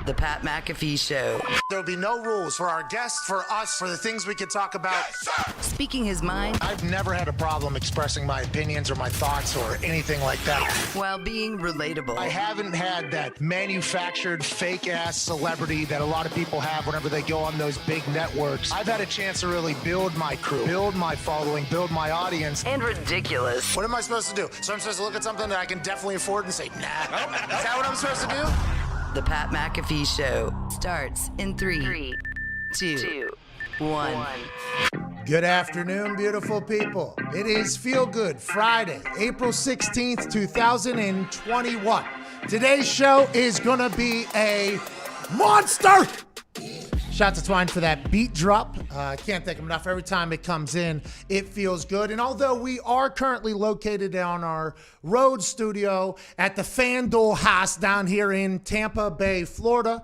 The Pat McAfee Show. There'll be no rules for our guests, for us, for the things we can talk about. Yes, speaking his mind. I've never had a problem expressing my opinions or my thoughts or anything like that. While being relatable. I haven't had that manufactured fake-ass celebrity that a lot of people have whenever they go on those big networks. I've had a chance to really build my crew, build my following, build my audience. And ridiculous. What am I supposed to do? So I'm supposed to look at something that I can definitely afford and say, nah. Is that what I'm supposed to do? The Pat McAfee Show starts in 3, 2, 1. Good afternoon, beautiful people. It is Feel Good Friday, April 16th, 2021. Today's show is going to be a monster. Shout out to Twine for that beat drop. I can't thank him enough. Every time it comes in, it feels good. And although we are currently located on our road studio at the FanDuel House down here in Tampa Bay, Florida,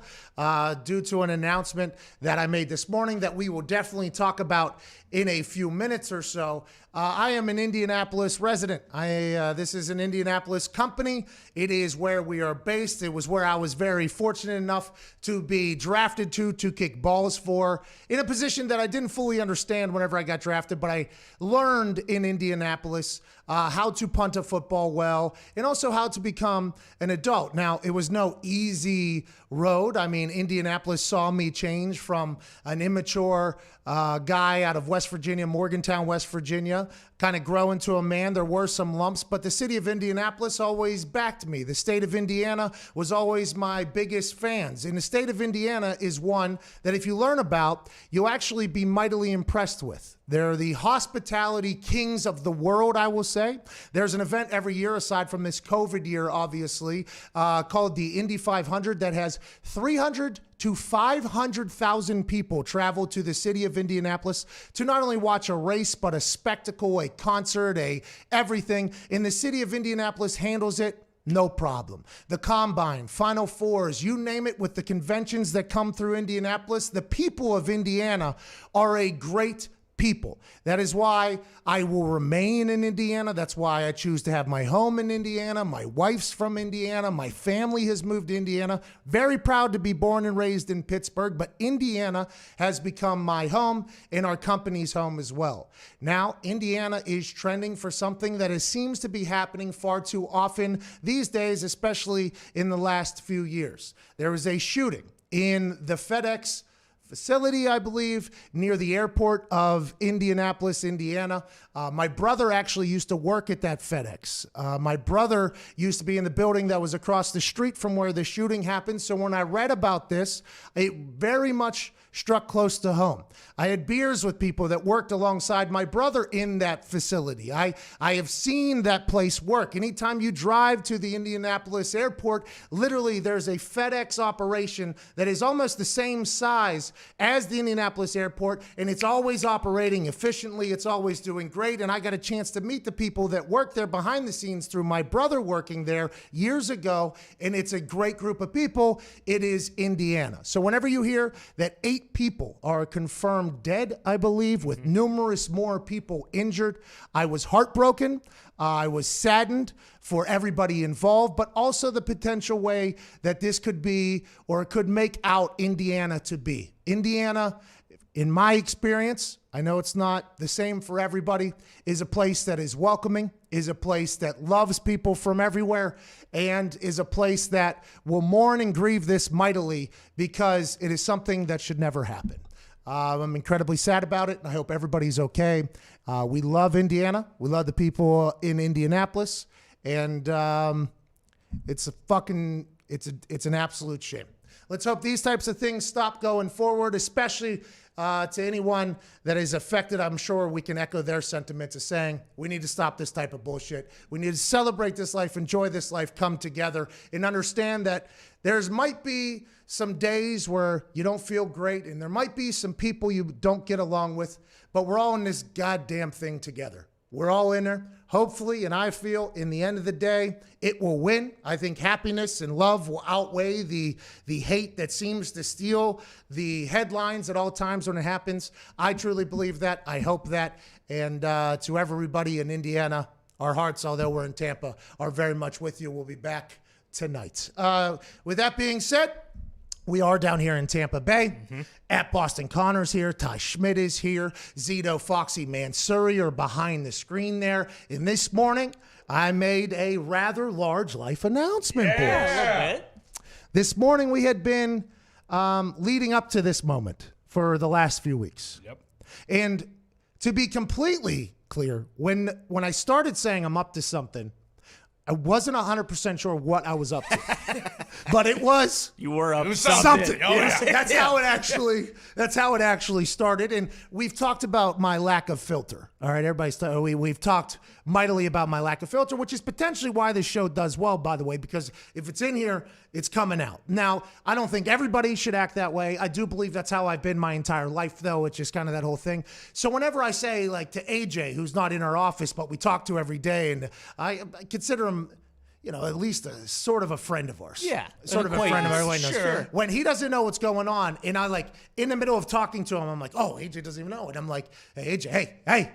due to an announcement that I made this morning that we will definitely talk about in a few minutes or so. I am an Indianapolis resident. This is an Indianapolis company. It is where we are based. It was where I was very fortunate enough to be drafted to kick balls for, in a position that I didn't fully understand whenever I got drafted, but I learned in Indianapolis how to punt a football well and also how to become an adult. Now, it was no easy road. I mean, Indianapolis saw me change from an immature guy out of West Virginia, Morgantown, West Virginia, kind of grow into a man. There were some lumps, but the city of Indianapolis always backed me. The state of Indiana was always my biggest fans. And the state of Indiana is one that if you learn about, you'll actually be mightily impressed with. They're the hospitality kings of the world, I will say. There's an event every year, aside from this COVID year, obviously, called the Indy 500 that has 300 to 500,000 people travel to the city of Indianapolis to not only watch a race, but a spectacle, a concert, everything. And the city of Indianapolis handles it no problem. The Combine, Final Fours, you name it, with the conventions that come through Indianapolis, the people of Indiana are a great people. That is why I will remain in Indiana. That's why I choose to have my home in Indiana. My wife's from Indiana. My family has moved to Indiana. Very proud to be born and raised in Pittsburgh, but Indiana has become my home and our company's home as well. Now, Indiana is trending for something that seems to be happening far too often these days, especially in the last few years. There was a shooting in the Fedex facility, I believe, near the airport of Indianapolis, Indiana. My brother actually used to work at that FedEx. My brother used to be in the building that was across the street from where the shooting happened. So when I read about this, it very much struck close to home. I had beers with people that worked alongside my brother in that facility. I have seen that place work. Anytime you drive to the Indianapolis airport, literally there's a FedEx operation that is almost the same size as the Indianapolis airport, and it's always operating efficiently. It's always doing great, and I got a chance to meet the people that work there behind the scenes through my brother working there years ago, and it's a great group of people. It is Indiana. So whenever you hear that 8 people are confirmed dead, I believe, with numerous more people injured, I was heartbroken. I was saddened for everybody involved, but also the potential way that this could be, or it could make out Indiana to be. Indiana, in my experience, I know it's not the same for everybody, is a place that is welcoming, is a place that loves people from everywhere, and is a place that will mourn and grieve this mightily because it is something that should never happen. I'm incredibly sad about it, and I hope everybody's okay. We love Indiana. We love the people in Indianapolis, and it's an absolute shame. Let's hope these types of things stop going forward, especially to anyone that is affected. I'm sure we can echo their sentiments of saying we need to stop this type of bullshit. We need to celebrate this life, enjoy this life, come together, and understand that there's might be some days where you don't feel great, and there might be some people you don't get along with, but we're all in this goddamn thing together. We're all in there. Hopefully, and I feel in the end of the day, it will win. I think happiness and love will outweigh the hate that seems to steal the headlines at all times when it happens. I truly believe that. I hope that. And to everybody in Indiana, our hearts, although we're in Tampa, are very much with you. We'll be back tonight. With that being said, We are down here in Tampa Bay. At Boston Connor's here. Ty Schmidt is here. Zito, Foxy, Mansuri are behind the screen there. And this morning, I made a rather large life announcement, boys. This morning, we had been leading up to this moment for the last few weeks. Yep. And to be completely clear, when I started saying I'm up to something, I wasn't 100% sure what I was up to, but it was. You were up to something. Oh, yeah. That's how it actually. That's how it actually started. And we've talked about my lack of filter. All right, everybody's. We've talked mightily about my lack of filter, which is potentially why this show does well, by the way, because if it's in here, it's coming out. Now, I don't think everybody should act that way. I do believe that's how I've been my entire life, though. It's just kind of that whole thing. So whenever I say, like, to AJ, who's not in our office, but we talk to every day, and I consider him, at least a sort of a friend of ours. Yeah. Sort of a friend of ours. Sure. When he doesn't know what's going on, and I, like, in the middle of talking to him, I'm like, oh, AJ doesn't even know. And I'm like, hey, AJ, hey.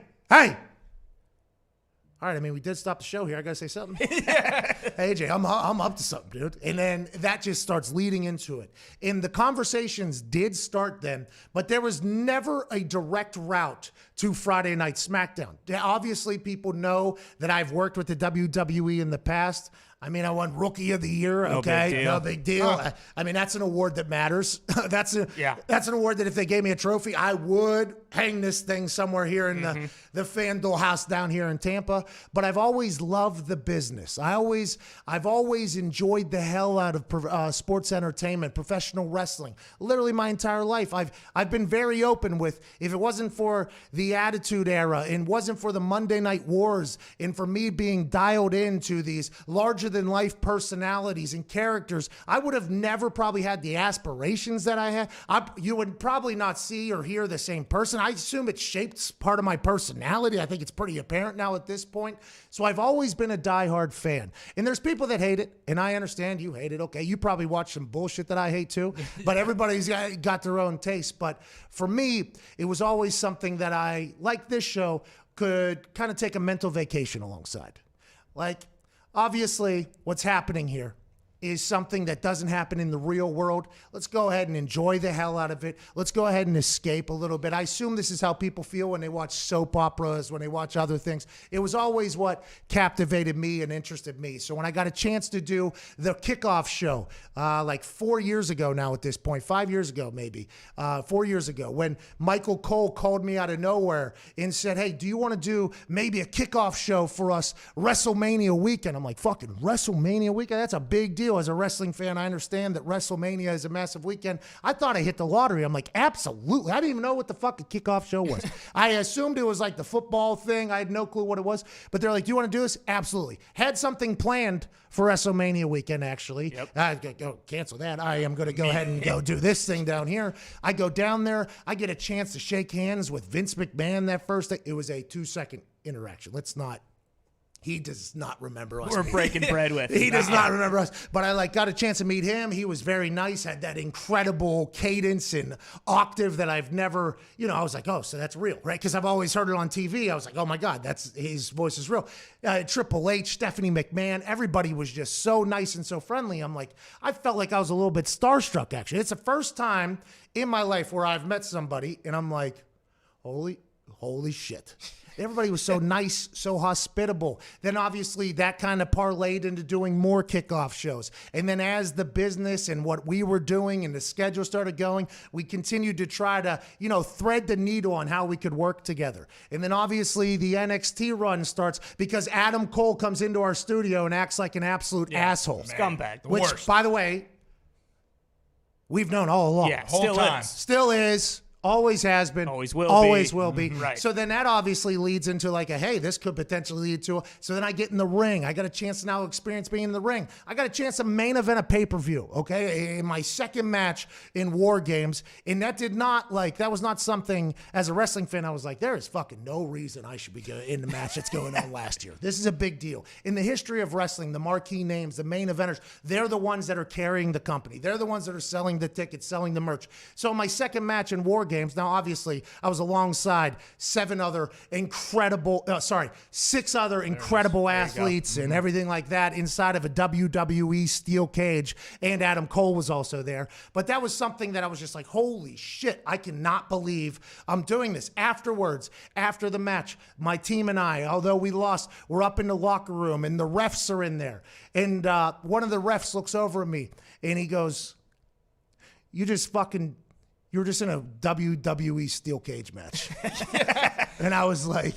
All right, I mean, we did stop the show here. I got to say something. Hey, AJ, I'm up to something, dude. And then that just starts leading into it. And the conversations did start then, but there was never a direct route to Friday Night SmackDown. Obviously, people know that I've worked with the WWE in the past. I mean, I won Rookie of the Year, okay? No big deal. I mean, that's an award that matters. That's an award that if they gave me a trophy, I would hang this thing somewhere here in the FanDuel house down here in Tampa. But I've always loved the business. I've always enjoyed the hell out of sports entertainment, professional wrestling, literally my entire life. I've been very open with, if it wasn't for the Attitude Era and wasn't for the Monday Night Wars and for me being dialed into these larger than life personalities and characters, I would have never probably had the aspirations that I had. You would probably not see or hear the same person. I assume it shaped part of my personality. I think it's pretty apparent now at this point. So I've always been a diehard fan. And there's people that hate it, and I understand you hate it. Okay, you probably watch some bullshit that I hate too, but everybody's got their own taste. But for me, it was always something that I, like this show, could kind of take a mental vacation alongside. Like, obviously, what's happening here is something that doesn't happen in the real world. Let's go ahead and enjoy the hell out of it. Let's go ahead and escape a little bit. I assume this is how people feel when they watch soap operas, when they watch other things. It was always what captivated me and interested me. So when I got a chance to do the kickoff show, like 4 years ago now at this point, 5 years ago maybe, 4 years ago, when Michael Cole called me out of nowhere and said, hey, do you want to do maybe a kickoff show for us WrestleMania weekend? I'm like, fucking WrestleMania weekend? That's a big deal. As a wrestling fan, I understand that WrestleMania is a massive weekend. I thought I hit the lottery. I'm like, absolutely. I didn't even know what the fuck a kickoff show was. I assumed it was like the football thing. I had no clue what it was. But they're like, do you want to do this? Absolutely. Had something planned for WrestleMania weekend, actually. Yep. I go cancel that. I am going to go ahead and go do this thing down here. I go down there. I get a chance to shake hands with Vince McMahon that first day. It was a 2-second interaction. He does not remember us. We're breaking bread with. He does not remember us. But I got a chance to meet him. He was very nice, had that incredible cadence and octave that I've never, I was like, oh, so that's real, right? Because I've always heard it on TV. I was like, oh my God, his voice is real. Triple H, Stephanie McMahon, everybody was just so nice and so friendly. I'm like, I felt like I was a little bit starstruck, actually. It's the first time in my life where I've met somebody and I'm like, holy shit. Everybody was so nice, so hospitable. Then obviously that kind of parlayed into doing more kickoff shows. And then as the business and what we were doing and the schedule started going, we continued to try to, thread the needle on how we could work together. And then obviously the NXT run starts because Adam Cole comes into our studio and acts like an absolute asshole. Scumbag. Which, worst. by the way, we've known all along. Yeah, Still is. Always has been. Always will be. Right. So then that obviously leads into like hey, this could potentially lead to. So then I get in the ring. I got a chance to now experience being in the ring. I got a chance to main event a pay-per-view, okay? In my second match in War Games. And that was not something, as a wrestling fan, I was like, there is fucking no reason I should be in the match that's going on last year. This is a big deal. In the history of wrestling, the marquee names, the main eventers, they're the ones that are carrying the company. They're the ones that are selling the tickets, selling the merch. So my second match in War games. Now, obviously, I was alongside six other incredible athletes and everything like that inside of a WWE steel cage, and Adam Cole was also there. But that was something that I was just like, holy shit, I cannot believe I'm doing this. Afterwards, after the match, my team and I, although we lost, we're up in the locker room, and the refs are in there. And one of the refs looks over at me, and he goes, you were just in a WWE steel cage match. And I was like,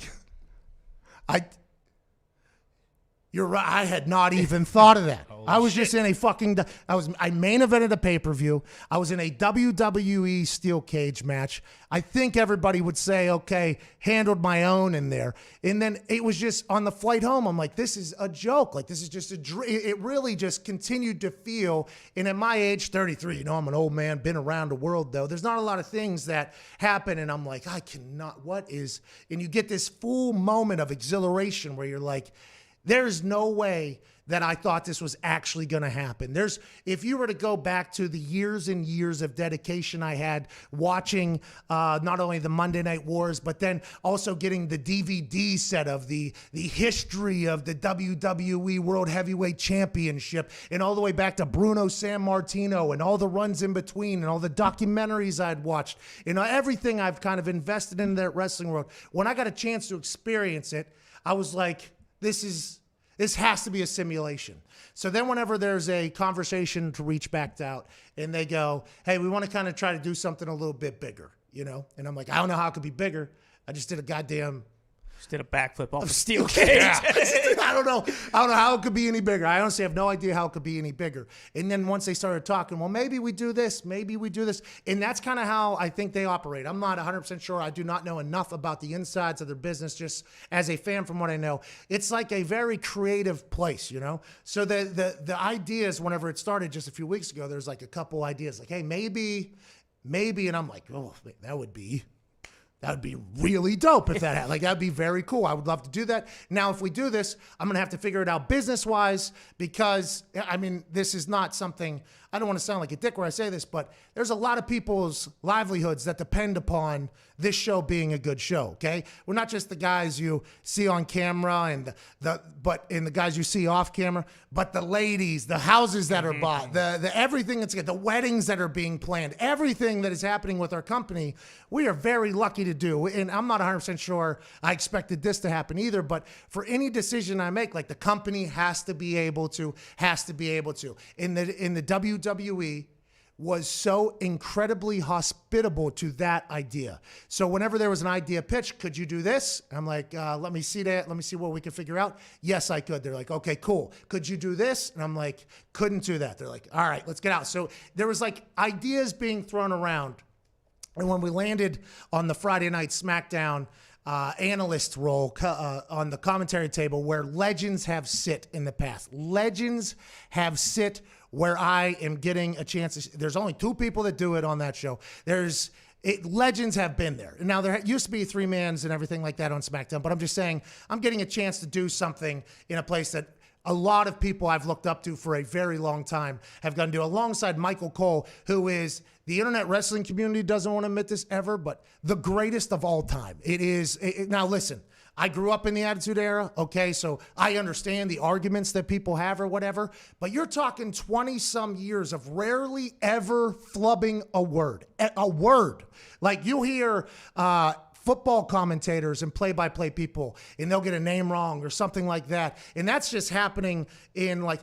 you're right. I had not even thought of that. I was just in I main evented a pay-per-view. I was in a WWE steel cage match. I think everybody would say, okay, handled my own in there. And then it was just on the flight home, I'm like, this is a joke. Like, this is just it really just continued to feel. And at my age, 33, I'm an old man, been around the world though. There's not a lot of things that happen. And I'm like, I cannot, and you get this full moment of exhilaration where you're like, there's no way that I thought this was actually going to happen. If you were to go back to the years and years of dedication I had watching not only the Monday Night Wars, but then also getting the DVD set of the history of the WWE World Heavyweight Championship, and all the way back to Bruno Sammartino and all the runs in between and all the documentaries I'd watched, everything I've kind of invested in that wrestling world. When I got a chance to experience it, I was like, this has to be a simulation. So then whenever there's a conversation to reach back out and they go, hey, we want to kind of try to do something a little bit bigger, And I'm like, I don't know how it could be bigger. I just did a backflip off a steel cage. Yeah. I don't know how it could be any bigger. I honestly have no idea how it could be any bigger. And then once they started talking, well, maybe we do this. And that's kind of how I think they operate. I'm not 100% sure. I do not know enough about the insides of their business, just as a fan from what I know. It's like a very creative place, So the ideas, whenever it started just a few weeks ago, there's like a couple ideas like, hey, maybe. And I'm like, oh, that would be really dope if that happened. Like, that'd be very cool. I would love to do that. Now, if we do this, I'm going to have to figure it out business-wise because, this is not something, I don't want to sound like a dick where I say this, but there's a lot of people's livelihoods that depend upon this show being a good show, okay? We're not just the guys you see on camera and the guys you see off camera, but the ladies, the houses that are bought, the everything that's the weddings that are being planned, everything that is happening with our company, we are very lucky to do. And I'm not 100% sure I expected this to happen either, but for any decision I make, like the company has to be able to. In the WWE was so incredibly hospitable to that idea. So whenever there was an idea pitch, could you do this? I'm like, let me see that. Let me see what we can figure out. Yes, I could. They're like, okay, cool. Could you do this? And I'm like, couldn't do that. They're like, all right, let's get out. So there was like ideas being thrown around. And when we landed on the Friday Night SmackDown analyst role on the commentary table where legends have sit in the past. Legends have sit where I am getting a chance. There's only two people that do it on that show. Legends have been there. Now, there used to be three-mans and everything like that on SmackDown, but I'm just saying I'm getting a chance to do something in a place that a lot of people I've looked up to for a very long time have gone to do, alongside Michael Cole, who is, the internet wrestling community doesn't want to admit this ever, but the greatest of all time. Now listen, I grew up in the Attitude Era, okay, so I understand the arguments that people have or whatever, but you're talking 20-some years of rarely ever flubbing a word. A word. Like, you hear football commentators and play-by-play people, and they'll get a name wrong or something like that, and that's just happening in, like,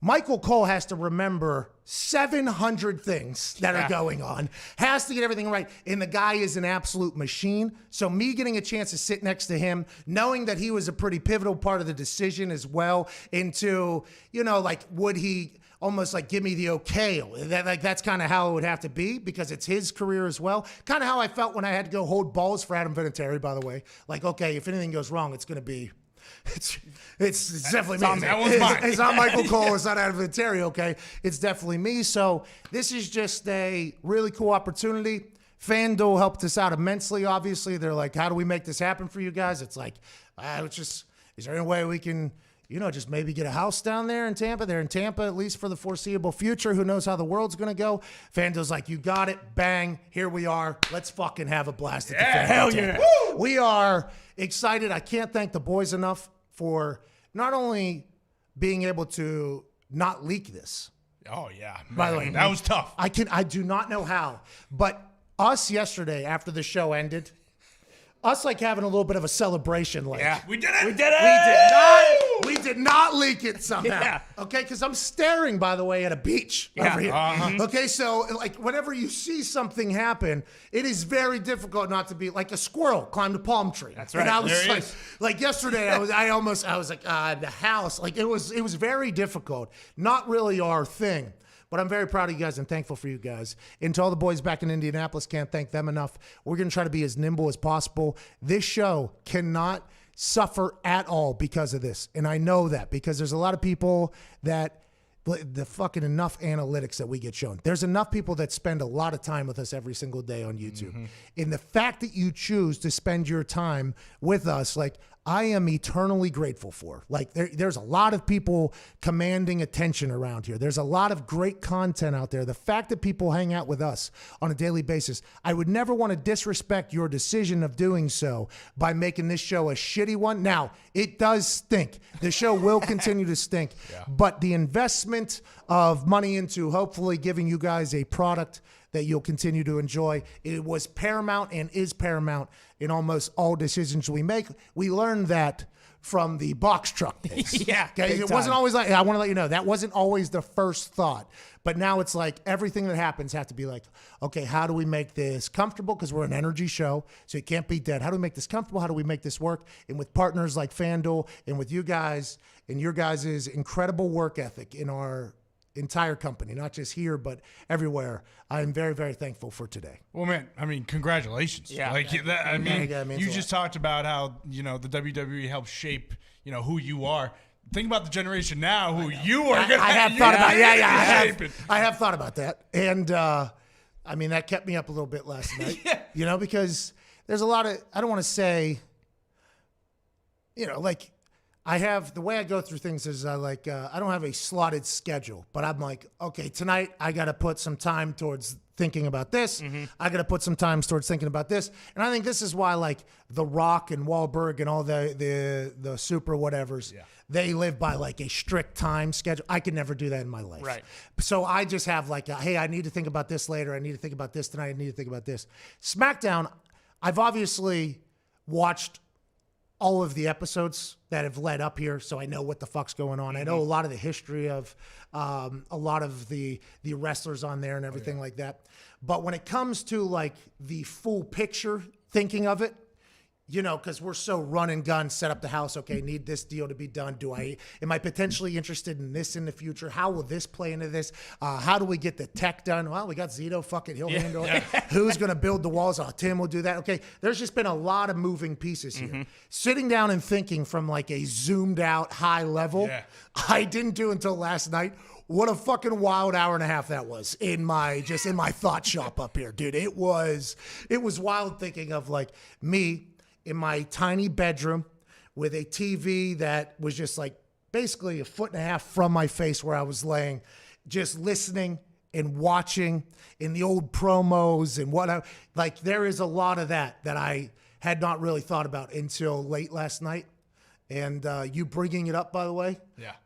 Michael Cole has to remember 700 things that are going on, has to get everything right. And the guy is an absolute machine. So me getting a chance to sit next to him, knowing that he was a pretty pivotal part of the decision as well, into, would he almost like give me the okay? That's kind of how it would have to be, because it's his career as well. Kind of how I felt when I had to go hold balls for Adam Vinatieri, by the way. Like, okay, if anything goes wrong, it's going to be... It's definitely me. That one's mine. It's not Michael Cole. It's not Adam Vinatieri, okay? It's definitely me. So this is just a really cool opportunity. FanDuel helped us out immensely, obviously. They're like, how do we make this happen for you guys? It's like, is there any way we can, just maybe get a house down there in Tampa. They're in Tampa, at least for the foreseeable future. Who knows how the world's going to go? FanDuel's like, you got it. Bang. Here we are. Let's fucking have a blast at the FanDuel. Hell yeah. Woo! We are excited. I can't thank the boys enough for not only being able to not leak this. Oh, yeah. Man. By the way, that was tough. I do not know how, but us yesterday after the show ended, us like having a little bit of a celebration. Like, yeah, we did it. We did not leak it somehow. Yeah. Okay, because I'm staring, by the way, at a beach over here. Okay, so like whenever you see something happen, it is very difficult not to be like a squirrel climbed a palm tree. That's right. And I was there like yesterday, I was like the house. Like it was very difficult. Not really our thing. But I'm very proud of you guys and thankful for you guys. And to all the boys back in Indianapolis, can't thank them enough. We're going to try to be as nimble as possible. This show cannot suffer at all because of this. And I know that because there's a lot of people that the fucking enough analytics that we get shown. There's enough people that spend a lot of time with us every single day on YouTube. And the fact that you choose to spend your time with us, like, I am eternally grateful for. Like, there's a lot of people commanding attention around here. There's a lot of great content out there. The fact that people hang out with us on a daily basis, I would never want to disrespect your decision of doing so by making this show a shitty one. Now, it does stink. The show will continue to stink. But the investment of money into hopefully giving you guys a product that you'll continue to enjoy, it was paramount and is paramount in almost all decisions we make. We learned that from the box truck days. Yeah. Okay. It wasn't always like, I want to let you know, that wasn't always the first thought. But now it's like everything that happens has to be like, okay, how do we make this comfortable? Because we're an energy show, so it can't be dead. How do we make this comfortable? How do we make this work? And with partners like FanDuel and with you guys and your guys' incredible work ethic in our entire company, not just here, but everywhere, I'm very, very thankful for today. Well, man, I mean, congratulations. Yeah. Like, that, I mean, means you a just talked about how, the WWE helped shape, who you are. Think about the generation now who you are going to I have thought about I have thought about that. And, I mean, that kept me up a little bit last night, because there's a lot of, I don't want to say, like, the way I go through things is I don't have a slotted schedule, but I'm like, okay, tonight I got to put some time towards thinking about this. I got to put some time towards thinking about this. And I think this is why like The Rock and Wahlberg and all the super whatevers, they live by like a strict time schedule. I could never do that in my life. Right. So I just have like, hey, I need to think about this later. I need to think about this tonight. I need to think about this. SmackDown, I've obviously watched all of the episodes that have led up here, so I know what the fuck's going on. I know a lot of the history of a lot of the wrestlers on there and everything like that. But when it comes to like the full picture thinking of it, because we're so run and gun, set up the house. Okay, need this deal to be done. Am I potentially interested in this in the future? How will this play into this? How do we get the tech done? Well, we got Zito. Fuck it, he'll handle it. Who's going to build the walls? Oh, Tim will do that. Okay, there's just been a lot of moving pieces here. Sitting down and thinking from like a zoomed out high level, I didn't do until last night. What a fucking wild hour and a half that was in my thought shop up here, dude. It was wild thinking of like me in my tiny bedroom with a TV that was just like basically 1.5 feet from my face where I was laying, just listening and watching in the old promos and what like there is a lot of that I had not really thought about until late last night. And you bringing it up, by the way,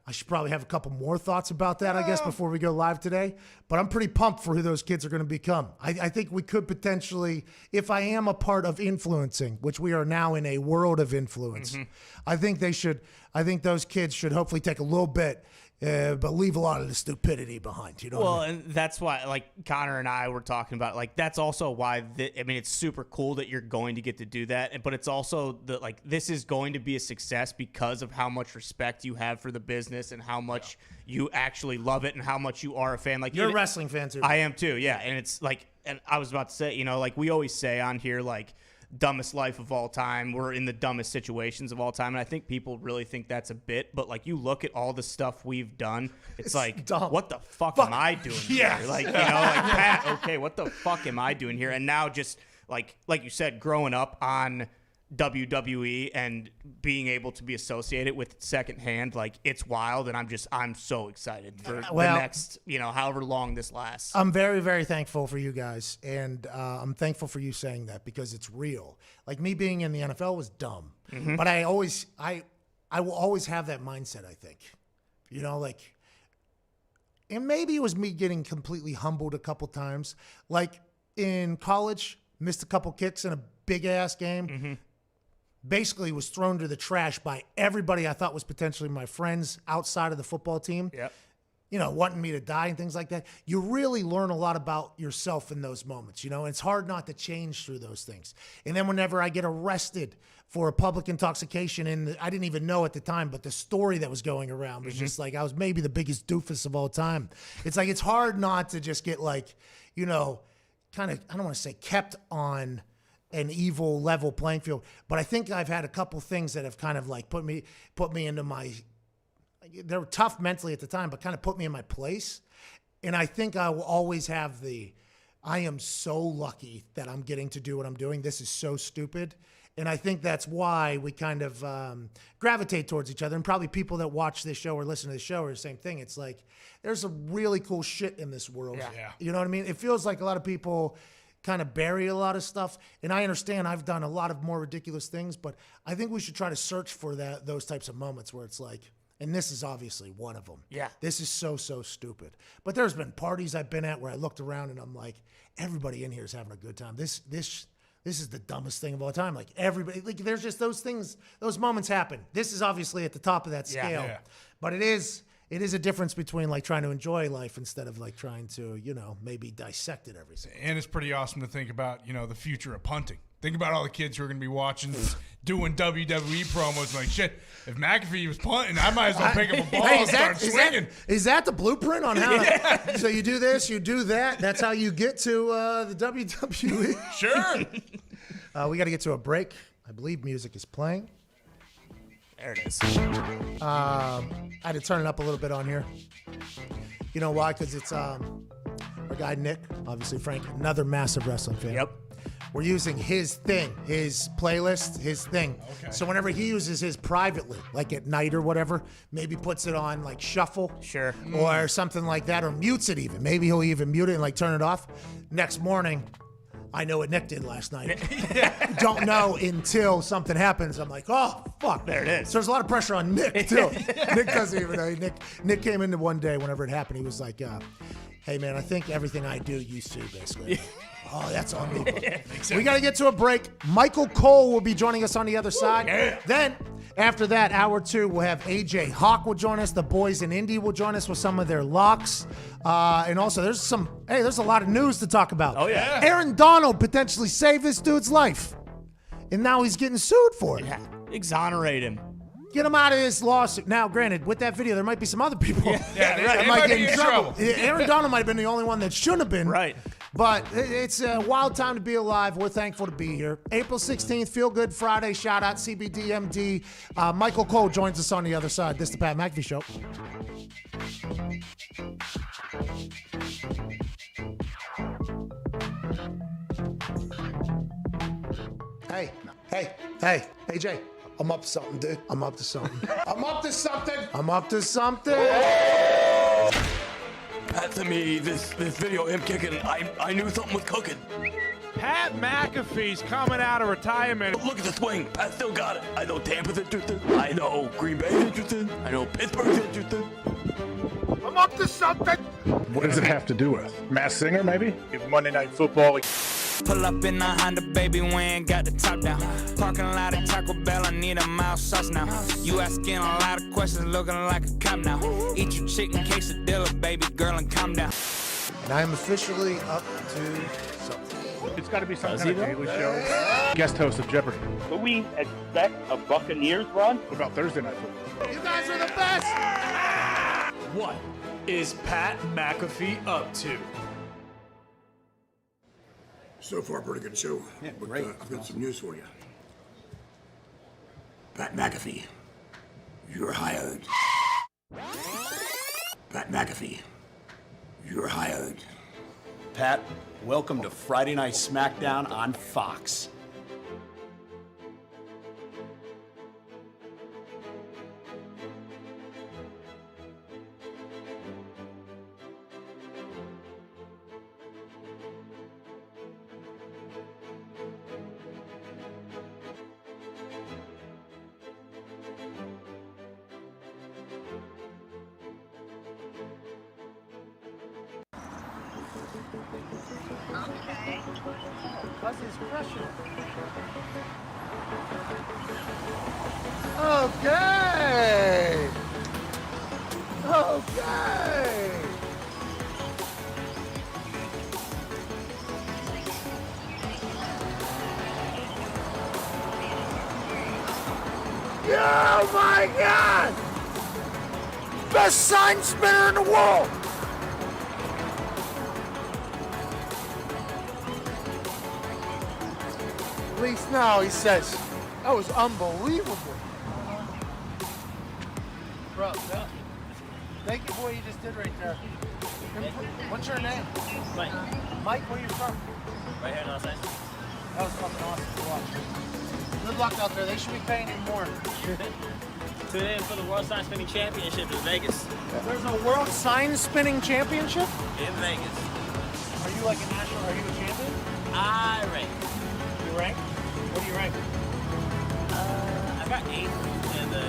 I should probably have a couple more thoughts about that, I guess, before we go live today. But I'm pretty pumped for who those kids are going to become. I think we could potentially, if I am a part of influencing, which we are now in a world of influence, I think those kids should hopefully take a little bit, but leave a lot of the stupidity behind. You know what I mean? And that's why, like Connor and I were talking about, like that's also why. It's super cool that you're going to get to do that, but it's also this is going to be a success because of how much respect you have for the business and how much you actually love it and how much you are a fan. Like you're a wrestling fan too. I am too. Yeah, and it's like, and I was about to say, like we always say on here, like, dumbest life of all time. We're in the dumbest situations of all time. And I think people really think that's a bit, but like you look at all the stuff we've done, it's like, dumb. What the fuck am I doing here? Like, Pat, okay, what the fuck am I doing here? And now just like you said, growing up on WWE and being able to be associated with it secondhand, like, it's wild, and I'm so excited for the next, however long this lasts. I'm very, very thankful for you guys, and I'm thankful for you saying that because it's real. Like, me being in the NFL was dumb, but I will always have that mindset, I think. And maybe it was me getting completely humbled a couple times. Like, in college, missed a couple kicks in a big-ass game. Basically was thrown to the trash by everybody I thought was potentially my friends outside of the football team. Yep. Wanting me to die and things like that. You really learn a lot about yourself in those moments, and it's hard not to change through those things. And then whenever I get arrested for a public intoxication, and I didn't even know at the time, but the story that was going around was just like, I was maybe the biggest doofus of all time. It's like, it's hard not to just get like, kind of, I don't want to say kept on an evil level playing field, but I think I've had a couple things that have kind of like put me into my, they were tough mentally at the time, but kind of put me in my place. And I think I will always have I am so lucky that I'm getting to do what I'm doing. This is so stupid. And I think that's why we kind of gravitate towards each other. And probably people that watch this show or listen to the show are the same thing. It's like, there's a really cool shit in this world. Yeah. You know what I mean? It feels like a lot of people kind of bury a lot of stuff. And I understand I've done a lot of more ridiculous things, but I think we should try to search for those types of moments where it's like, and this is obviously one of them. Yeah. This is so stupid. But there's been parties I've been at where I looked around and I'm like, everybody in here is having a good time. This is the dumbest thing of all time. Like, everybody, like, there's just those things, those moments happen. This is obviously at the top of that scale. Yeah. But it is a difference between like trying to enjoy life instead of like trying to, maybe dissect it every single. And it's pretty awesome to think about, the future of punting. Think about all the kids who are going to be watching, doing WWE promos. Like, shit, if McAfee was punting, I might as well pick up a ball and start swinging. Is that the blueprint on how to, so you do this, you do that. That's how you get to the WWE. Sure. We got to get to a break. I believe music is playing. There it is. I had to turn it up a little bit on here. You know why? Because it's our guy Nick, obviously Frank, another massive wrestling fan. Yep. We're using his thing, his playlist, his thing. Okay. So whenever he uses his privately, like at night or whatever, maybe puts it on like shuffle. Sure. Or something like that, or mutes it even. Maybe he'll even mute it and like turn it off. Next morning, I know what Nick did last night. Don't know until something happens. I'm like, oh, fuck. There it is. So there's a lot of pressure on Nick, too. Nick doesn't even know. Nick came into one day whenever it happened. He was like, hey, man, I think everything I do, you see, basically. Oh, that's on me. We got to get to a break. Michael Cole will be joining us on the other side. Yeah. Then, after that, hour two, we'll have AJ Hawk will join us. The boys in Indy will join us with some of their locks. And also, there's a lot of news to talk about. Oh, yeah. Aaron Donald potentially saved this dude's life. And now he's getting sued for it. Yeah. Exonerate him. Get him out of this lawsuit. Now, granted, with that video, there might be some other people that might get in trouble. Aaron Donald might have been the only one that shouldn't have been. Right. But it's a wild time to be alive. We're thankful to be here. April 16th, Feel Good Friday. Shout out CBDMD. Michael Cole joins us on the other side. This is the Pat McAfee Show. Hey, AJ. I'm up to something, dude. I'm up to something. Pat sent me this video of him kicking. I knew something was cooking. Pat McAfee's coming out of retirement. Look at the swing. Pat still got it. I know Tampa's interested. I know Green Bay's interested. I know Pittsburgh's interested. I'm up to something. What does it have to do with? Mass Singer, maybe? If Monday Night Football. Pull up in the Honda, baby, we ain't got the top down. Parking lot of Taco Bell, I need a mild sauce now. You asking a lot of questions, looking like a cop now. Eat your chicken quesadilla, baby girl, and calm down. And I am officially up to something. It's got to be some kind of daily show. Guest host of Jeopardy. Could we expect a Buccaneers run? What about Thursday Night Football? You guys are the best! What is Pat McAfee up to? So far, pretty good show. Yeah, but, great. I've got some news for you. Pat McAfee, you're hired. Pat McAfee, you're hired. Pat, welcome to Friday Night SmackDown on Fox. Okay. Because he's crushing it. Okay. Okay. Oh my God! Best sign spinner in the world! At least now he says, that was unbelievable. Bro, yeah. Thank you for what you just did right there. What's your name? Mike. Mike, where you from? Right here in Los Angeles. That was fucking awesome to watch. Good luck out there. They should be paying you more. Tune in for the World Sign Spinning Championship in Vegas. There's a World Sign Spinning Championship? In Vegas. Are you like a national, are you a champion? I rank. You rank? What do you rank? I got 8th in the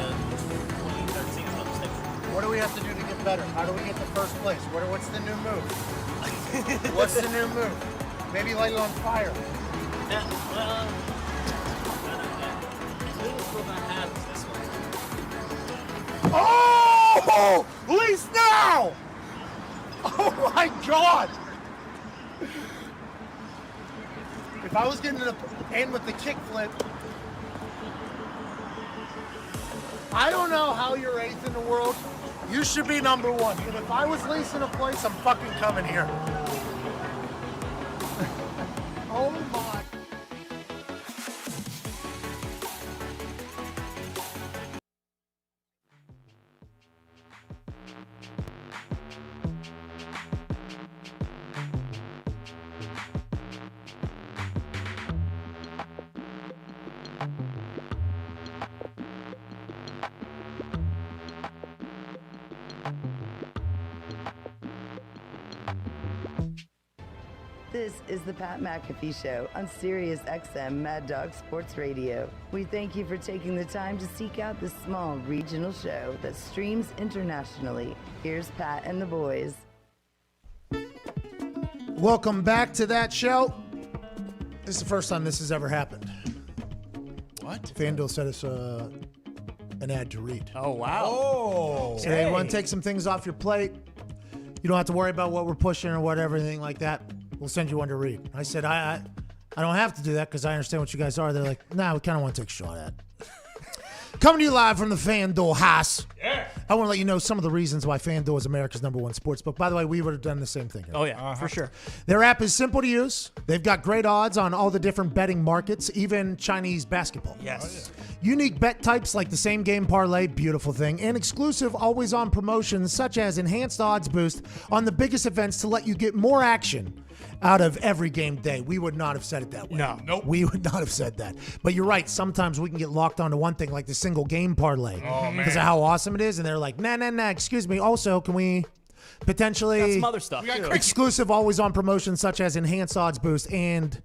2013 if I'm mistaken. What do we have to do to get better? How do we get to first place? What's the new move? What's the new move? Maybe light it on fire. Yeah, well, we're gonna have this one. Oh! At least now! Oh my God! If I was getting to end with the kickflip, I don't know how you're 8th in the world. You should be number 1. And if I was leasing a place, I'm fucking coming here. Oh my. This is the Pat McAfee Show on Sirius XM Mad Dog Sports Radio. We thank you for taking the time to seek out this small regional show that streams internationally. Here's Pat and the boys. Welcome back to that show. This is the first time this has ever happened. What? FanDuel sent us an ad to read. Oh, wow. Oh. So they want to take some things off your plate. You don't have to worry about what we're pushing or whatever, anything like that. We'll send you one to read. I said, I don't have to do that because I understand what you guys are. They're like, nah, we kind of want to take a shot at it. Coming to you live from the FanDuel house. Yeah. I want to let you know some of the reasons why FanDuel is America's #1 sportsbook. By the way, we would have done the same thing. Oh, yeah, for sure. Their app is simple to use. They've got great odds on all the different betting markets, even Chinese basketball. Yes. Unique bet types like the same game parlay, beautiful thing, and exclusive always-on promotions such as enhanced odds boost on the biggest events to let you get more action out of every game day. We would not have said it that way. No. Nope. We would not have said that. But you're right. Sometimes we can get locked onto one thing like the single game parlay because of how awesome it is. And they're like, nah, excuse me. Also, can we potentially Got some other stuff. exclusive always-on promotions such as enhanced odds boost and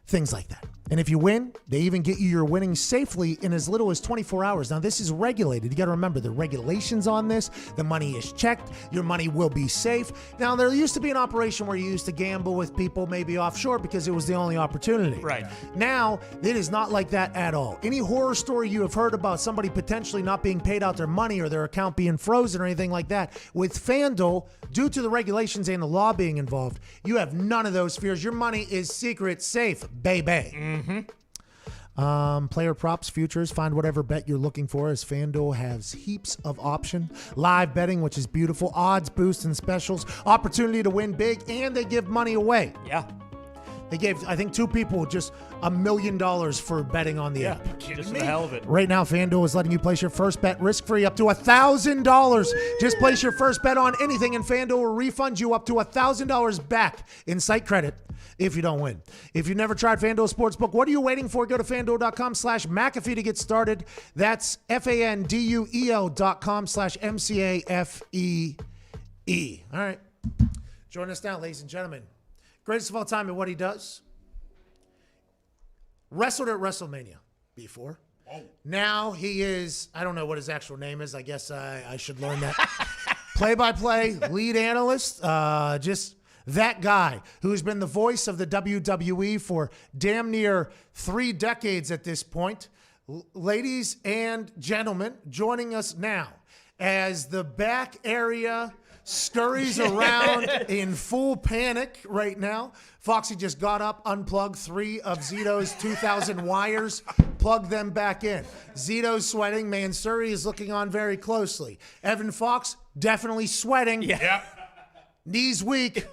things like that. And if you win, they even get you your winnings safely in as little as 24 hours. Now, this is regulated. You got to remember the regulations on this. The money is checked. Your money will be safe. Now, there used to be an operation where you used to gamble with people maybe offshore because it was the only opportunity. Right. Now, it is not like that at all. Any horror story you have heard about somebody potentially not being paid out their money or their account being frozen or anything like that, with FanDuel, due to the regulations and the law being involved, you have none of those fears. Your money is secret safe, baby. Player props, futures, find whatever bet you're looking for as FanDuel has heaps of option. Live betting, which is beautiful, odds boosts and specials, opportunity to win big, and they give money away. Yeah. They gave, I think, 2 people just $1 million for betting on the app. Just for the hell of it. Right now, FanDuel is letting you place your first bet risk-free up to $1,000. Just place your first bet on anything, and FanDuel will refund you up to $1,000 back in site credit if you don't win. If you've never tried FanDuel Sportsbook, what are you waiting for? Go to FanDuel.com/McAfee to get started. That's FanDuel.com/MCAFEE. All right. Join us now, ladies and gentlemen. Greatest of all time at what he does. Wrestled at WrestleMania before. Oh. Now he is, I don't know what his actual name is. I guess I should learn that. Play-by-play, lead analyst. Just that guy who's been the voice of the WWE for damn near 3 decades at this point. Ladies and gentlemen, joining us now as the back area scurries around in full panic right now. Foxy just got up, unplugged 3 of Zito's 2,000 wires, plugged them back in. Zito's sweating. Mansouri is looking on very closely. Evan Fox, definitely sweating. Yeah. Knees weak.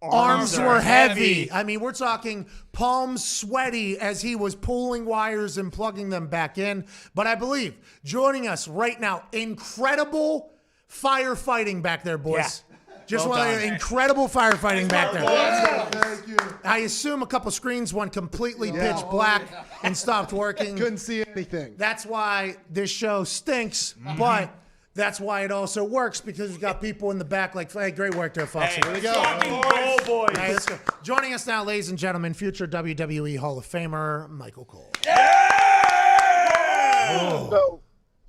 Arms were heavy. I mean, we're talking palms sweaty as he was pulling wires and plugging them back in. But I believe joining us right now, incredible firefighting back there, boys. Yeah. Just Well one done. incredible firefighting back there. Thank you. I assume a couple screens went completely pitch black and stopped working. Couldn't see anything. That's why this show stinks, but that's why it also works, because we've got people in the back like, hey, great work there, Foxy. Here we go. Go, boys. All right, let's go. Joining us now, ladies and gentlemen, future WWE Hall of Famer, Michael Cole. So,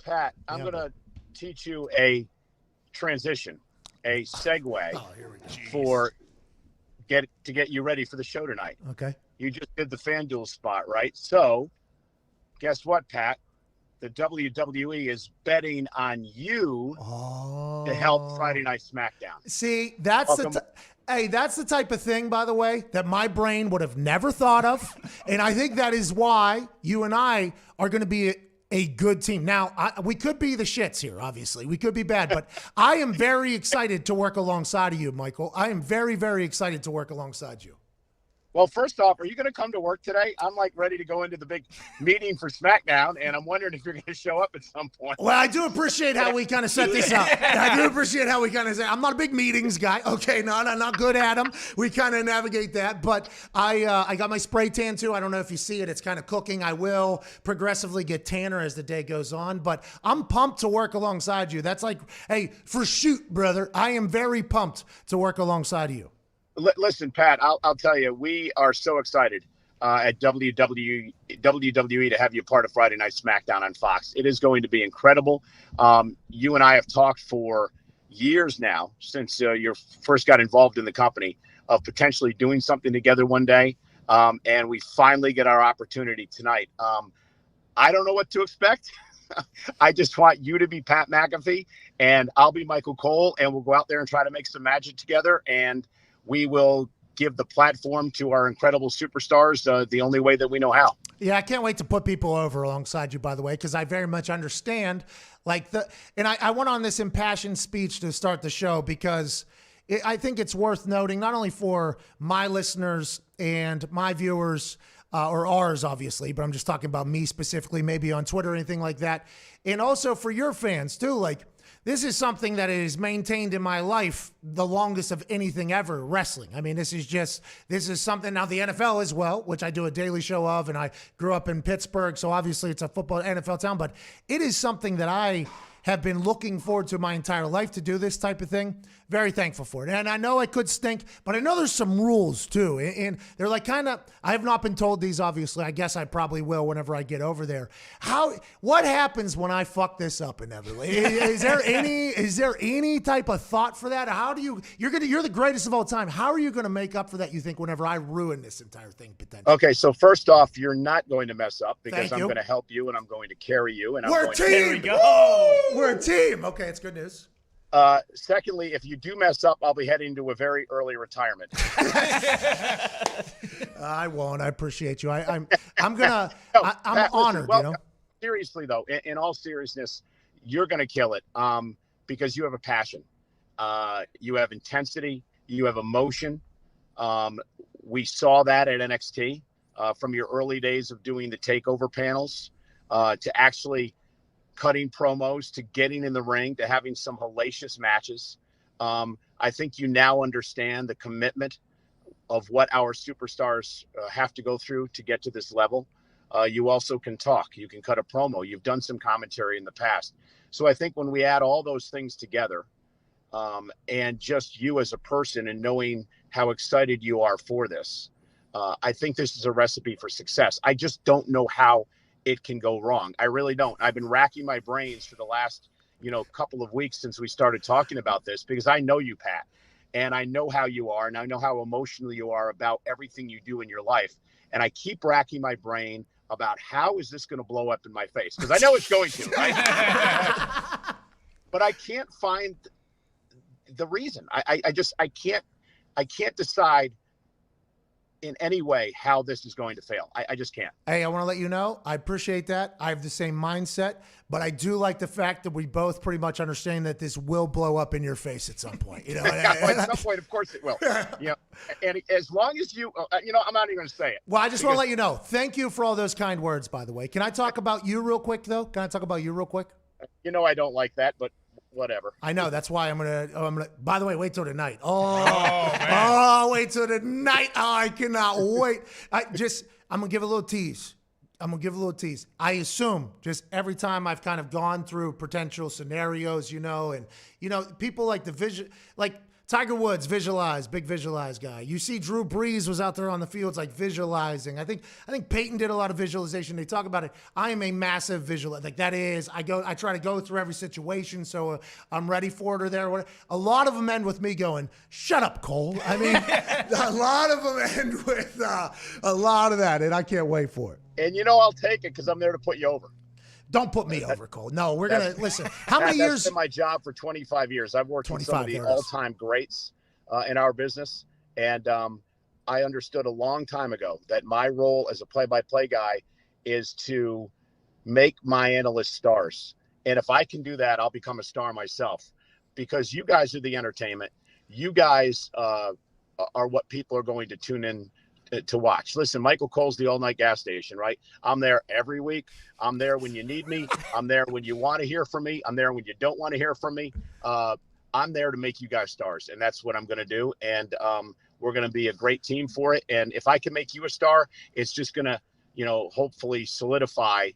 Pat, I'm going to teach you a transition, a segue for get you ready for the show tonight. Okay. You just did the FanDuel spot, right? So, guess what, Pat? The WWE is betting on you to help Friday Night SmackDown. See, that's that's the type of thing, by the way, that my brain would have never thought of. And I think that is why you and I are going to be a good team. Now, we could be the shits here, obviously. We could be bad, but I am very excited to work alongside of you, Michael. I am very, very excited to work alongside you. Well, first off, are you going to come to work today? I'm like ready to go into the big meeting for SmackDown, and I'm wondering if you're going to show up at some point. Well, I do appreciate how we kind of set this up. I do appreciate how we kind of say, I'm not a big meetings guy. Okay, no, I'm not good at them. We kind of navigate that, but I got my spray tan too. I don't know if you see it. It's kind of cooking. I will progressively get tanner as the day goes on, but I'm pumped to work alongside you. That's like, hey, for shoot, brother, I am very pumped to work alongside you. Listen, Pat, I'll tell you, we are so excited at WWE to have you part of Friday Night SmackDown on Fox. It is going to be incredible. You and I have talked for years now, since you first got involved in the company, of potentially doing something together one day. And we finally get our opportunity tonight. I don't know what to expect. I just want you to be Pat McAfee, and I'll be Michael Cole, and we'll go out there and try to make some magic together. And we will give the platform to our incredible superstars the only way that we know how. Yeah, I can't wait to put people over alongside you, by the way, because I very much understand. And I went on this impassioned speech to start the show because I think it's worth noting, not only for my listeners and my viewers, or ours, obviously, but I'm just talking about me specifically, maybe on Twitter or anything like that, and also for your fans, too. Like, this is something that is maintained in my life the longest of anything ever, wrestling. I mean, this is something, now the NFL as well, which I do a daily show of, and I grew up in Pittsburgh, so obviously it's a football NFL town, but it is something that I have been looking forward to my entire life to do this type of thing. Very thankful for it. And I know it could stink, but I know there's some rules too. And they're like kind of, I have not been told these, obviously. I guess I probably will whenever I get over there. What happens when I fuck this up inevitably? Is there any type of thought for that? You're the greatest of all time. How are you going to make up for that, you think, whenever I ruin this entire thing potentially? Okay, so first off, you're not going to mess up, because I'm you. going to help you, and I'm going to carry you. And We're a team. There we go. We're a team. Okay, it's good news. Secondly, if you do mess up, I'll be heading to a very early retirement. I won't. I appreciate you. I'm Pat, honored. listen, seriously though, in all seriousness, you're going to kill it. Because you have a passion, you have intensity, you have emotion. We saw that at NXT from your early days of doing the takeover panels to actually cutting promos, to getting in the ring, to having some hellacious matches. I think you now understand the commitment of what our superstars have to go through to get to this level. You also can talk. You can cut a promo. You've done some commentary in the past. So I think when we add all those things together, and just you as a person and knowing how excited you are for this, I think this is a recipe for success. I just don't know how it can go wrong. I really don't. I've been racking my brains for the last, couple of weeks since we started talking about this, because I know you, Pat. and I know how you are, and I know how emotional you are about everything you do in your life. And I keep racking my brain about how is this going to blow up in my face? Because I know it's going to, right? But I can't find the reason. I can't decide in any way how this is going to fail. I just can't. Hey, I want to let you know, I appreciate that. I have the same mindset, but I do like the fact that we both pretty much understand that this will blow up in your face at some point. You know, at some point, of course it will. You know, and as long as you, I'm not even going to say it. Well, I just want to let you know. Thank you for all those kind words, by the way. Can I talk about you real quick, though? Can I talk about you real quick? You know, I don't like that, but whatever. I know. That's why I'm gonna. By the way, wait till tonight. Wait till tonight. Oh, I cannot wait. I'm gonna give a little tease. I assume just every time I've kind of gone through potential scenarios, and people like the vision, like Tiger Woods, big visualize guy. You see Drew Brees was out there on the fields like visualizing. I think Peyton did a lot of visualization. They talk about it. I am a massive visual. Like that is, I try to go through every situation so I'm ready for it or there. A lot of them end with me going, "Shut up, Cole." I mean, a lot of them end with a lot of that, and I can't wait for it. And I'll take it because I'm there to put you over. Don't put me over, Cole. No, we're going to listen. How many years? That's been my job for 25 years. I've worked with some of the all-time greats in our business. And I understood a long time ago that my role as a play-by-play guy is to make my analysts stars. And if I can do that, I'll become a star myself, because you guys are the entertainment. You guys are what people are going to tune in to watch. Listen, Michael Cole's the all-night gas station, right? I'm there every week. I'm there when you need me. I'm there when you want to hear from me. I'm there when you don't want to hear from me. I'm there to make you guys stars, and that's what I'm going to do. And we're going to be a great team for it. And if I can make you a star, it's just going to, hopefully solidify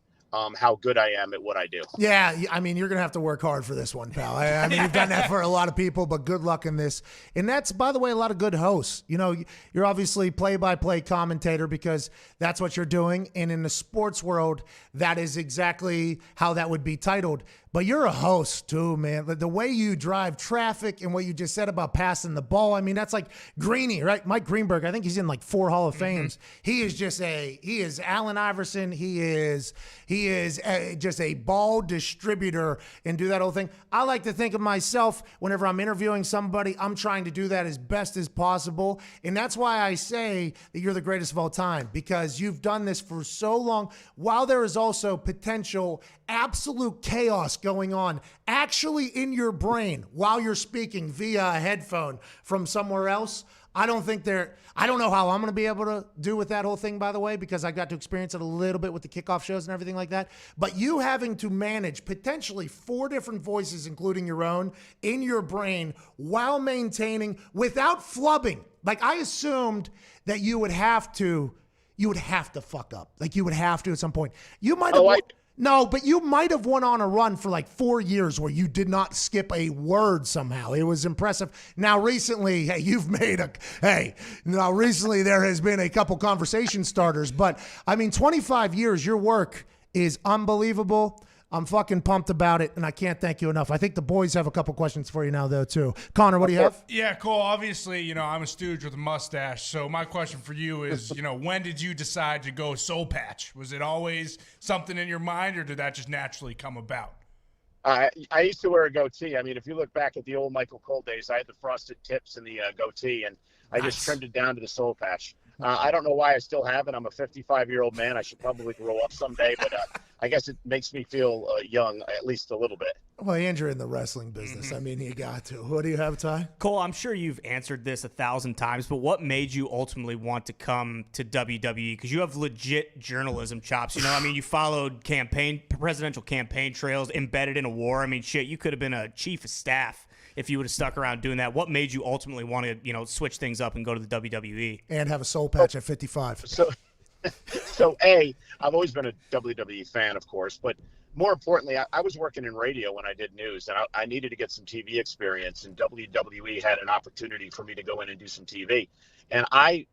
how good I am at what I do. Yeah, I mean, you're going to have to work hard for this one, pal. I mean, you've done that for a lot of people, but good luck in this. And that's, by the way, a lot of good hosts. You're obviously play-by-play commentator because that's what you're doing. And in the sports world, that is exactly how that would be titled. But you're a host too, man. The way you drive traffic and what you just said about passing the ball, I mean, that's like Greeny, right? Mike Greenberg, I think he's in like 4 Hall of Fames. He is Allen Iverson. He is just a ball distributor and do that whole thing. I like to think of myself whenever I'm interviewing somebody, I'm trying to do that as best as possible. And that's why I say that you're the greatest of all time, because you've done this for so long, while there is also potential absolute chaos going on actually in your brain while you're speaking via a headphone from somewhere else. I don't know how I'm going to be able to do with that whole thing, by the way, because I got to experience it a little bit with the kickoff shows and everything like that. But you having to manage potentially 4 different voices, including your own, in your brain while maintaining, without flubbing. Like, I assumed that you would have to fuck up. Like, you would have to at some point. You might have... No, but you might have went on a run for like 4 years where you did not skip a word somehow. It was impressive. Now, recently, recently there has been a couple conversation starters, but I mean, 25 years, your work is unbelievable. I'm fucking pumped about it, and I can't thank you enough. I think the boys have a couple questions for you now, though, too. Connor, what do you have? Yeah, Cole, obviously, I'm a stooge with a mustache, so my question for you is, when did you decide to go soul patch? Was it always something in your mind, or did that just naturally come about? I used to wear a goatee. I mean, if you look back at the old Michael Cole days, I had the frosted tips and the goatee, and I just trimmed it down to the soul patch. I don't know why I still have it. I'm a 55-year-old man. I should probably grow up someday, but I guess it makes me feel young, at least a little bit. Well, and you're in the wrestling business. I mean, you got to. What do you have, Ty? Cole, I'm sure you've answered this 1,000 times, but what made you ultimately want to come to WWE? Because you have legit journalism chops. I mean, you followed presidential campaign trails embedded in a war. I mean, shit, you could have been a chief of staff if you would have stuck around doing that. What made you ultimately want to, switch things up and go to the WWE? And have a soul patch at 55. So I've always been a WWE fan, of course, but more importantly, I was working in radio when I did news, and I needed to get some TV experience, and WWE had an opportunity for me to go in and do some TV. And I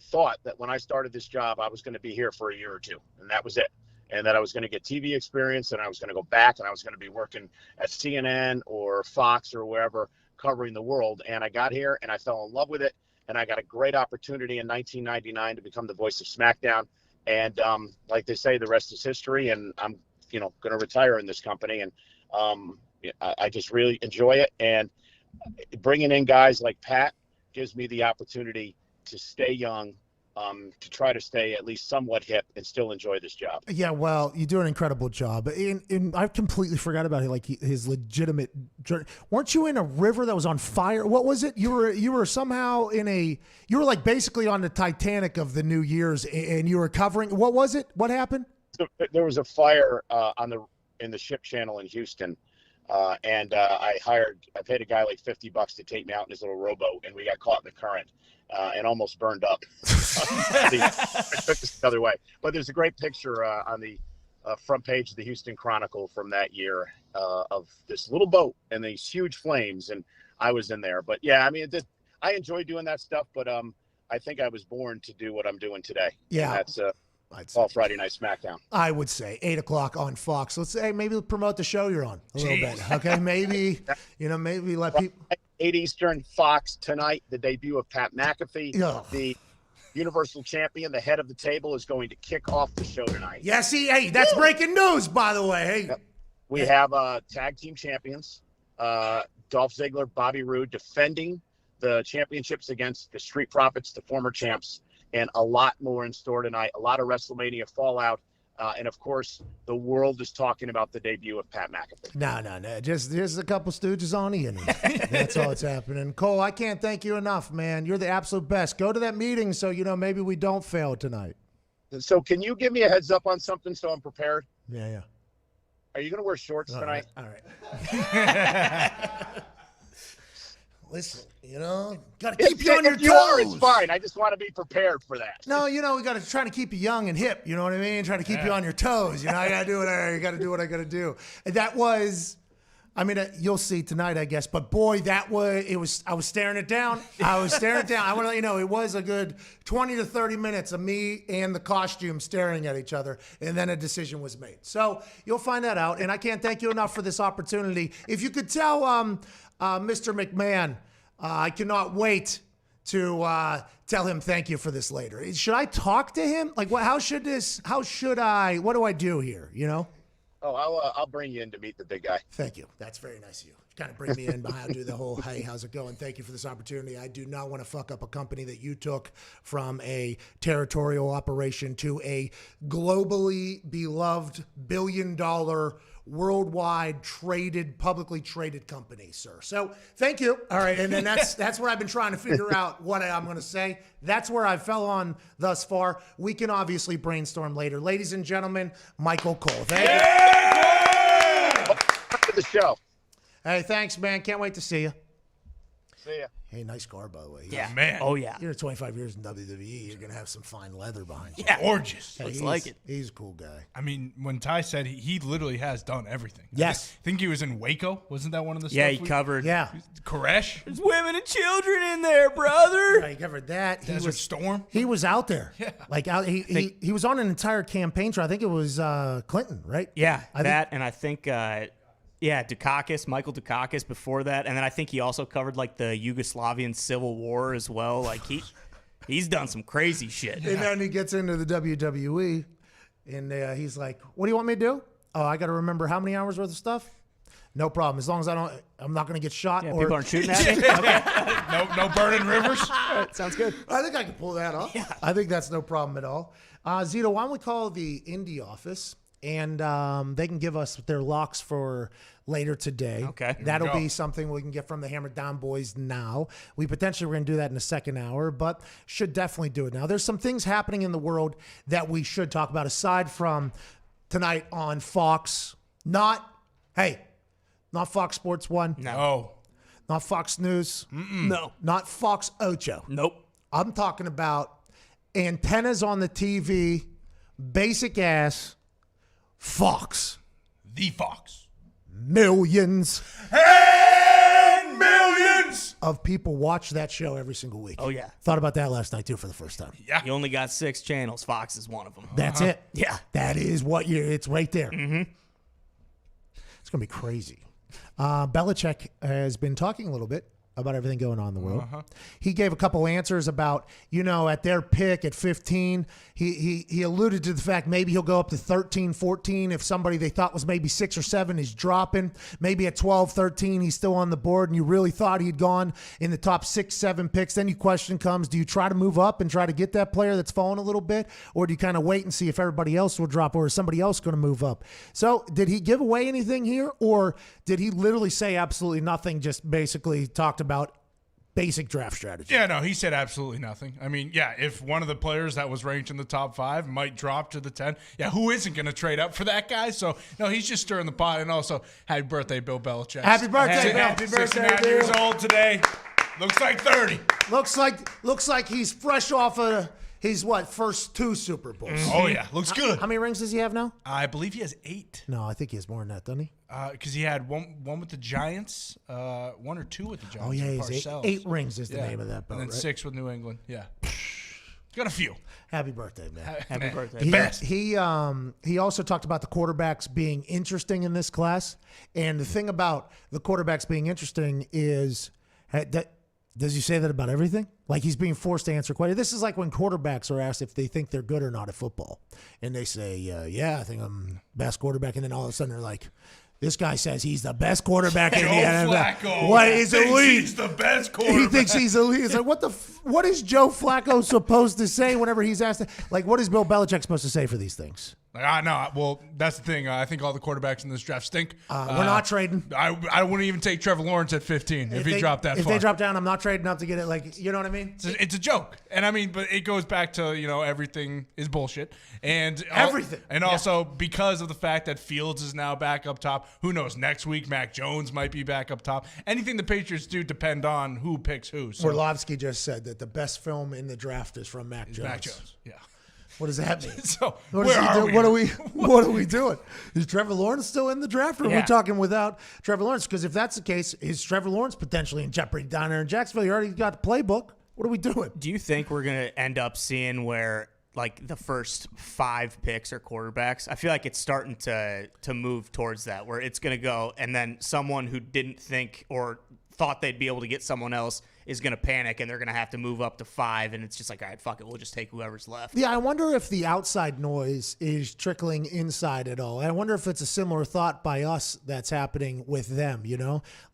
thought that when I started this job, I was going to be here for a year or two, and that was it. And that I was going to get TV experience, and I was going to go back, and I was going to be working at CNN or Fox or wherever, covering the world. And I got here and I fell in love with it. And I got a great opportunity in 1999 to become the voice of SmackDown. And like they say, the rest is history. And I'm, going to retire in this company. And I just really enjoy it. And bringing in guys like Pat gives me the opportunity to stay young, to try to stay at least somewhat hip and still enjoy this job. Yeah, well, you do an incredible job. And I completely forgot about it, like his legitimate journey. Weren't you in a river that was on fire? What was it? You were somehow you were like basically on the Titanic of the New Year's, and you were covering. What was it? What happened? So there was a fire in the ship channel in Houston. And I paid a guy like $50 to take me out in his little rowboat, and we got caught in the current and almost burned up. I took this the other way. But there's a great picture on the front page of the Houston Chronicle from that year of this little boat and these huge flames, and I was in there. But yeah, I mean, I enjoy doing that stuff, but I think I was born to do what I'm doing today. Yeah. And that's all Friday Night SmackDown. I would say 8:00 on Fox. Let's say maybe promote the show you're on a little bit. Okay, maybe maybe let people 8 Eastern, Fox tonight. The debut of Pat McAfee, the Universal Champion, the head of the table, is going to kick off the show tonight. Yes, hey, that's breaking news, by the way. Hey, we have tag team champions, Dolph Ziggler, Bobby Roode, defending the championships against the Street Profits, the former champs. And a lot more in store tonight, a lot of WrestleMania fallout. And, of course, the world is talking about the debut of Pat McAfee. No. Just a couple stooges on Ian. That's all that's happening. Cole, I can't thank you enough, man. You're the absolute best. Go to that meeting so, maybe we don't fail tonight. So can you give me a heads up on something so I'm prepared? Yeah. Are you going to wear shorts tonight? All right. Listen, got to keep you on your toes. You are, it's fine. I just want to be prepared for that. No, we got to try to keep you young and hip. You know what I mean? Trying to keep you on your toes. I got to do what I got to do. And that was, you'll see tonight, I guess. But boy, I was staring it down. I want to let you know, it was a good 20 to 30 minutes of me and the costume staring at each other. And then a decision was made. So you'll find that out. And I can't thank you enough for this opportunity. If you could tell Mr. McMahon, I cannot wait to tell him thank you for this later. Should I talk to him? Like, what do I do here, Oh, I'll bring you in to meet the big guy. Thank you. That's very nice of you. Kind of bring me in behind, do the whole, hey, how's it going? Thank you for this opportunity. I do not want to fuck up a company that you took from a territorial operation to a globally beloved billion-dollar worldwide publicly traded company, sir. So thank you. All right. And then that's where I've been trying to figure out what I'm going to say. That's where I fell on thus far. We can obviously brainstorm later. Ladies and gentlemen, Michael Cole. Thank you. Welcome to the show. Hey, thanks, man. Can't wait to see you. See ya. Hey, nice car, by the way. Yeah. Man. Oh, yeah. You're 25 years in WWE. You're going to have some fine leather behind you. Yeah. Gorgeous. Hey, Looks like it. He's a cool guy. When Ty said he literally has done everything. Yes. I think he was in Waco. Wasn't that one of the stuff? Yeah, he covered. Yeah. Koresh. There's women and children in there, brother. Yeah, he covered that. Desert Storm. He was out there. Yeah. Like he was on an entire campaign trail. I think it was Clinton, right? Yeah, and I think Dukakis, Michael Dukakis before that. And then I think he also covered like the Yugoslavian Civil War as well. Like he's done some crazy shit. And then he gets into the WWE and he's like, what do you want me to do? Oh, I got to remember how many hours worth of stuff? No problem. As long as I'm not going to get shot. Yeah, or people aren't shooting at me. Okay. No burning rivers. All right, sounds good. I think I can pull that off. Yeah. I think that's no problem at all. Zito, why don't we call the Indy office and they can give us their locks for later today. Okay. That'll be something we can get from the Hammered Down Boys now. We potentially we're going to do that in the second hour, but should definitely do it now. There's some things happening in the world that we should talk about aside from tonight on Fox. Not Fox Sports 1. No. Not Fox News. No. Not Fox Ocho. Nope. I'm talking about antennas on the TV, basic ass Fox. The Fox. Millions and millions of people watch that show every single week. Oh, yeah. Thought about that last night, too, for the first time. Yeah. You only got 6 channels. Fox is one of them. That's it. Yeah. That is it's right there. Mm-hmm. It's going to be crazy. Belichick has been talking a little bit about everything going on in the world. He gave a couple answers about, at their pick at 15, he alluded to the fact maybe he'll go up to 13, 14 if somebody they thought was maybe 6 or 7 is dropping. Maybe at 12, 13, he's still on the board, and you really thought he'd gone in the top 6, 7 picks. Then your question comes, do you try to move up and try to get that player that's fallen a little bit, or do you kind of wait and see if everybody else will drop, or is somebody else going to move up? So did he give away anything here, or did he literally say absolutely nothing, just basically talked about basic draft strategy? Yeah, no, he said absolutely nothing. I mean, yeah, if one of the players that was ranked in the top 5 might drop to the 10, yeah, who isn't going to trade up for that guy? So, no, he's just stirring the pot. And also, happy birthday, Bill Belichick. Happy birthday, Bill. Happy birthday, 69 years old today. Looks like 30. Looks like he's fresh off of his first 2 Super Bowls. Oh yeah, looks good. How many rings does he have now? I believe he has 8. No, I think he has more than that, doesn't he? Because he had one with the Giants, 1 or 2 with the Giants. Oh yeah, with he's Parcells. 8 rings is the name of that belt, and then right? 6 with New England. Yeah, got a few. Happy birthday, man. Happy birthday. He also talked about the quarterbacks being interesting in this class, and the thing about the quarterbacks being interesting is that. Does he say that about everything? Like he's being forced to answer questions. This is like when quarterbacks are asked if they think they're good or not at football. And they say, yeah, I think I'm best quarterback. And then all of a sudden they're like, this guy says he's the best quarterback in the NFL. Flacco What is elite? He's the best quarterback. He thinks he's elite. It's like, what is Joe Flacco supposed to say whenever he's asked? Like, what is Bill Belichick supposed to say for these things? No, well, that's the thing. I think all the quarterbacks in this draft stink. We're not trading. I wouldn't even take Trevor Lawrence at 15 if he dropped that far. If they drop down, I'm not trading up to get it. Like, you know what I mean? It's a joke. And I mean, but it goes back to, everything is bullshit. And everything. And also because of the fact that Fields is now back up top. Who knows? Next week, Mac Jones might be back up top. Anything the Patriots do depend on who picks who. So. Orlovsky just said that the best film in the draft is from Mac Jones. Mac Jones, yeah. What does that mean? So what are we doing? Is Trevor Lawrence still in the draft, or are we talking without Trevor Lawrence? Because if that's the case, is Trevor Lawrence potentially in jeopardy down there in Jacksonville? You already got the playbook. What are we doing? Do you think we're going to end up seeing where like the first 5 picks are quarterbacks? I feel like it's starting to move towards that, where it's going to go, and then someone who didn't think or thought they'd be able to get someone else is going to panic, and they're going to have to move up to 5, and it's just like, all right, fuck it, we'll just take whoever's left. Yeah, I wonder if the outside noise is trickling inside at all. I wonder if it's a similar thought by us that's happening with them,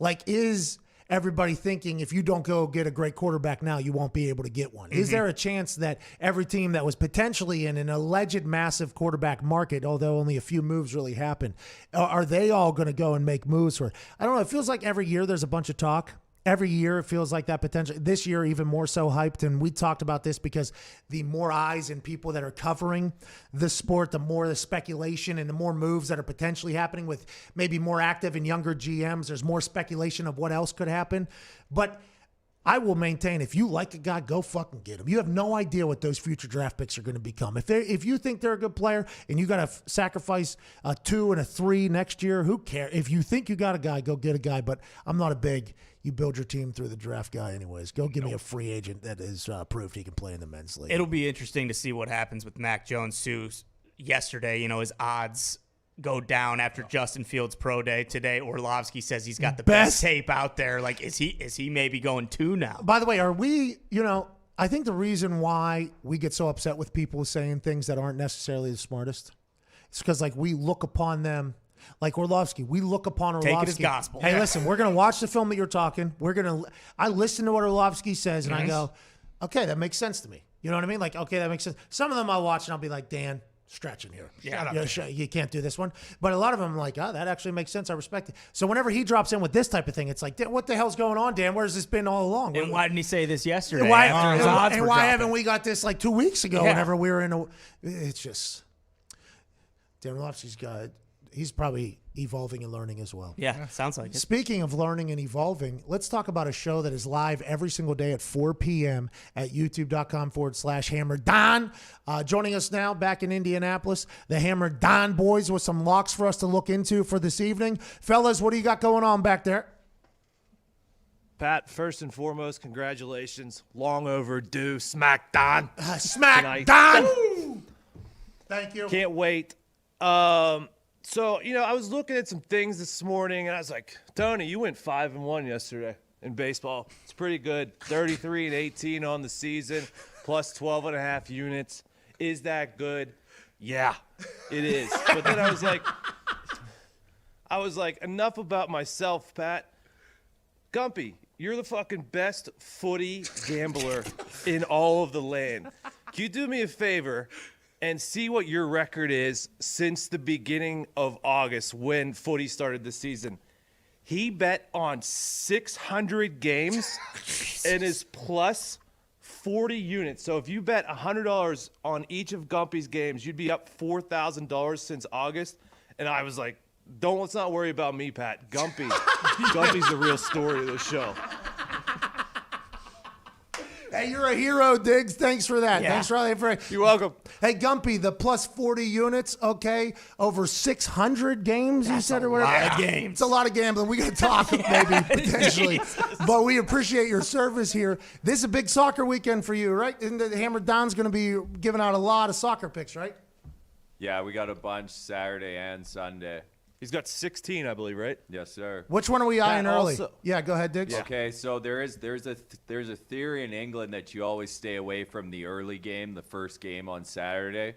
Like, is everybody thinking if you don't go get a great quarterback now, you won't be able to get one? Mm-hmm. Is there a chance that every team that was potentially in an alleged massive quarterback market, although only a few moves really happened, are they all going to go and make moves for it? I don't know. It feels like every year there's a bunch of talk. Every year it feels like that potential. This year even more so hyped, and we talked about this because the more eyes and people that are covering the sport, the more the speculation and the more moves that are potentially happening with maybe more active and younger GMs. There's more speculation of what else could happen. But I will maintain, if you like a guy, go fucking get him. You have no idea what those future draft picks are going to become. If you think they're a good player and you got to sacrifice a 2 and a 3 next year, who cares? If you think you got a guy, go get a guy. But I'm not a big, you build your team through the draft guy anyways. Go give me a free agent that is proved he can play in the men's league. It'll be interesting to see what happens with Mac Jones, too. Yesterday, his odds go down after Justin Fields' pro day. Today, Orlovsky says he's got the best tape out there. Like, is he maybe going 2 now? By the way, are we, I think the reason why we get so upset with people saying things that aren't necessarily the smartest, it's because, like, we look upon them, like Orlovsky, we look upon Orlovsky. Take it as gospel. Hey, listen, we're going to watch the film that you're talking. I listen to what Orlovsky says, and I go, okay, that makes sense to me. You know what I mean? Like, okay, that makes sense. Some of them I'll watch, and I'll be like, Dan, stretching here. Yeah. You can't do this one. But a lot of them are like, that actually makes sense. I respect it. So whenever he drops in with this type of thing, it's like, what the hell's going on, Dan? Where's this been all along? And why didn't he say this yesterday? Why haven't we got this like 2 weeks ago whenever we were in it's just, Dan Orlovsky's he's probably evolving and learning as well. Yeah, sounds like it. Speaking of learning and evolving, let's talk about a show that is live every single day at 4 p.m. at youtube.com/Hammer Don. Joining us now back in Indianapolis, the Hammer Don boys with some locks for us to look into for this evening. Fellas, what do you got going on back there? Pat, first and foremost, congratulations. Long overdue SmackDown. SmackDown! Thank you. Can't wait. So, I was looking at some things this morning, and I was like, Tony, you went 5-1 yesterday. in baseball. It's pretty good. 33-18 on the season, plus 12.5 units. Is that good? Yeah, it is. But then I was like, enough about myself, Pat. Gumpy, you're the fucking best footy gambler in all of the land. Can you do me a favor and see what your record is since the beginning of August when footy started the season? He bet on 600 games and is plus 40 units. So if you bet $100 on each of Gumpy's games, you'd be up $4,000 since August. And I was like, let's not worry about me, Pat. Gumpy's the real story of the show. Hey, you're a hero, Diggs. Thanks for that. Yeah. Thanks for You're welcome. Hey, Gumpy, the plus 40 units, okay, over 600 games, you said, or whatever. That's a lot of games. It's a lot of gambling. We got to talk, maybe, potentially. But we appreciate your service here. This is a big soccer weekend for you, right? And the Hammer Don's going to be giving out a lot of soccer picks, right? Yeah, we got a bunch Saturday and Sunday. He's got 16, I believe, right? Yes, sir. Which one are we eyeing early? also- Yeah, go ahead, Diggs. Yeah. Okay, so there's a theory in England that you always stay away from the early game, the first game on Saturday.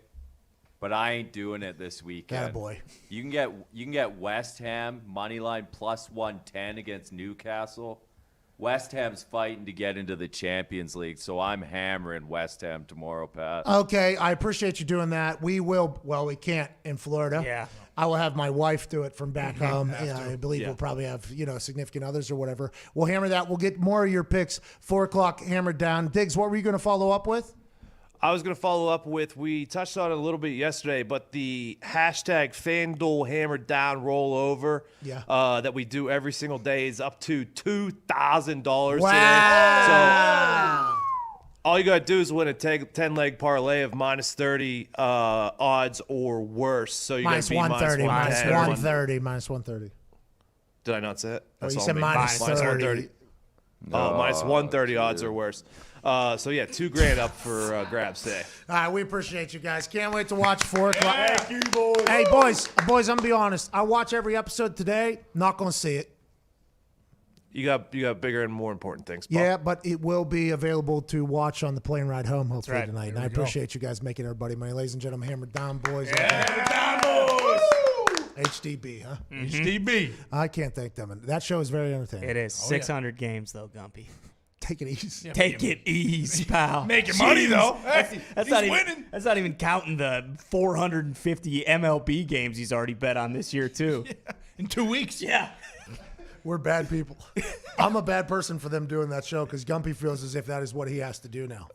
But I ain't doing it this weekend. Attaboy. You can get West Ham money line plus 110 against Newcastle. West Ham's fighting to get into the Champions League, so I'm hammering West Ham tomorrow, Pat. Okay, I appreciate you doing that. We will, well, we can't in Florida. Yeah. I will have my wife do it from back home. Yeah, I believe we'll probably have, significant others or whatever. We'll hammer that. We'll get more of your picks, 4 o'clock, hammered down. Diggs, what were you going to follow up with? I was going to follow up with, we touched on it a little bit yesterday, but the hashtag FanDuel Hammered Down rollover that we do every single day is up to $2,000 today. So all you got to do is win a 10-leg parlay of minus 30 odds or worse. So you got to be minus 130. Minus 130. Did I not say it? You said minus 30. Oh, minus 130 odds or worse. So yeah, $2,000 up for grabs today. All right, we appreciate you guys. Can't wait to watch 4 o'clock. Thank you, boys. Hey, boys, I'm gonna be honest. I watch every episode today. Not gonna see it. You got bigger and more important things, Paul. Yeah, but it will be available to watch on the plane ride home, hopefully right. tonight. And I appreciate you guys making everybody money, ladies and gentlemen. Hammered Down, boys. Hammered Down, boys. HDB, huh? HDB. I can't thank them. That show is very entertaining. It is. 600 games, though, Gumpy. Take it easy. Yeah, Take it easy, pal. Making money, though. That's not winning. That's not even counting the 450 MLB games he's already bet on this year, too. Yeah. In 2 weeks. Yeah. We're bad people. I'm a bad person for them doing that show because Gumpy feels as if that is what he has to do now.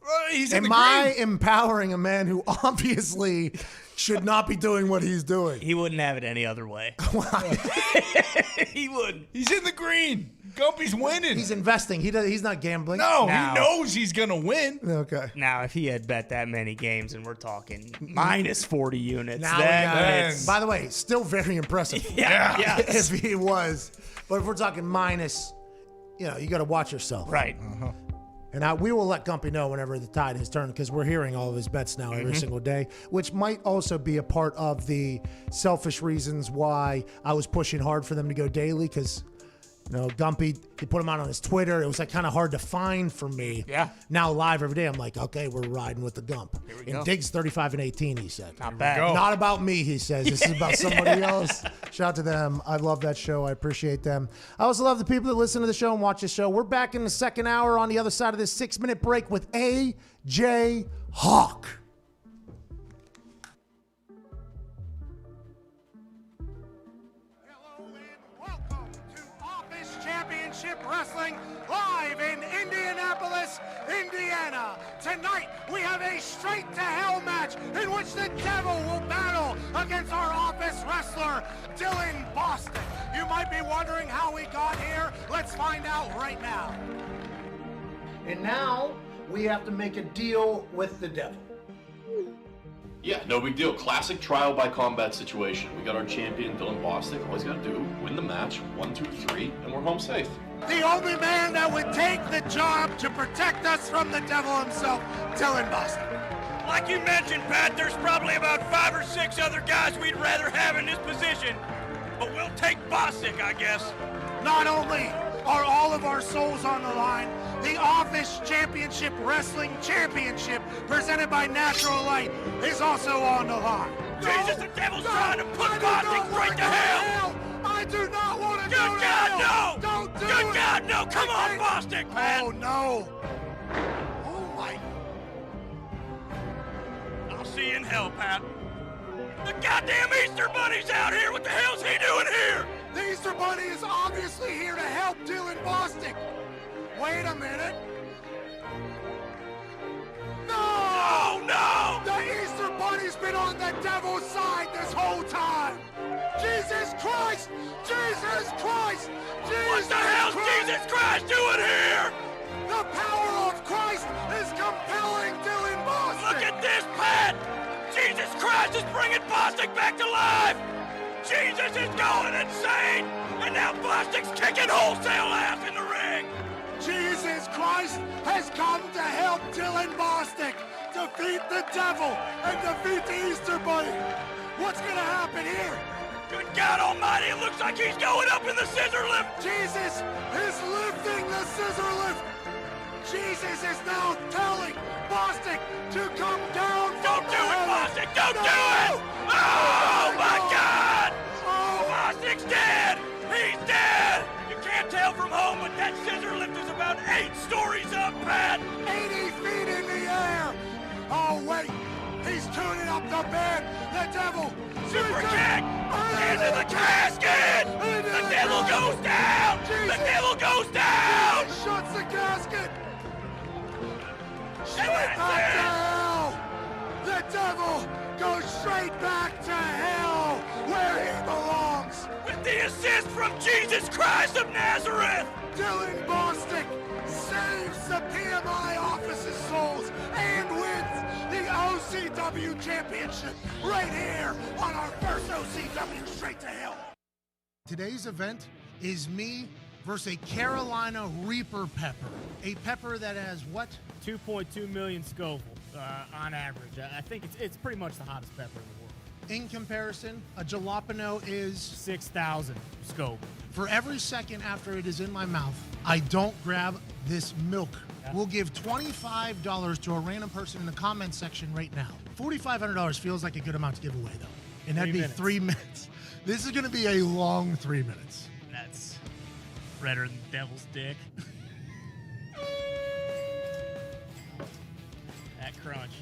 Am I empowering a man who obviously should not be doing what he's doing? He wouldn't have it any other way. He wouldn't. He's in the green. Gumpy's winning. He's investing. He's not gambling. No, he knows he's going to win. Okay. Now, if he had bet that many games and we're talking minus 40 units, now then by the way, still very impressive. Yeah. If he was. But if we're talking minus, you got to watch yourself. Right. Uh-huh. And we will let Gumpy know whenever the tide has turned because we're hearing all of his bets now every single day, which might also be a part of the selfish reasons why I was pushing hard for them to go daily because, Gumpy, he put him out on his Twitter. It was like kind of hard to find for me. Yeah. Now live every day, I'm like, okay, we're riding with the Gump. Here we and go. Diggs 35-18, he said. Not bad. Not about me, he says. This is about somebody else. Shout out to them. I love that show. I appreciate them. I also love the people that listen to the show and watch the show. We're back in the second hour on the other side of this 6-minute break with A.J. Hawk. Championship Wrestling live in Indianapolis, Indiana. Tonight we have a straight to hell match in which the devil will battle against our office wrestler, Dylan Boston. You might be wondering how we got here. Let's find out right now. And now we have to make a deal with the devil. Yeah, no big deal. Classic trial by combat situation. We got our champion, Dylan Bostic. All he's got to do, win the match, 1, 2, 3, and we're home safe. The only man that would take the job to protect us from the devil himself, Dylan Bostic. Like you mentioned, Pat, there's probably about 5 or 6 other guys we'd rather have in this position. But we'll take Bostic, I guess. Not only are all of our souls on the line. The Office Championship Wrestling Championship, presented by Natural Light, is also on the line. Jesus, the devil's trying to put Bostic right to hell! I do not want to go to Good God, hell! no! Don't do Good it! God, no! Come on, Bostic, man! Oh, no! Oh, my... I'll see you in hell, Pat. The goddamn Easter Bunny's out here! What the hell's he doing here? The Easter Bunny is obviously here to help Dylan Bostic. Wait a minute. No! Oh, no! The Easter Bunny's been on the devil's side this whole time. Jesus Christ! Jesus Christ! Jesus What the hell's Christ! Jesus Christ doing here? The power of Christ is compelling Dylan Bostic. Look at this, Pat! Jesus Christ is bringing Bostic back to life! Jesus is going insane! And now Bostic's kicking wholesale ass in the ring! Jesus Christ has come to help Dylan Bostic defeat the devil and defeat the Easter Bunny. What's gonna happen here? Good God Almighty, it looks like he's going up in the scissor lift! Jesus is lifting the scissor lift. Jesus is now telling Bostic to come down. Don't do it, Bostic! Don't do it! Oh my God! Bostic's dead! He's dead! You can't tell from home, but that scissor lift is about 8 stories up, Pat! 80 feet in the air! Oh, wait! He's tuning up the bed! The devil! Super kick! Into the casket! The devil goes down! The devil goes down! Jesus shuts the casket! And Straight back that's to hell! The devil goes straight back to hell, where he belongs! With the assist from Jesus Christ of Nazareth! Dylan Bostic saves the PMI office's souls and wins the OCW Championship right here on our first OCW Straight to Hell. Today's event is me versus a Carolina Reaper pepper. A pepper that has what? 2.2 million Scoville on average. I think it's pretty much the hottest pepper in the world. In comparison, a jalapeno is 6,000 Scoville. For every second after it is in my mouth, I don't grab this milk. We'll give $25 to a random person in the comment section right now. $4,500 feels like a good amount to give away, though. And that'd be 3 minutes. This is going to be a long 3 minutes. That's redder than devil's dick. That crunch.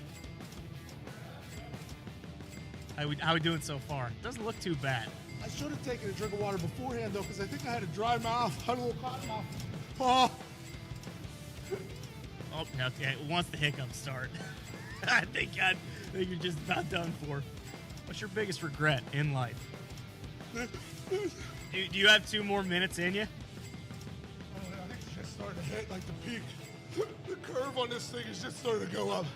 How we doing so far? Doesn't look too bad. I should have taken a drink of water beforehand, though, because I think I had a dry mouth. I had a little cotton mouth. Oh. Oh, okay. Once the hiccups start, I think you're just about done for. What's your biggest regret in life? Do you have 2 more minutes in you? I think it's just starting to hit like the peak. The curve on this thing is just starting to go up.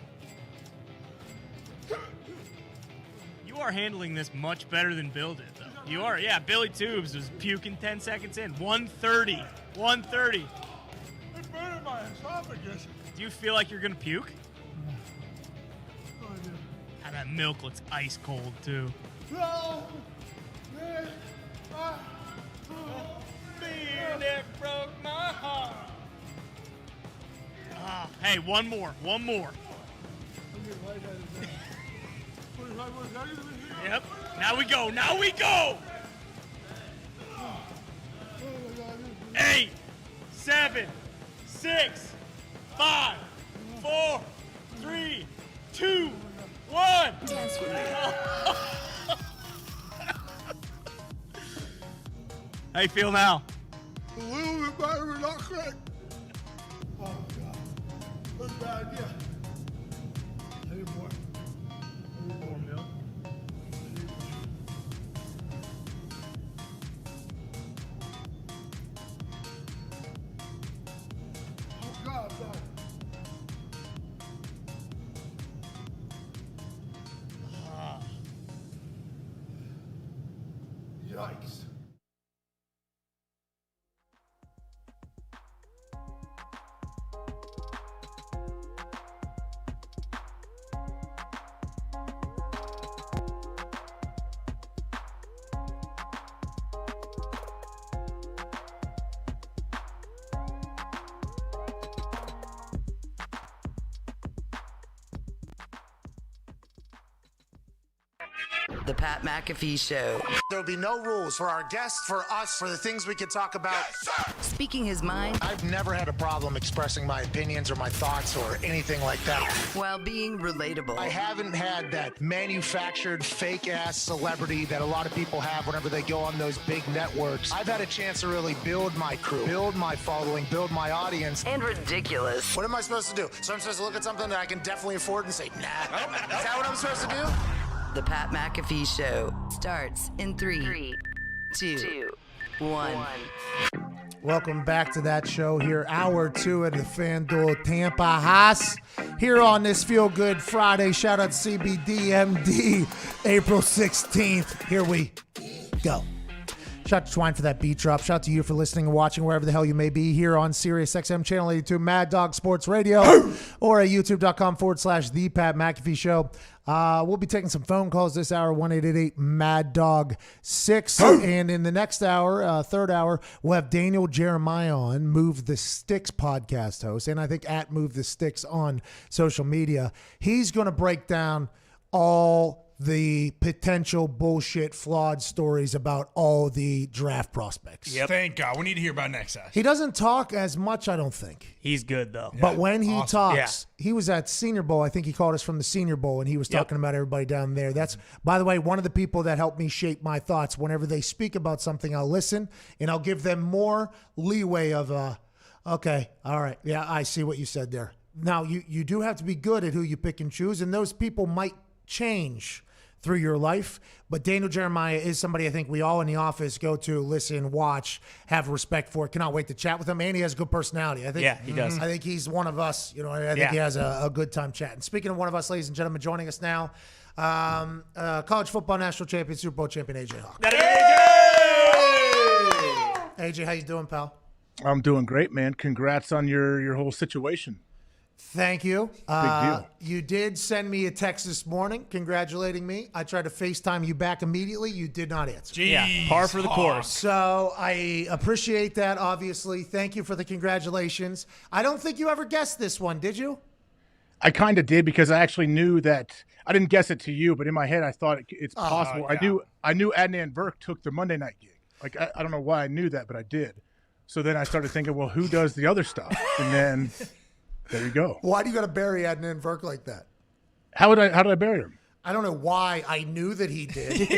You are handling this much better than Bill did, though. You are, yeah. Billy Tubes was puking 10 seconds in. 130. 130. It's burning my esophagus. Do you feel like you're going to puke? Oh, I do. And that milk looks ice cold, too. No! Beer that broke my heart. Hey, one more. I'm getting lightheaded now. Yep. Now we go. Now we go. 8, 7, 6, 5, 4, 3, 2, 1. How you feel now? A little bit better, but not great. Oh, God. That's a bad idea. I need more. More milk. Oh, God, God. Yikes. The Pat McAfee Show. There'll be no rules for our guests, for us, for the things we can talk about. Speaking his mind. I've never had a problem expressing my opinions or my thoughts or anything like that. While being relatable. I haven't had that manufactured fake-ass celebrity that a lot of people have whenever they go on those big networks. I've had a chance to really build my crew, build my following, build my audience. And ridiculous. What am I supposed to do? So I'm supposed to look at something that I can definitely afford and say, nah. Is that what I'm supposed to do? The Pat McAfee Show starts in 3, 2, 1. Welcome back to that show here, hour 2 at the FanDuel Tampa House. Here on this Feel Good Friday, shout out CBDMD, April 16th. Here we go. Shout out to Twine for that beat drop. Shout out to you for listening and watching wherever the hell you may be here on Sirius XM Channel 82, Mad Dog Sports Radio, or at youtube.com/The Pat McAfee Show. We'll be taking some phone calls this hour, 1-888-MAD-DOG-6. And in the next hour, third hour, we'll have Daniel Jeremiah on, Move the Sticks podcast host, and I think at Move the Sticks on social media. He's going to break down all the potential bullshit, flawed stories about all the draft prospects. Yep. Thank God. We need to hear about next house. He doesn't talk as much, I don't think. He's good, though. But when he talks, Yeah. he was at Senior Bowl. I think he called us from the Senior Bowl, and he was talking about everybody down there. That's, by the way, one of the people that helped me shape my thoughts. Whenever they speak about something, I'll listen, and I'll give them more leeway of, okay, all right, yeah, I see what you said there. Now, you do have to be good at who you pick and choose, and those people might change through your life. But Daniel Jeremiah is somebody I think we all in the office go to, listen, watch, have respect for. Cannot wait to chat with him. And he has a good personality. I think, yeah, he does. I think he's one of us. You know, I think he has a good time chatting. Speaking of one of us, ladies and gentlemen, joining us now, college football national champion, Super Bowl champion, AJ Hawk. AJ, how you doing, pal? I'm doing great, man. Congrats on your whole situation. Thank you. Big deal. You did send me a text this morning congratulating me. I tried to FaceTime you back immediately. You did not answer. Jeez, yeah, par for the course. So I appreciate that, obviously. Thank you for the congratulations. I don't think you ever guessed this one, did you? I kind of did because I actually knew that – I didn't guess it to you, but in my head I thought it's possible. Yeah. I knew Adnan Burke took the Monday night gig. Like, I don't know why I knew that, but I did. So then I started thinking, well, who does the other stuff? And then – there you go. Why do you got to bury Adnan Burke like that? How did I bury him? I don't know why. I knew that he did.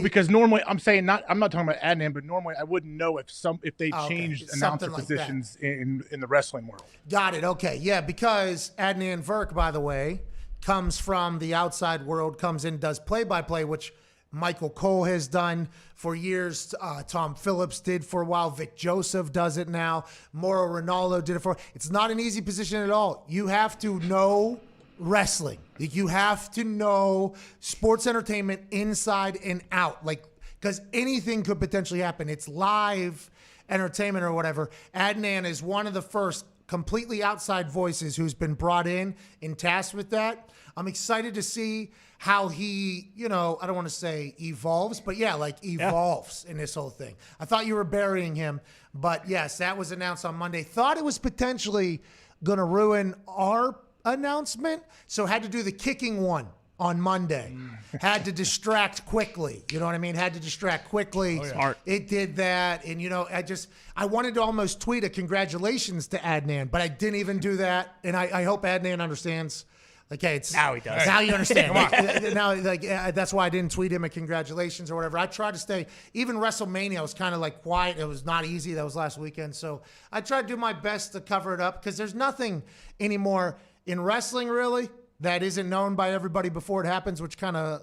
Because normally I'm not talking about Adnan, but normally I wouldn't know if they changed announcer positions in the wrestling world. Got it. Okay. Yeah, because Adnan Burke, by the way, comes from the outside world, comes in, does play-by-play, which Michael Cole has done for years. Tom Phillips did for a while. Vic Joseph does it now. Mauro Ronaldo did it for. It's not an easy position at all. You have to know wrestling. You have to know sports entertainment inside and out. Like, because anything could potentially happen. It's live entertainment or whatever. Adnan is one of the first completely outside voices who's been brought in and tasked with that. I'm excited to see how he, I don't want to say evolves, but evolves in this whole thing. I thought you were burying him, but yes, that was announced on Monday. Thought it was potentially going to ruin our announcement, so had to do the kicking one on Monday. Had to distract quickly. You know what I mean? Had to distract quickly. Oh, yeah. Smart. It did that, and I wanted to almost tweet a congratulations to Adnan, but I didn't even do that, and I hope Adnan understands. Okay, now he does. Now you understand. That's why I didn't tweet him a congratulations or whatever. I tried to stay. Even WrestleMania was kind of like quiet. It was not easy. That was last weekend. So I tried to do my best to cover it up because there's nothing anymore in wrestling really that isn't known by everybody before it happens, which kind of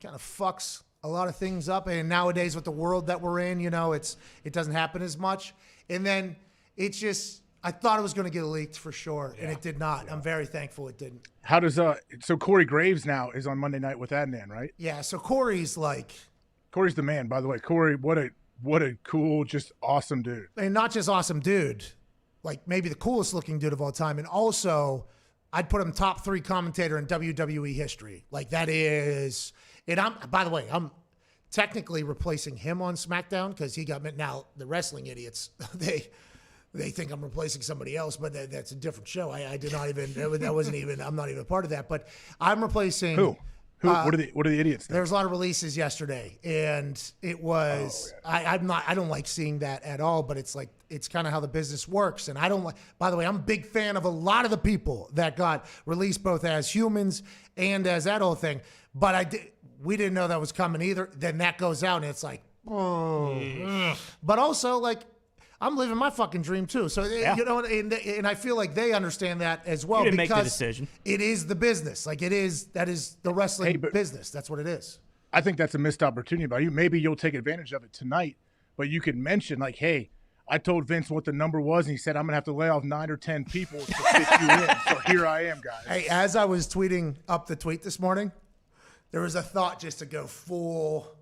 fucks a lot of things up. And nowadays with the world that we're in, it doesn't happen as much. And then it's just. I thought it was going to get leaked for sure, and it did not. Yeah. I'm very thankful it didn't. How does so Corey Graves now is on Monday night with Adnan, right? Yeah. So Corey's the man, by the way. Corey, what a cool, just awesome dude. And not just awesome dude, like maybe the coolest looking dude of all time, and also I'd put him top 3 commentator in WWE history. Like that is, and I'm technically replacing him on SmackDown because he got now the wrestling idiots They think I'm replacing somebody else, but that's a different show. I did not even, that wasn't even, I'm not even a part of that. But I'm replacing. Who What are the idiots? There was a lot of releases yesterday, and it was I don't like seeing that at all. But it's like it's kind of how the business works, and I don't like. By the way, I'm a big fan of a lot of the people that got released both as humans and as that whole thing. But we didn't know that was coming either. Then that goes out, and it's like, but also like. I'm living my fucking dream too. So, you know, and I feel like they understand that as well. You didn't because make the decision. It is the business. Like that is the wrestling business. That's what it is. I think that's a missed opportunity by you. Maybe you'll take advantage of it tonight, but you can mention like, hey, I told Vince what the number was, and he said I'm gonna have to lay off 9 or 10 people to fit you in. So here I am, guys. Hey, as I was tweeting up the tweet this morning, there was a thought just to go full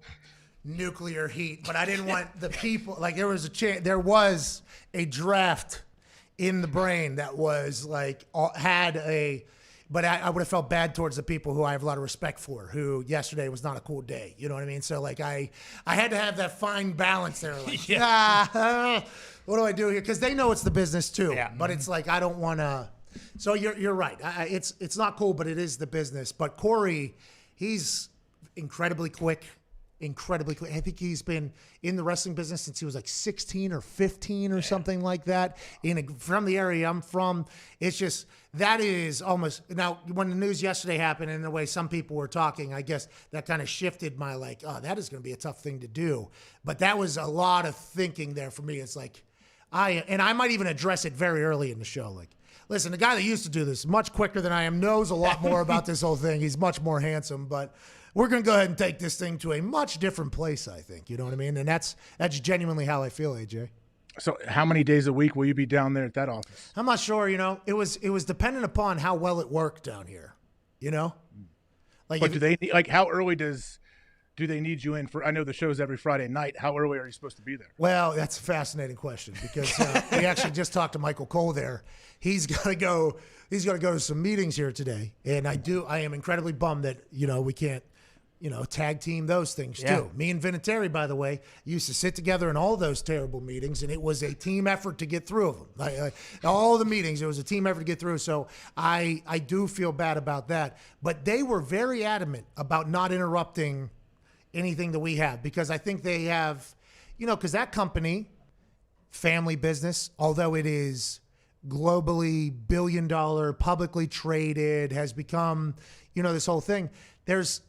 nuclear heat, but I didn't want the people like there was a draft in the brain that was like but I would have felt bad towards the people who I have a lot of respect for, who yesterday was not a cool day. You know what I mean? So like I had to have that fine balance there. Like, what do I do here? Because they know it's the business too. Yeah. But it's like I don't want to. So you're right. It's not cool, but it is the business. But Corey, he's incredibly quick. I think he's been in the wrestling business since he was like 16 or 15 or something like that. From the area I'm from, it's just that is almost now. When the news yesterday happened, and the way some people were talking, I guess that kind of shifted my like, oh, that is going to be a tough thing to do. But that was a lot of thinking there for me. It's like I might even address it very early in the show. Like, listen, the guy that used to do this much quicker than I am knows a lot more about this whole thing. He's much more handsome, but. We're going to go ahead and take this thing to a much different place, I think. You know what I mean? And that's genuinely how I feel, AJ. So how many days a week will you be down there at that office? I'm not sure, you know. It was dependent upon how well it worked down here, you know? Like, but how early do they need you in for? I know the show's every Friday night. How early are you supposed to be there? Well, that's a fascinating question because we actually just talked to Michael Cole there. He's got to go to some meetings here today. And I am incredibly bummed that, you know, we can't, you know, tag team those things too. Me and Vinatieri, by the way, used to sit together in all those terrible meetings, and it was a team effort to get through them. Like all the meetings, it was a team effort to get through. So I do feel bad about that. But they were very adamant about not interrupting anything that we have because I think they have, you know, because that company, family business, although it is globally billion-dollar, publicly traded, has become, you know, this whole thing. There's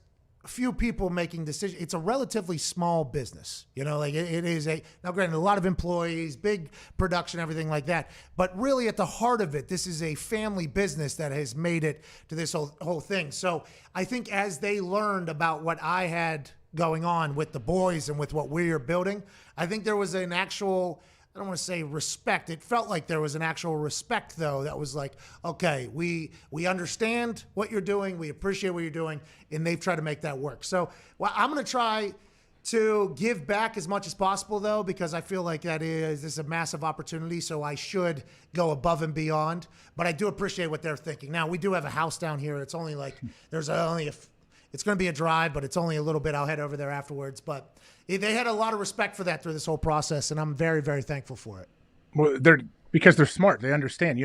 few people making decisions. It's a relatively small business, you know, like it is now granted a lot of employees, big production, everything like that. But really at the heart of it, this is a family business that has made it to this whole thing. So I think as they learned about what I had going on with the boys and with what we are building, I think there was an actual, I don't want to say respect. It felt like there was an actual respect, though, that was like, okay, we understand what you're doing. We appreciate what you're doing. And they've tried to make that work. So I'm going to try to give back as much as possible, though, because I feel like this is a massive opportunity. So I should go above and beyond. But I do appreciate what they're thinking. Now, we do have a house down here. It's only like it's going to be a drive, but it's only a little bit. I'll head over there afterwards. But they had a lot of respect for that through this whole process, and I'm very, very thankful for it. Well, because they're smart. They understand. You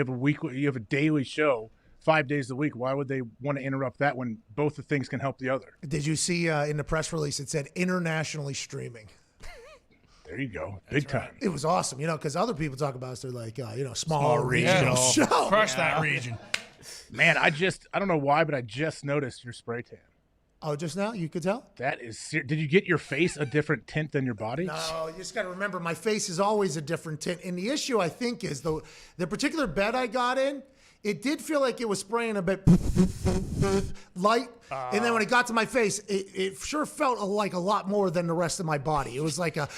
have a daily show, 5 days a week. Why would they want to interrupt that when both the things can help the other? Did you see in the press release it said internationally streaming? There you go, big time. It was awesome, you know, because other people talk about us. They're like, you know, small regional show. Crush that region. Man, I don't know why, but I just noticed your spray tan. Oh, just now? You could tell? That is did you get your face a different tint than your body? No, you just got to remember my face is always a different tint. And the issue, I think, is the particular bed I got in, it did feel like it was spraying a bit light. And then when it got to my face, it sure felt like a lot more than the rest of my body. It was like a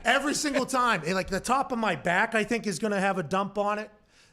every single time. And like the top of my back, I think, is going to have a dump on it.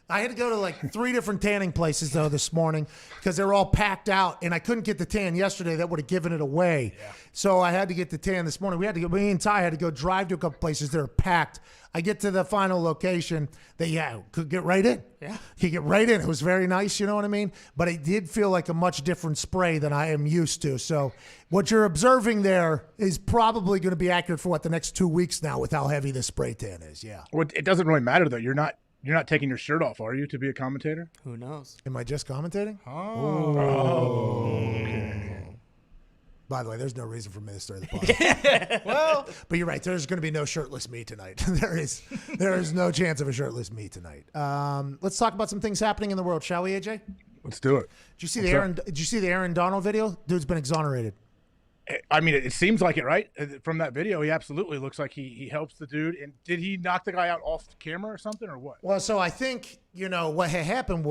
I had to go to like 3 different tanning places, though, this morning because they were all packed out, and I couldn't get the tan yesterday. That would have given it away. Yeah. So I had to get the tan this morning. Me and Ty had to go drive to a couple places that are packed. I get to the final location. Could get right in. Yeah. Could get right in. It was very nice, you know what I mean? But it did feel like a much different spray than I am used to. So what you're observing there is probably going to be accurate for the next 2 weeks now with how heavy the spray tan is. Yeah. Well, it doesn't really matter, though. You're not You're not taking your shirt off, are you, to be a commentator? Who knows? Am I just commentating? Okay. By the way, there's no reason for me to start the podcast. Well, but you're right. There's going to be no shirtless me tonight. There is no chance of a shirtless me tonight. Let's talk about some things happening in the world, shall we, AJ? Let's do it. Did you see the Aaron Donald video? Dude's been exonerated. I mean, it seems like it, right? From that video, he absolutely looks like he helps the dude. And did he knock the guy out off camera or something, or what? Well, so I think, what had happened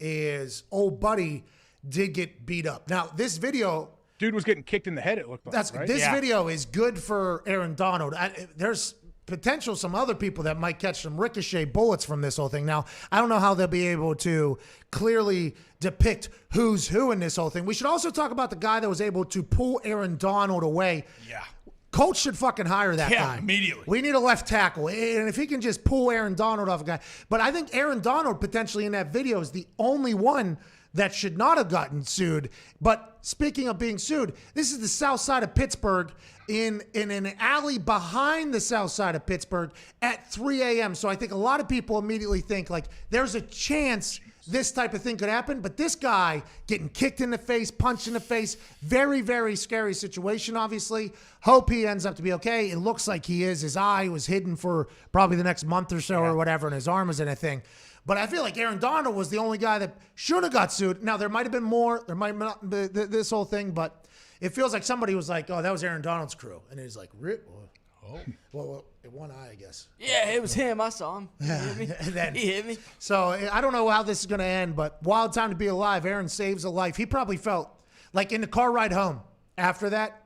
is old buddy did get beat up. Now, this video... Dude was getting kicked in the head, it looked like, right? This video is good for Aaron Donald. There's potential some other people that might catch some ricochet bullets from this whole thing. Now, I don't know how they'll be able to clearly depict who's who in this whole thing. We should also talk about the guy that was able to pull Aaron Donald away. Yeah. Colts should fucking hire that guy. Immediately. We need a left tackle. And if he can just pull Aaron Donald off a guy. But I think Aaron Donald potentially in that video is the only one that should not have gotten sued. But speaking of being sued, this is the south side of Pittsburgh in an alley behind the south side of Pittsburgh at 3 a.m. So I think a lot of people immediately think, like, there's a chance this type of thing could happen. But this guy getting kicked in the face, punched in the face, very, very scary situation, obviously. Hope he ends up to be okay. It looks like he is. His eye was hidden for probably the next month or so or whatever, and his arm was in a thing. But I feel like Aaron Donald was the only guy that should have got sued. Now, there might have been more. There might not be this whole thing, but it feels like somebody was like, oh, that was Aaron Donald's crew. And he's like, well, one eye, I guess. Yeah, it was him. I saw him. He hit me. And then, he hit me. So I don't know how this is going to end, but wild time to be alive. Aaron saves a life. He probably felt like in the car ride home after that.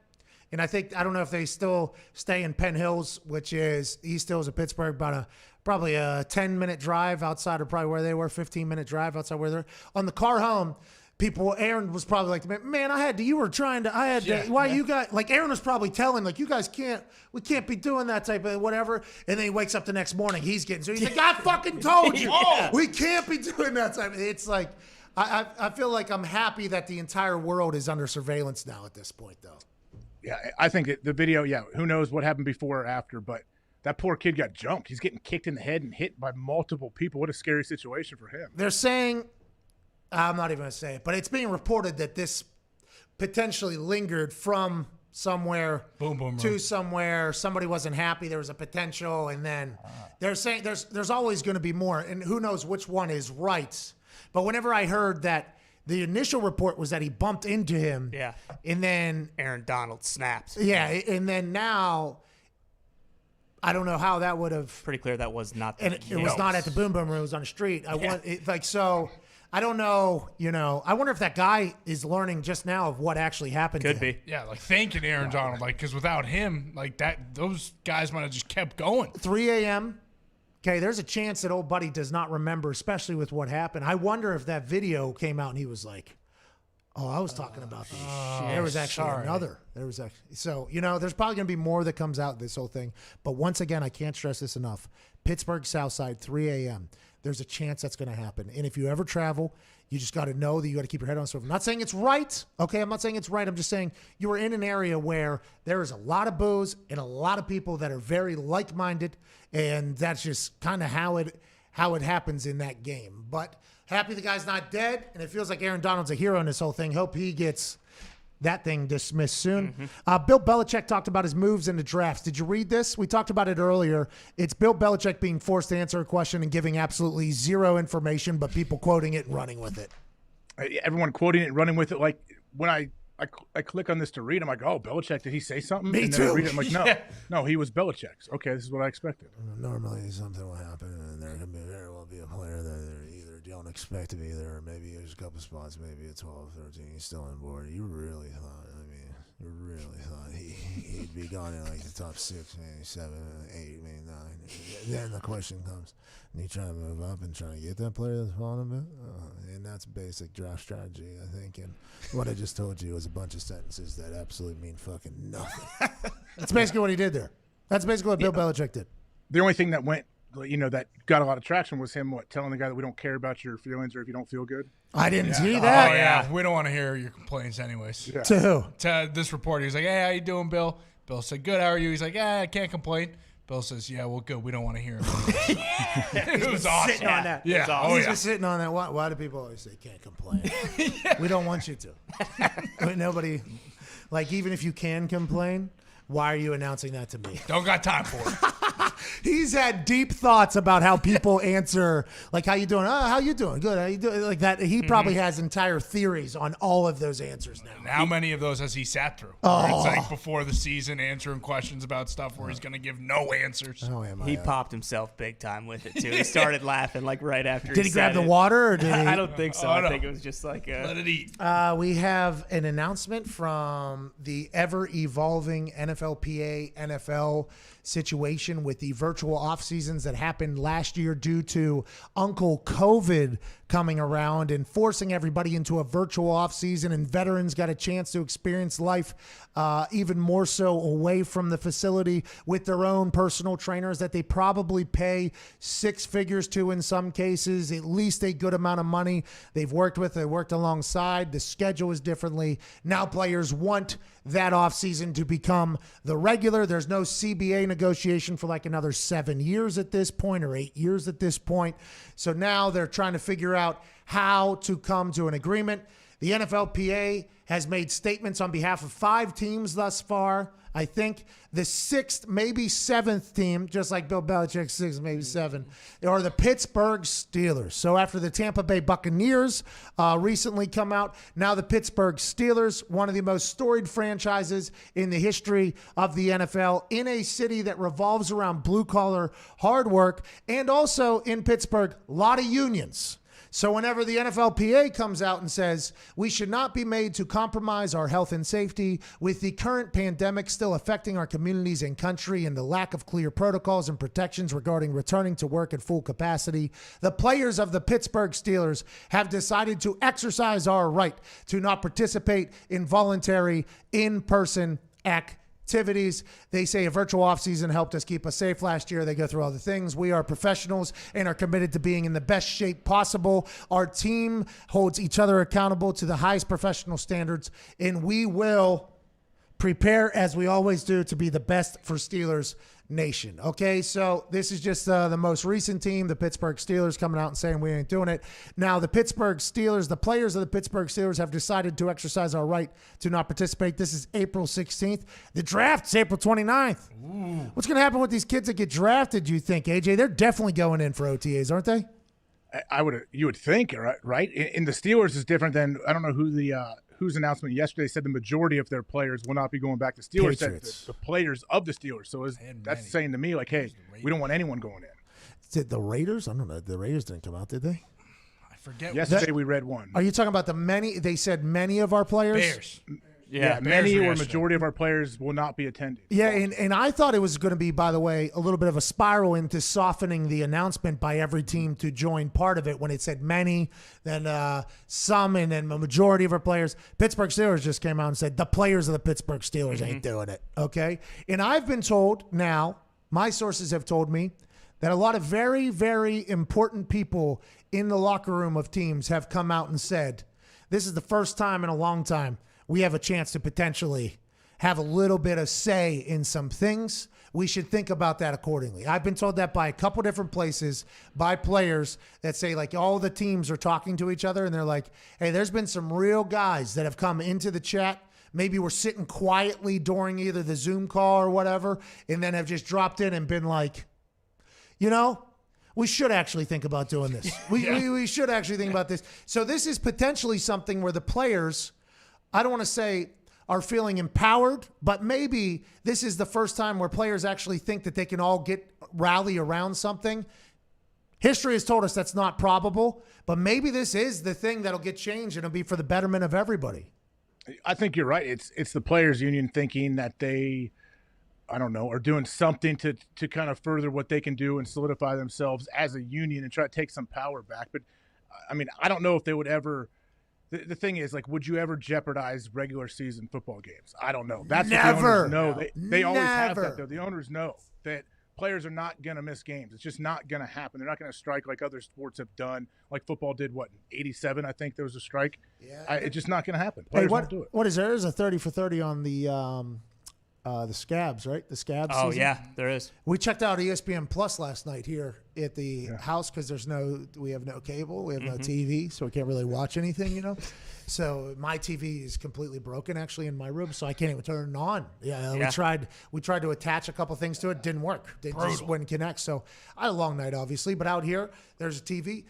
And I don't know if they still stay in Penn Hills, which is East Hills of Pittsburgh, about probably a 10-minute drive outside of probably where they were, 15-minute drive outside where they're. On the car home, Aaron was probably like, man, you guys, like Aaron was probably telling, like, you guys we can't be doing that type of whatever. And then he wakes up the next morning, he's like, I fucking told you, we can't be doing that type of. It's like, I feel like I'm happy that the entire world is under surveillance now at this point, though. Yeah, I think the video, who knows what happened before or after, but that poor kid got jumped. He's getting kicked in the head and hit by multiple people. What a scary situation for him. They're saying, I'm not even going to say it, but it's being reported that this potentially lingered from somewhere to somewhere. Somebody wasn't happy. There was a potential. And then they're saying there's always going to be more. And who knows which one is right. But whenever I heard that, the initial report was that he bumped into him. Yeah. And then Aaron Donald snapped. Yeah. And then now, I don't know how that would have. Pretty clear that was not. And it was not at the Boom Boom Room. It was on the street. So I don't know. I wonder if that guy is learning just now of what actually happened. Could to him. Yeah, like thanking Aaron Donald, because without him, those guys might have just kept going. 3 a.m. Okay, there's a chance that old buddy does not remember, especially with what happened. I wonder if that video came out and he was like, oh, I was talking about this shit. There was actually another. There's probably going to be more that comes out of this whole thing. But once again, I can't stress this enough. Pittsburgh Southside, 3 a.m. There's a chance that's going to happen. And if you ever travel, you just got to know that you got to keep your head on straight. I'm not saying it's right. Okay, I'm not saying it's right. I'm just saying you are in an area where there is a lot of booze and a lot of people that are very like-minded, and that's just kind of how it happens in that game. But happy the guy's not dead, and it feels like Aaron Donald's a hero in this whole thing. Hope he gets that thing dismissed soon. Mm-hmm. Bill Belichick talked about his moves in the drafts. Did you read this? We talked about it earlier. It's Bill Belichick being forced to answer a question and giving absolutely zero information, but people quoting it and running with it. Everyone quoting it and running with it. Like when I click on this to read, I'm like, oh, Belichick, did he say something? Me and too. Then I read it, I'm like, no, he was Belichick's. Okay, this is what I expected. Normally something will happen, and there can very well be a player that don't expect to be there, or maybe there's a couple spots, maybe a 12, 13, he's still on board. You really thought he'd be gone in like the top 6, maybe 7, 8, maybe 9. Then the question comes, and you try to move up and try to get that player that's falling a bit? And that's basic draft strategy, I think. And what I just told you was a bunch of sentences that absolutely mean fucking nothing. That's basically what he did there. That's basically what Bill Belichick did. The only thing that went, that got a lot of traction was him telling the guy that we don't care about your feelings or if you don't feel good. I didn't see that. Oh yeah, we don't want to hear your complaints anyways. Yeah. To who? To this reporter. He's like, hey, how you doing, Bill? Bill said, good, how are you? He's like, I can't complain. Bill says, "Yeah, well, good. We don't want to hear him." It was awesome. Sitting on that. Yeah. Oh, he's just sitting on that. Why do people always say can't complain? We don't want you to. Nobody, like, even if you can complain, why are you announcing that to me? Don't got time for it. He's had deep thoughts about how people answer, like, how you doing? Oh, how you doing? Good. How you doing? Like that. He probably has entire theories on all of those answers now. And how many of those has he sat through? Oh. Where it's like before the season answering questions about stuff where he's going to give no answers. Oh, am He popped himself big time with it too. He started laughing like right after. Did he grab the water, or did he? I don't think so. Oh, I no. think it was just like Let it eat. We have an announcement from the ever-evolving NFLPA NFL situation with the virtual off seasons that happened last year due to Uncle COVID coming around and forcing everybody into a virtual off season, and veterans got a chance to experience life even more so away from the facility with their own personal trainers that they probably pay six figures to in some cases, at least a good amount of money. They've worked with, they worked alongside. The schedule is differently. Now players want that offseason to become the regular. There's no CBA negotiation for like another 7 years at this point, or 8 years at this point. So now they're trying to figure out how to come to an agreement. The NFLPA has made statements on behalf of 5 teams thus far. I think the 6th, maybe 7th team, just like Bill Belichick, 6, maybe 7, are the Pittsburgh Steelers. So after the Tampa Bay Buccaneers recently come out, now the Pittsburgh Steelers, one of the most storied franchises in the history of the NFL, in a city that revolves around blue-collar hard work, and also in Pittsburgh, a lot of unions. So whenever the NFLPA comes out and says we should not be made to compromise our health and safety with the current pandemic still affecting our communities and country and the lack of clear protocols and protections regarding returning to work at full capacity, the players of the Pittsburgh Steelers have decided to exercise our right to not participate in voluntary in-person activities. They say a virtual offseason helped us keep us safe last year. They go through all the things. We are professionals and are committed to being in the best shape possible. Our team holds each other accountable to the highest professional standards, and we will prepare, as we always do, to be the best for Steelers Nation. Okay, so this is just the most recent team, the Pittsburgh Steelers, coming out and saying we ain't doing it. Now, the Pittsburgh Steelers, the players of the Pittsburgh Steelers have decided to exercise our right to not participate. This is April 16th. The draft's April 29th. Ooh. What's going to happen with these kids that get drafted, do you think, AJ? They're definitely going in for OTAs, aren't they? You would think, right? In the Steelers is different than, I don't know who whose announcement yesterday said the majority of their players will not be going back to Steelers. Patriots. The players of the Steelers. So that's saying to me, like, hey, we don't want anyone going in. Did the Raiders? I don't know. The Raiders didn't come out, did they? I forget. Yesterday we read one. Are you talking about the many? They said many of our players? Bears. Yeah, many or majority of our players will not be attending. Yeah, and I thought it was going to be, by the way, a little bit of a spiral into softening the announcement by every team to join part of it when it said many, then some, and then a majority of our players. Pittsburgh Steelers just came out and said the players of the Pittsburgh Steelers ain't doing it, okay? And I've been told now, my sources have told me, that a lot of very, very important people in the locker room of teams have come out and said, this is the first time in a long time we have a chance to potentially have a little bit of say in some things. We should think about that accordingly. I've been told that by a couple different places, by players that say, like, all the teams are talking to each other, and they're like, hey, there's been some real guys that have come into the chat. Maybe we're sitting quietly during either the Zoom call or whatever, and then have just dropped in and been like, you know, we should actually think about doing this. We should actually think about this. So this is potentially something where the players, I don't want to say are feeling empowered, but maybe this is the first time where players actually think that they can all rally around something. History has told us that's not probable, but maybe this is the thing that'll get changed, and it'll be for the betterment of everybody. I think you're right. It's the players union thinking that they, I don't know, are doing something to kind of further what they can do and solidify themselves as a union and try to take some power back. But I mean, I don't know if they would ever. The thing is, like, would you ever jeopardize regular season football games? I don't know. That's Never. what the owners know. They always have Never. that, though. The owners know that players are not going to miss games. It's just not going to happen. They're not going to strike like other sports have done. Like football did, what, in 87, I think there was a strike? Yeah. It's just not going to happen. Players won't do it. What is there? There's a 30 for 30 on the the Scabs, right? The Scabs. Oh season. yeah, there is. We checked out ESPN Plus last night here at the house because we have no cable, we have no TV, so we can't really watch anything, you know. So my TV is completely broken actually in my room, so I can't even turn it on. We tried to attach a couple things to it, didn't work. It just wouldn't connect. So I had a long night, obviously, but out here there's a TV.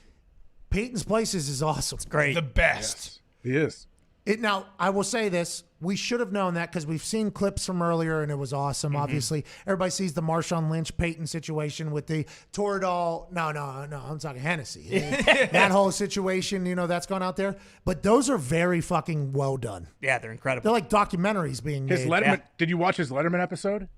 Peyton's Places is awesome. It's great. The best. He is. Now, I will say this. We should have known that because we've seen clips from earlier, and it was awesome, obviously. Everybody sees the Marshawn Lynch-Peyton situation with the Toradol. No, I'm talking Hennessy. That whole situation, you know, that's gone out there. But those are very fucking well done. Yeah, they're incredible. They're like documentaries being made. His Letterman. Did you watch his Letterman episode?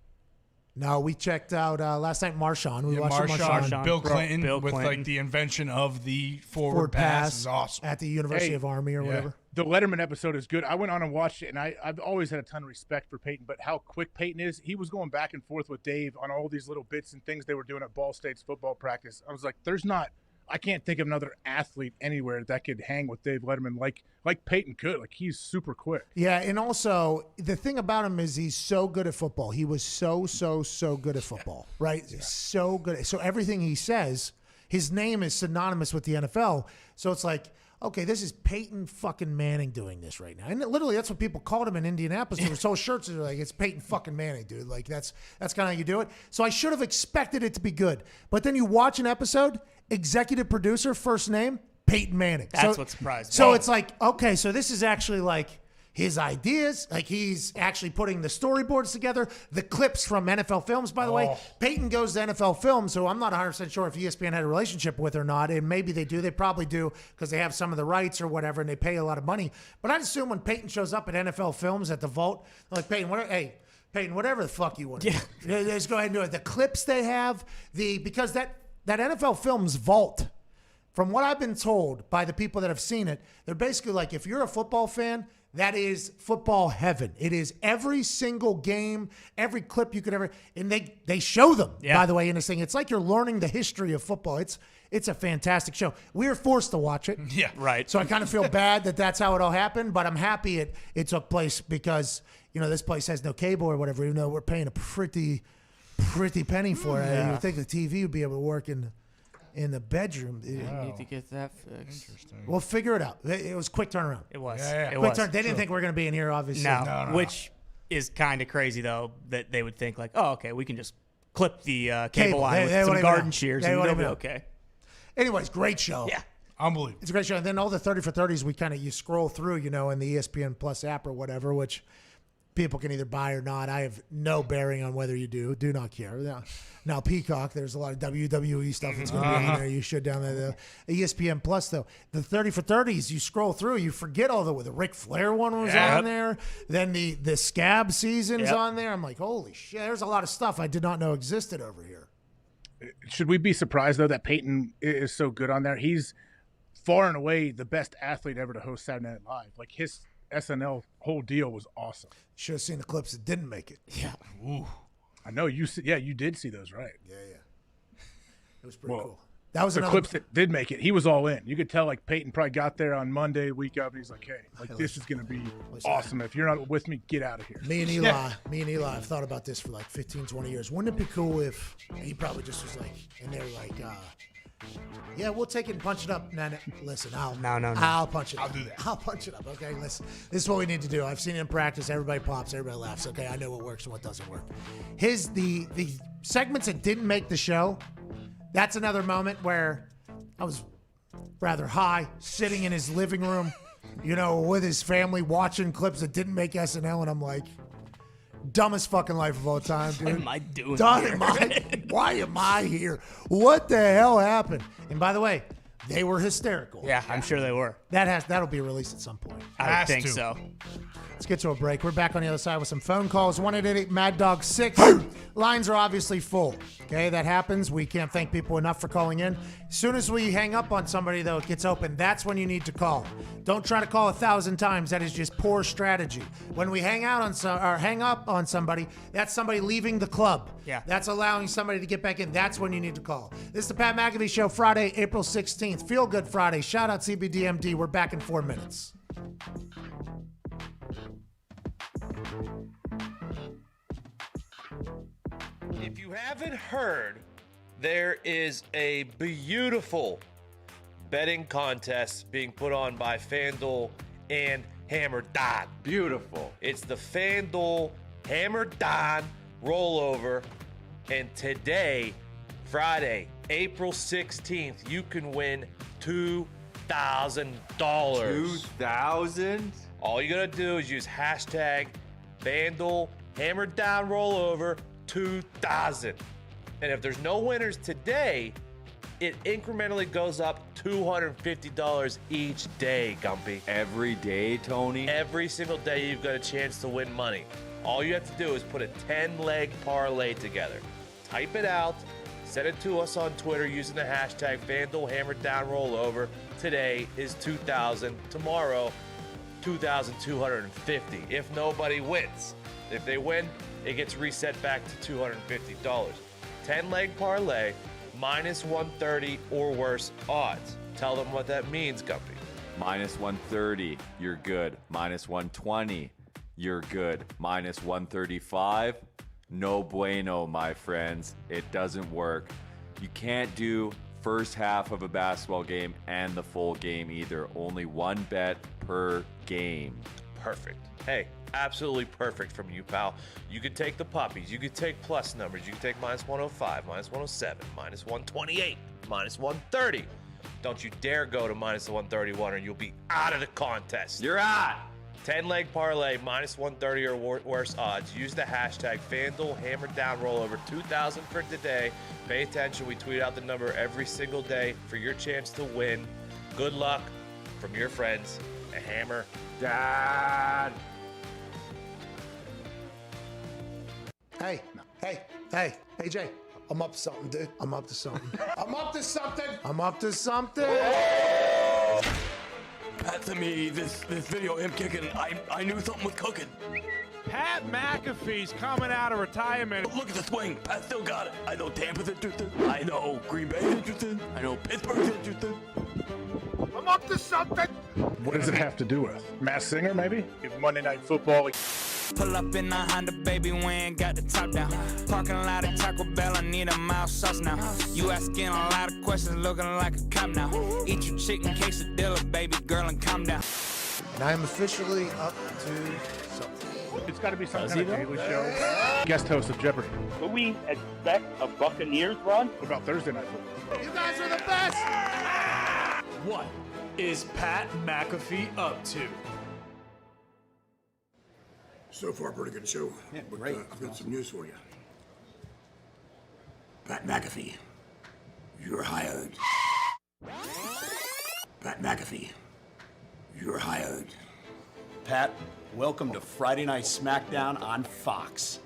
No, we checked out last night Marshawn. We watched Marshawn. Bill Clinton Bill with Clinton. like the invention of the forward pass is awesome. At the University of Army or whatever. The Letterman episode is good. I went on and watched it, and I've always had a ton of respect for Peyton, but how quick Peyton is, he was going back and forth with Dave on all these little bits and things they were doing at Ball State's football practice. I was like, I can't think of another athlete anywhere that could hang with Dave Letterman like Peyton could. Like, he's super quick. Yeah, and also the thing about him is he's so good at football. He was so good at football, right? Yeah. So good. So everything he says, his name is synonymous with the NFL. So it's like, okay, this is Peyton fucking Manning doing this right now. And literally that's what people called him in Indianapolis. They were sold shirts that were like, it's Peyton fucking Manning, dude. Like, that's kind of how you do it. So I should have expected it to be good. But then you watch an episode, executive producer, first name, Peyton Manning. That's what surprised me. So it's like, okay, so this is actually like his ideas. Like, he's actually putting the storyboards together. The clips from NFL Films, by the way. Peyton goes to NFL Films, so I'm not 100% sure if ESPN had a relationship with or not. And maybe they do. They probably do because they have some of the rights or whatever, and they pay a lot of money. But I'd assume when Peyton shows up at NFL Films at the vault, like, Peyton, whatever the fuck you want to do. Just go ahead and do it. The clips they have, because that NFL Films vault, from what I've been told by the people that have seen it, they're basically like, if you're a football fan, that is football heaven. It is every single game, every clip you could ever, and they show them, by the way, in this thing. It's like you're learning the history of football. It's a fantastic show. We were forced to watch it. Yeah. Right. So I kind of feel bad that that's how it all happened, but I'm happy it took place because, you know, this place has no cable or whatever, even though we're paying a pretty penny for it. You would think the TV would be able to work in the bedroom. I need to get that fixed. Interesting. We'll figure it out. It was quick turnaround. It was. Yeah. It Quick was. turn. They didn't think we were going to be in here, obviously. No. Which is kind of crazy, though, that they would think, like, oh, okay, we can just clip the cable line with some garden shears and they'll be okay. Anyways, great show. Yeah. Unbelievable. It's a great show. And then all the 30 for 30s, you scroll through, you know, in the ESPN Plus app or whatever, which people can either buy or not. I have no bearing on whether you do. Do not care. Now Peacock, there's a lot of WWE stuff that's going to be on there. You should download the ESPN Plus, though. The 30 for 30s, you scroll through, you forget all the Ric Flair one was on there. Then the Scab season's on there. I'm like, holy shit, there's a lot of stuff I did not know existed over here. Should we be surprised, though, that Peyton is so good on there? He's far and away the best athlete ever to host Saturday Night Live. Like, his SNL whole deal was awesome. Should have seen the clips that didn't make it. Yeah. Ooh. I know you. You did see those, right? Yeah. It was pretty cool. That was the clips that did make it. He was all in. You could tell, like, Peyton probably got there on Monday, week of, and he's like, "Hey, like, this is gonna be awesome. If you're not with me, get out of here." Me and Eli have thought about this for like 15, 20 years. Wouldn't it be cool if he probably just was like, and they were like, yeah, we'll take it and punch it up. No, listen, I'll punch it up. I'll do that. I'll punch it up. Okay, listen, this is what we need to do. I've seen it in practice. Everybody pops, everybody laughs. Okay, I know what works and what doesn't work. The segments that didn't make the show, that's another moment where I was rather high, sitting in his living room, you know, with his family, watching clips that didn't make SNL, and I'm like, dumbest fucking life of all time, dude. What am I doing here? Why am I here? What the hell happened? And by the way, they were hysterical. Yeah, I'm sure they were. That'll be released at some point. I think so. Let's get to a break. We're back on the other side with some phone calls. 1-888-MAD-DOG-6. Lines are obviously full. Okay, that happens. We can't thank people enough for calling in. As soon as we hang up on somebody, though, it gets open. That's when you need to call. Don't try to call 1,000 times. That is just poor strategy. When we hang up on somebody, that's somebody leaving the club. Yeah. That's allowing somebody to get back in. That's when you need to call. This is the Pat McAfee Show, Friday, April 16th. Feel Good Friday. Shout out CBDMD. We're back in 4 minutes. If you haven't heard, there is a beautiful betting contest being put on by FanDuel and Hammer Don. Beautiful. It's the FanDuel Hammer Don rollover. And today, Friday, April 16th, you can win $2,000. $2,000? All you gotta do is use hashtag FanDuel Hammer Down Rollover 2000. And if there's no winners today, it incrementally goes up $250 each day, Gumpy. Every day, Tony? Every single day you've got a chance to win money. All you have to do is put a 10-leg parlay together. Type it out, send it to us on Twitter using the hashtag FanDuel Hammer Down Rollover. Today is 2,000. Tomorrow, 2,250 if nobody wins. If they win, it gets reset back to $250. 10-leg parlay, minus 130 or worse odds. Tell them what that means, Gumpy. Minus 130, you're good. Minus 120, you're good. Minus 135, no bueno, my friends. It doesn't work. You can't do first half of a basketball game and the full game either. Only one bet per game. Perfect. Hey, absolutely perfect from you, pal. You could take the puppies. You could take plus numbers. You could take minus 105, minus 107, minus 128, minus 130. Don't you dare go to minus 131 or you'll be out of the contest. You're out. 10-leg parlay, minus 130 or worse odds. Use the hashtag FanDuel Hammer Down Rollover 2000 for today. Pay attention. We tweet out the number every single day for your chance to win. Good luck from your friends at Hammer Dad. Hey, AJ, I'm up to something, dude. I'm up to something. I'm up to something. Pat sent me this video of him kicking. I knew something was cooking. Pat McAfee's coming out of retirement. Look at the swing. Pat still got it. I know Tampa's interested. I know Green Bay's interested. I know Pittsburgh's interested. I'm up to something. What does it have to do with? Masked Singer, maybe? If Monday Night Football. Pull up in a Honda, baby, we ain't got the top down. Parking lot of Taco Bell, I need a mild sauce now. You asking a lot of questions, looking like a cop now. Eat your chicken quesadilla, baby girl, and calm down. And I am officially up to something. It's got to be some kind of daily show. Guest host of Jeopardy. Could we expect a Buccaneers run? What about Thursday Night Football? You guys are the best! What is Pat McAfee up to? So far, pretty good show. Yeah, great. I've got some news for you. Pat McAfee, you're hired. Pat McAfee, you're hired. Pat, welcome to Friday Night SmackDown on Fox.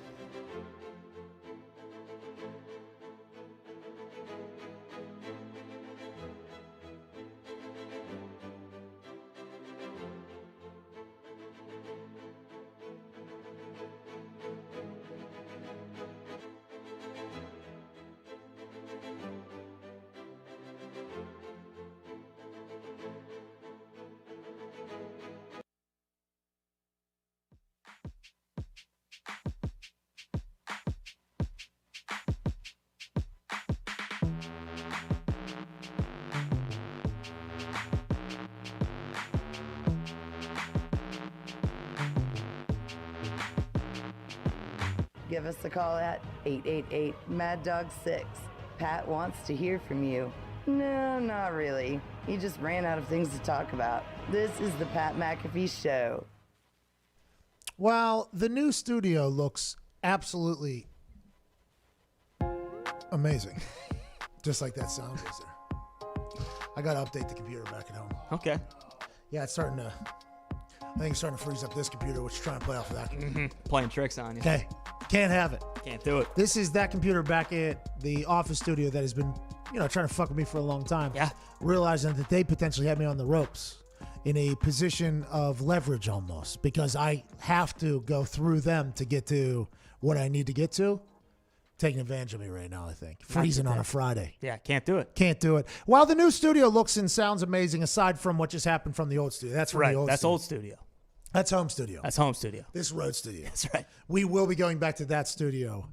Give us a call at 888-MAD-DOG-6. Pat wants to hear from you. No, not really. He just ran out of things to talk about. This is the Pat McAfee Show. Well, the new studio looks absolutely amazing. Just like that sound is there. I got to update the computer back at home. Okay. Yeah, it's starting to... I think it's starting to freeze up this computer, which is trying to play off of that computer. Mm-hmm. Playing tricks on you. Okay. Can't have it. Can't do it. This is that computer back at the office studio that has been, trying to fuck with me for a long time. Yeah. Realizing that they potentially had me on the ropes in a position of leverage almost because I have to go through them to get to what I need to get to. Taking advantage of me right now, I think. Freezing on a Friday. Yeah, can't do it. Can't do it. While the new studio looks and sounds amazing, aside from what just happened from the old studio. That's from right. the old That's studio. old studio. That's home studio. That's home studio. This road studio. That's right. We will be going back to that studio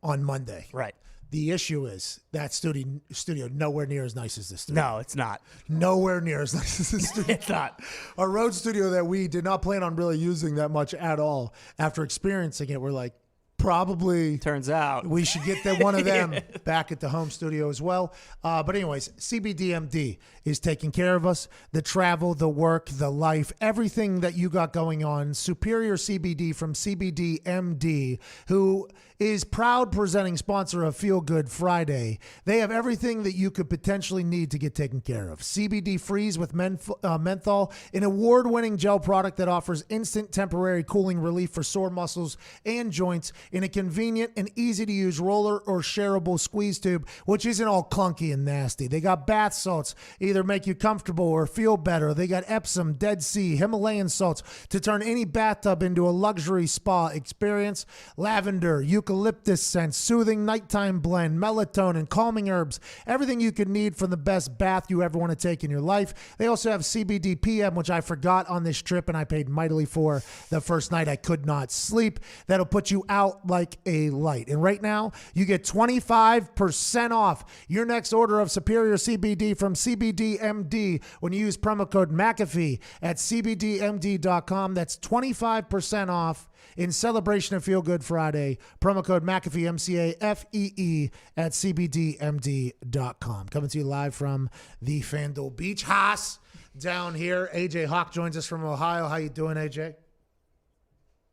on Monday. Right. The issue is that studio nowhere near as nice as this studio. No, it's not. Nowhere near as nice as this studio. It's not. Our road studio that we did not plan on really using that much at all. After experiencing it, we're like, probably turns out we should get one of them back at the home studio as well. But anyways, CBDMD is taking care of us. The travel, the work, the life, everything that you got going on. Superior CBD from CBDMD, who is proud presenting sponsor of Feel Good Friday. They have everything that you could potentially need to get taken care of. CBD Freeze with menthol, an award-winning gel product that offers instant temporary cooling relief for sore muscles and joints in a convenient and easy-to-use roller or shareable squeeze tube, which isn't all clunky and nasty. They got bath salts, either make you comfortable or feel better. They got Epsom, Dead Sea, Himalayan salts to turn any bathtub into a luxury spa experience. Lavender, eucalyptus scent, soothing nighttime blend, melatonin, calming herbs, everything you could need for the best bath you ever want to take in your life. They also have CBD PM, which I forgot on this trip and I paid mightily for the first night. I could not sleep. That'll put you out like a light. And right now, you get 25% off your next order of Superior CBD from CBDMD when you use promo code McAfee at CBDMD.com. That's 25% off in celebration of Feel Good Friday. Promo code McAfee, MCAFEE at CBDMD.com. Coming to you live from the FanDuel Beach House down here. AJ Hawk joins us from Ohio. How you doing, AJ?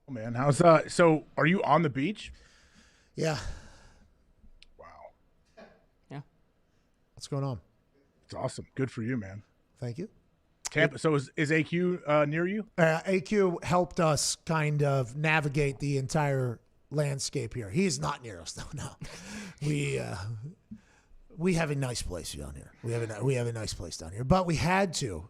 Oh, man. How's so are you on the beach? Yeah. Wow. Yeah. What's going on? It's awesome. Good for you, man. Thank you. Tampa. So is AQ near you? AQ helped us kind of navigate the entire landscape here. He is not near us, though. No, we have a nice place down here. We have a nice place down here, but we had to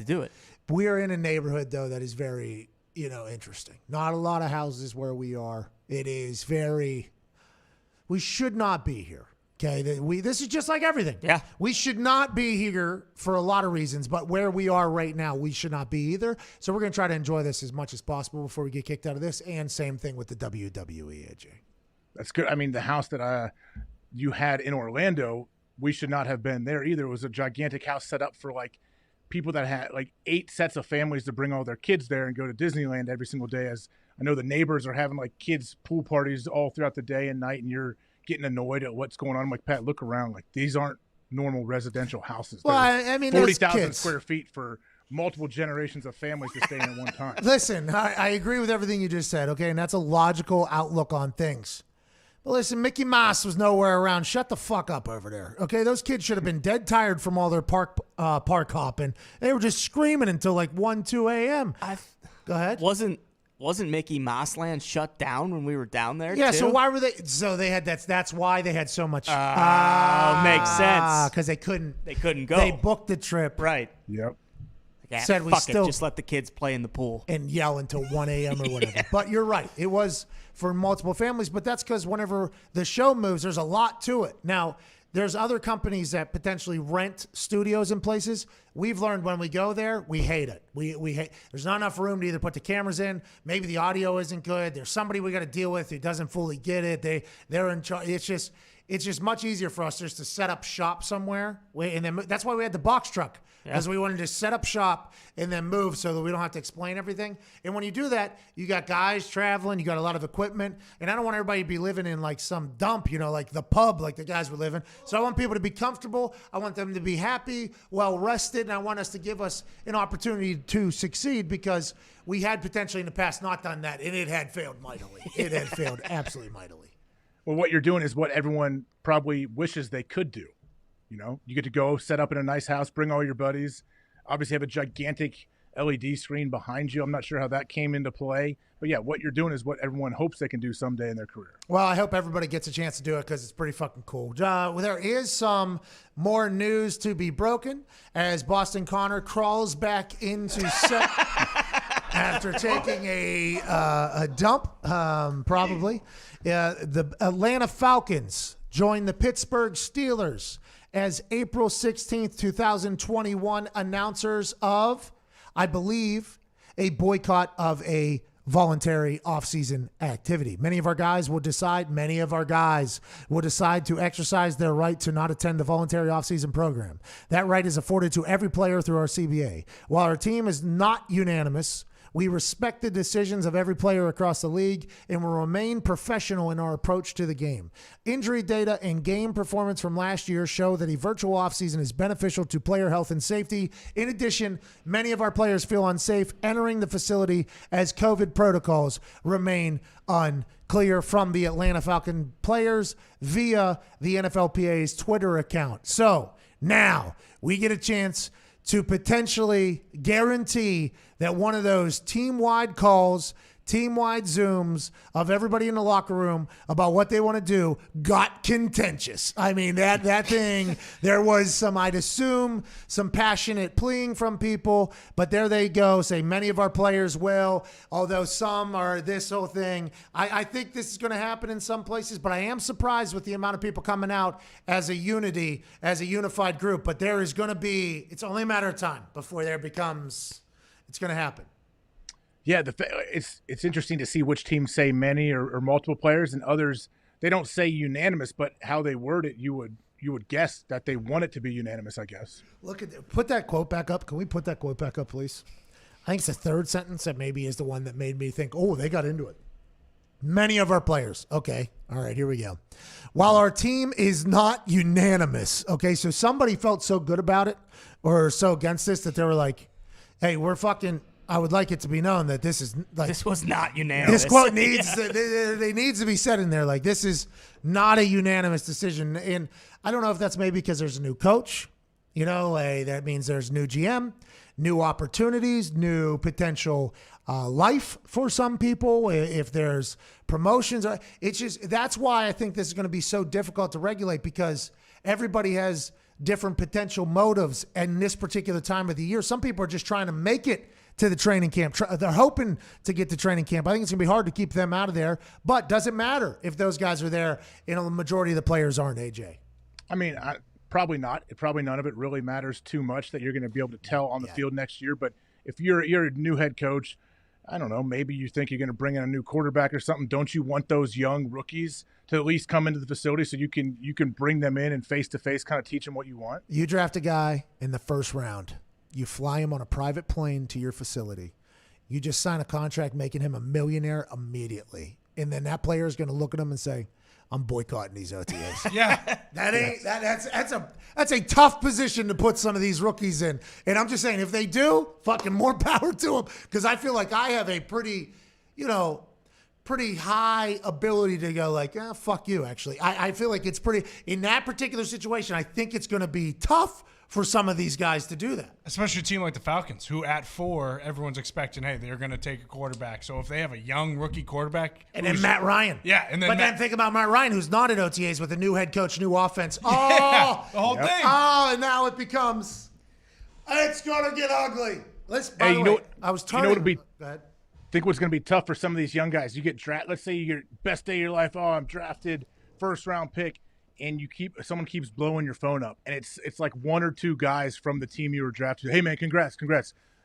do it. We are in a neighborhood though that is very interesting. Not a lot of houses where we are. It is very. We should not be here. Okay, this is just like everything. Yeah. We should not be here for a lot of reasons, but where we are right now, we should not be either. So we're going to try to enjoy this as much as possible before we get kicked out of this, and same thing with the WWE, AJ. That's good. I mean, the house that you had in Orlando, we should not have been there either. It was a gigantic house set up for like people that had like 8 sets of families to bring all their kids there and go to Disneyland every single day. As I know the neighbors are having like kids pool parties all throughout the day and night, and you're getting annoyed at what's going on. I'm like, Pat, look around. Like, these aren't normal residential houses. Well, I mean, 40,000 square feet for multiple generations of families to stay in at one time. Listen, I agree with everything you just said, okay? And that's a logical outlook on things. But listen, Mickey Mouse was nowhere around. Shut the fuck up over there, okay? Those kids should have been dead tired from all their park hopping. They were just screaming until like 1, 2 a.m. Go ahead. Wasn't Mickey Mouse Land shut down when we were down there? Yeah, too? so why were they? So they had that's why they had so much. Makes sense. Because they couldn't. They couldn't go. They booked the trip. Right. Yep. Said we fuck still it, just let the kids play in the pool and yell until 1 a.m. or whatever. Yeah. But you're right. It was for multiple families, but that's because whenever the show moves, there's a lot to it. Now, there's other companies that potentially rent studios in places. We've learned when we go there, we hate it. We hate. There's not enough room to either put the cameras in. Maybe the audio isn't good. There's somebody we got to deal with who doesn't fully get it. They're in charge. It's just much easier for us just to set up shop somewhere. And then that's why we had the box truck. Because we wanted to set up shop and then move so that we don't have to explain everything. And when you do that, you got guys traveling, you got a lot of equipment. And I don't want everybody to be living in like some dump, like the pub like the guys were living. So I want people to be comfortable. I want them to be happy, well rested. And I want us to give us an opportunity to succeed because we had potentially in the past not done that. And it had failed mightily. It had failed absolutely mightily. Well, what you're doing is what everyone probably wishes they could do. You get to go set up in a nice house, bring all your buddies, obviously have a gigantic LED screen behind you. I'm not sure how that came into play. But, yeah, what you're doing is what everyone hopes they can do someday in their career. Well, I hope everybody gets a chance to do it because it's pretty fucking cool. There is some more news to be broken as Boston Connor crawls back into set after taking a dump, probably. The Atlanta Falcons joined the Pittsburgh Steelers as April 16th, 2021 announcers of, I believe, a boycott of a voluntary off-season activity. Many of our guys will decide to exercise their right to not attend the voluntary off-season program. That right is afforded to every player through our CBA. While our team is not unanimous, we respect the decisions of every player across the league and will remain professional in our approach to the game. Injury data and game performance from last year show that a virtual offseason is beneficial to player health and safety. In addition, many of our players feel unsafe entering the facility as COVID protocols remain unclear from the Atlanta Falcon players via the NFLPA's Twitter account. So now we get a chance to potentially guarantee that one of those team-wide calls, team-wide Zooms of everybody in the locker room about what they want to do got contentious. I mean, that thing, there was some, I'd assume, some passionate pleading from people, but there they go, say many of our players will, although some are this whole thing. I think this is going to happen in some places, but I am surprised with the amount of people coming out as a unity, as a unified group, but there is going to be, it's only a matter of time before there becomes, it's going to happen. Yeah, it's interesting to see which teams say many or multiple players, and others they don't say unanimous, but how they word it, you would guess that they want it to be unanimous, I guess. Put that quote back up. Can we put that quote back up, please? I think it's the third sentence that maybe is the one that made me think, oh, they got into it. Many of our players. Okay. All right, here we go. While our team is not unanimous, okay, so somebody felt so good about it or so against this that they were like, hey, we're fucking – I would like it to be known that this is like this was not unanimous. This quote needs they needs to be said in there. Like, this is not a unanimous decision. And I don't know if that's maybe because there's a new coach, that means there's new GM, new opportunities, new potential life for some people. If there's promotions, it's just, that's why I think this is going to be so difficult to regulate, because everybody has different potential motives in this particular time of the year. Some people are just trying to make it to the training camp. They're hoping to get to training camp. I think it's going to be hard to keep them out of there, but doesn't matter if those guys are there. The majority of the players aren't, AJ. I mean, probably not. Probably none of it really matters too much that you're going to be able to tell on the field next year. But if you're a new head coach, I don't know, maybe you think you're going to bring in a new quarterback or something. Don't you want those young rookies to at least come into the facility so you can bring them in and face-to-face kind of teach them what you want? You draft a guy in the first round. You fly him on a private plane to your facility. You just sign a contract making him a millionaire immediately. And then that player is going to look at him and say, I'm boycotting these OTAs. Yeah. That's a tough position to put some of these rookies in. And I'm just saying, if they do, fucking more power to them. Because I feel like I have a pretty high ability to go like, fuck you, actually. I feel like it's pretty, in that particular situation, I think it's going to be tough for some of these guys to do that. Especially a team like the Falcons, who at 4, everyone's expecting, hey, they're going to take a quarterback. So if they have a young rookie quarterback. And then Matt Ryan. Yeah. Then think about Matt Ryan, who's not at OTAs with a new head coach, new offense. Oh, the whole thing. Oh, and now it becomes, it's going to get ugly. I was turning. You know what would be, go ahead. Think what's going to be tough for some of these young guys. You get drafted. Let's say your best day of your life. Oh, I'm drafted, first round pick. And someone keeps blowing your phone up, and it's like 1 or 2 guys from the team you were drafted. Hey man, congrats!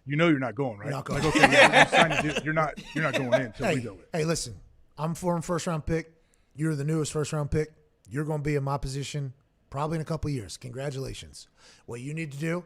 You know you're not going, right? You're not going. Like, okay, yeah, you're not going in until we do it. Hey, listen, I'm former first round pick. You're the newest first round pick. You're going to be in my position probably in a couple of years. Congratulations. What you need to do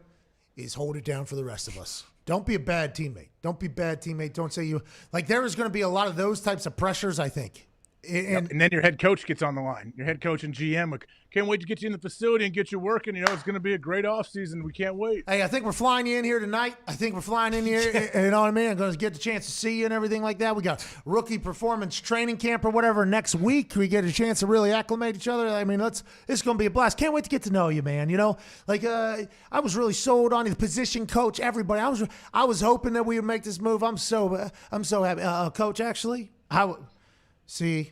is hold it down for the rest of us. Don't be a bad teammate. Don't be a bad teammate. Don't say you like. There is going to be a lot of those types of pressures, I think. And then your head coach gets on the line. Your head coach and GM, like, can't wait to get you in the facility and get you working. It's going to be a great offseason. We can't wait. Hey, I think we're flying you in here tonight. You know what I mean? I'm going to get the chance to see you and everything like that. We got rookie performance training camp or whatever next week. We get a chance to really acclimate each other. I mean, it's going to be a blast. Can't wait to get to know you, man. I was really sold on the position coach, everybody. I was hoping that we would make this move. I'm so happy. Coach, actually, see,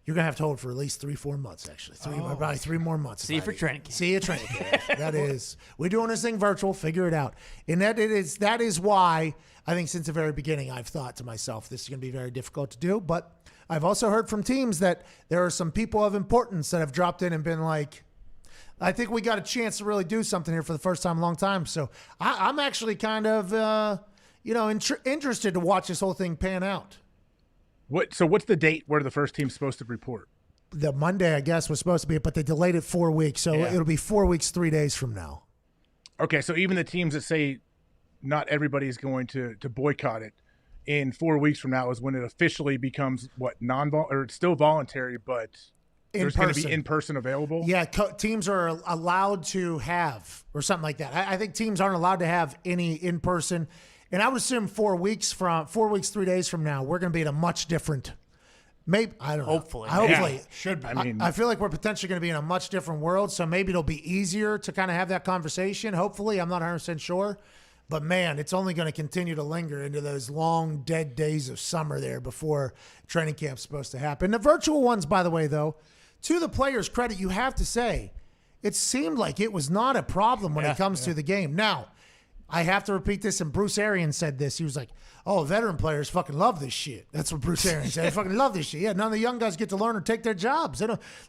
you're going to have to hold for at least 3-4 months, actually. Probably 3 more months. See you for training camp. See you at training camp. That is, we're doing this thing virtual. Figure it out. And that is why I think since the very beginning I've thought to myself, this is going to be very difficult to do. But I've also heard from teams that there are some people of importance that have dropped in and been like, I think we got a chance to really do something here for the first time in a long time. So I'm actually kind of, interested to watch this whole thing pan out. So what's the date where the first team's supposed to report? The Monday, I guess, was supposed to be, but they delayed it 4 weeks, so it'll be 4 weeks, 3 days from now. Okay, so even the teams that say not everybody's going to boycott it, in 4 weeks from now is when it officially becomes or it's still voluntary, but there's going to be in-person available? Yeah, teams are allowed to have, or something like that. I think teams aren't allowed to have any in-person. And I would assume 4 weeks, 3 days from now, we're going to be in a much different, maybe, I don't know. Hopefully. Should be. I feel like we're potentially going to be in a much different world, so maybe it'll be easier to kind of have that conversation. Hopefully, I'm not 100% sure. But, man, it's only going to continue to linger into those long, dead days of summer there before training camp's supposed to happen. The virtual ones, by the way, though, to the players' credit, you have to say, it seemed like it was not a problem when it comes to the game. Now, I have to repeat this, and Bruce Arians said this. He was like, veteran players fucking love this shit. That's what Bruce Arians said. They fucking love this shit. Yeah, none of the young guys get to learn or take their jobs.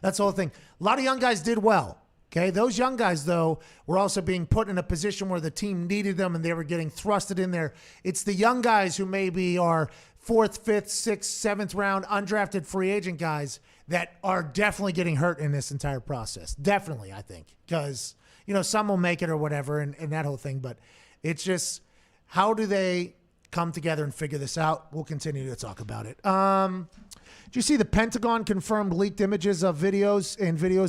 That's the whole thing. A lot of young guys did well. Okay, those young guys, though, were also being put in a position where the team needed them and they were getting thrusted in there. It's the young guys who maybe are 4th, 5th, 6th, 7th round undrafted free agent guys that are definitely getting hurt in this entire process. Definitely, I think, because, some will make it or whatever and that whole thing. But it's just, how do they come together and figure this out? We'll continue to talk about it. Did you see the Pentagon confirmed leaked images of videos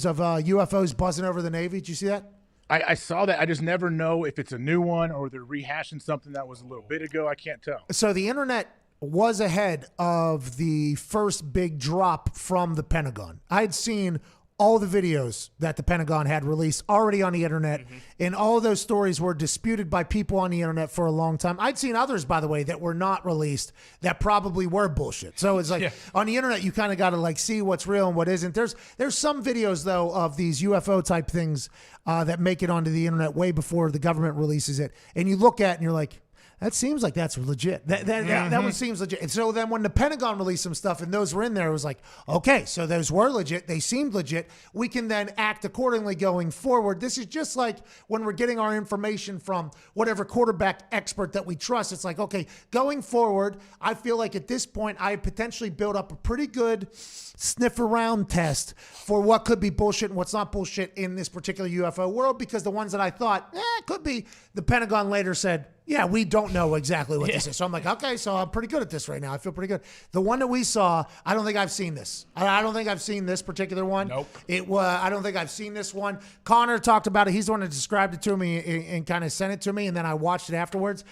of UFOs buzzing over the Navy? Did you see that? I saw that. I just never know if it's a new one or they're rehashing something that was a little bit ago. I can't tell. So the internet was ahead of the first big drop from the Pentagon. I had seen all the videos that the Pentagon had released already on the internet, and all of those stories were disputed by people on the internet for a long time. I'd seen others, by the way, that were not released that probably were bullshit. So it's like on the internet, you kind of got to see what's real and what isn't. There's some videos, though, of these UFO type things that make it onto the internet way before the government releases it. And you look at it and you're like, that seems like that's legit. That one seems legit. And so then when the Pentagon released some stuff and those were in there, it was like, okay, so those were legit. They seemed legit. We can then act accordingly going forward. This is just like when we're getting our information from whatever quarterback expert that we trust. It's like, okay, going forward, I feel like at this point, I potentially built up a pretty good sniff around test for what could be bullshit and what's not bullshit in this particular UFO world, because the ones that I thought, it could be, the Pentagon later said, yeah, we don't know exactly what this is. So I'm like, okay, so I'm pretty good at this right now. I feel pretty good. The one that we saw, I don't think I've seen this. I don't think I've seen this particular one. Nope. I don't think I've seen this one. Connor talked about it. He's the one that described it to me and kind of sent it to me, and then I watched it afterwards.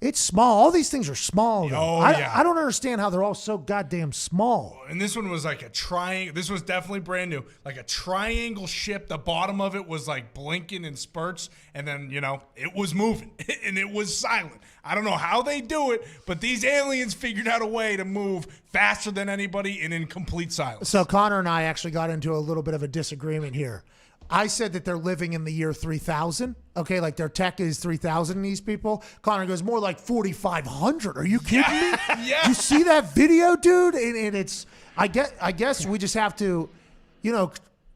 It's small. All these things are small. I don't understand how they're all so goddamn small. And this one was like a triangle. This was definitely brand new. Like a triangle ship. The bottom of it was like blinking in spurts. And then, it was moving. And it was silent. I don't know how they do it, but these aliens figured out a way to move faster than anybody and in complete silence. So Connor and I actually got into a little bit of a disagreement here. I said that they're living in the year 3000. Okay, like their tech is 3000, these people. Connor goes, more like 4500. Are you kidding me? Yeah. You see that video, dude? And it's, I guess we just have to,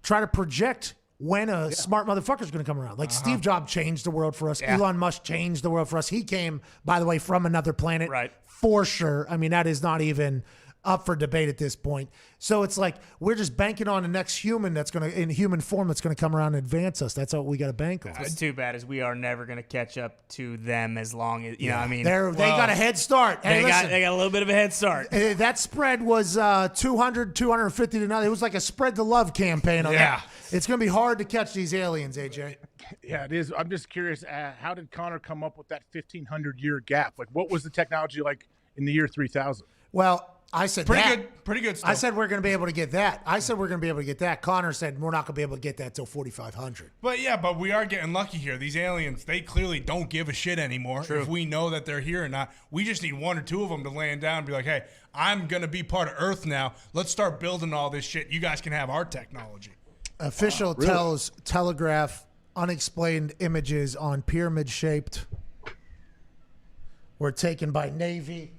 try to project when a smart motherfucker's going to come around. Like Steve Jobs changed the world for us. Yeah. Elon Musk changed the world for us. He came, by the way, from another planet. Right. For sure. I mean, that is not even up for debate at this point. So it's like we're just banking on the next human that's going to, in human form, that's going to come around and advance us. That's what we got to bank on. What's too bad is we are never going to catch up to them as long as, they got a head start. They got a little bit of a head start. That spread was 200, 250 to nothing. It was like a spread the love campaign on that. It's going to be hard to catch these aliens, AJ. Yeah, it is. I'm just curious, how did Connor come up with that 1,500-year gap? Like, what was the technology like in the year 3000? Well, I said pretty good stuff. I said we're going to be able to get that. Connor said we're not going to be able to get that till 4,500. But we are getting lucky here. These aliens, they clearly don't give a shit anymore. True. If we know that they're here or not. We just need one or two of them to land down and be like, hey, I'm going to be part of Earth now. Let's start building all this shit. You guys can have our technology. Official tells Telegraph unexplained images on pyramid-shaped were taken by Navy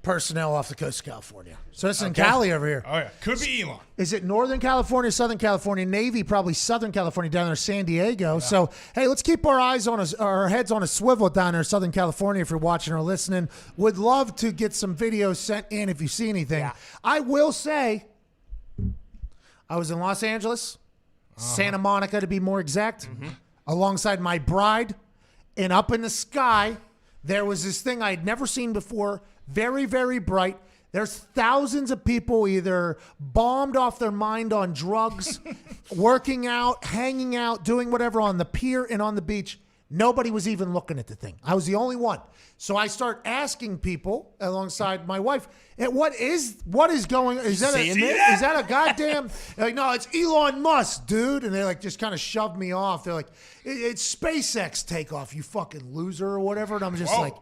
personnel off the coast of California. So it's in Cali over here. Oh, yeah. Could be Elon. Is it Northern California, Southern California? Navy, probably Southern California down there, San Diego. Yeah. So, hey, let's keep our eyes on our heads on a swivel down there, Southern California, if you're watching or listening. Would love to get some videos sent in if you see anything. Yeah. I will say, I was in Los Angeles, Santa Monica to be more exact, alongside my bride, and up in the sky, there was this thing I had never seen before, very, very bright. There's thousands of people either bombed off their mind on drugs, working out, hanging out, doing whatever on the pier and on the beach. Nobody was even looking at the thing. I was the only one. So I start asking people alongside my wife, what is going on? Is that a goddamn, like, no, it's Elon Musk, dude. And they like just kind of shoved me off. They're like, it's SpaceX takeoff, you fucking loser or whatever. And I'm just like,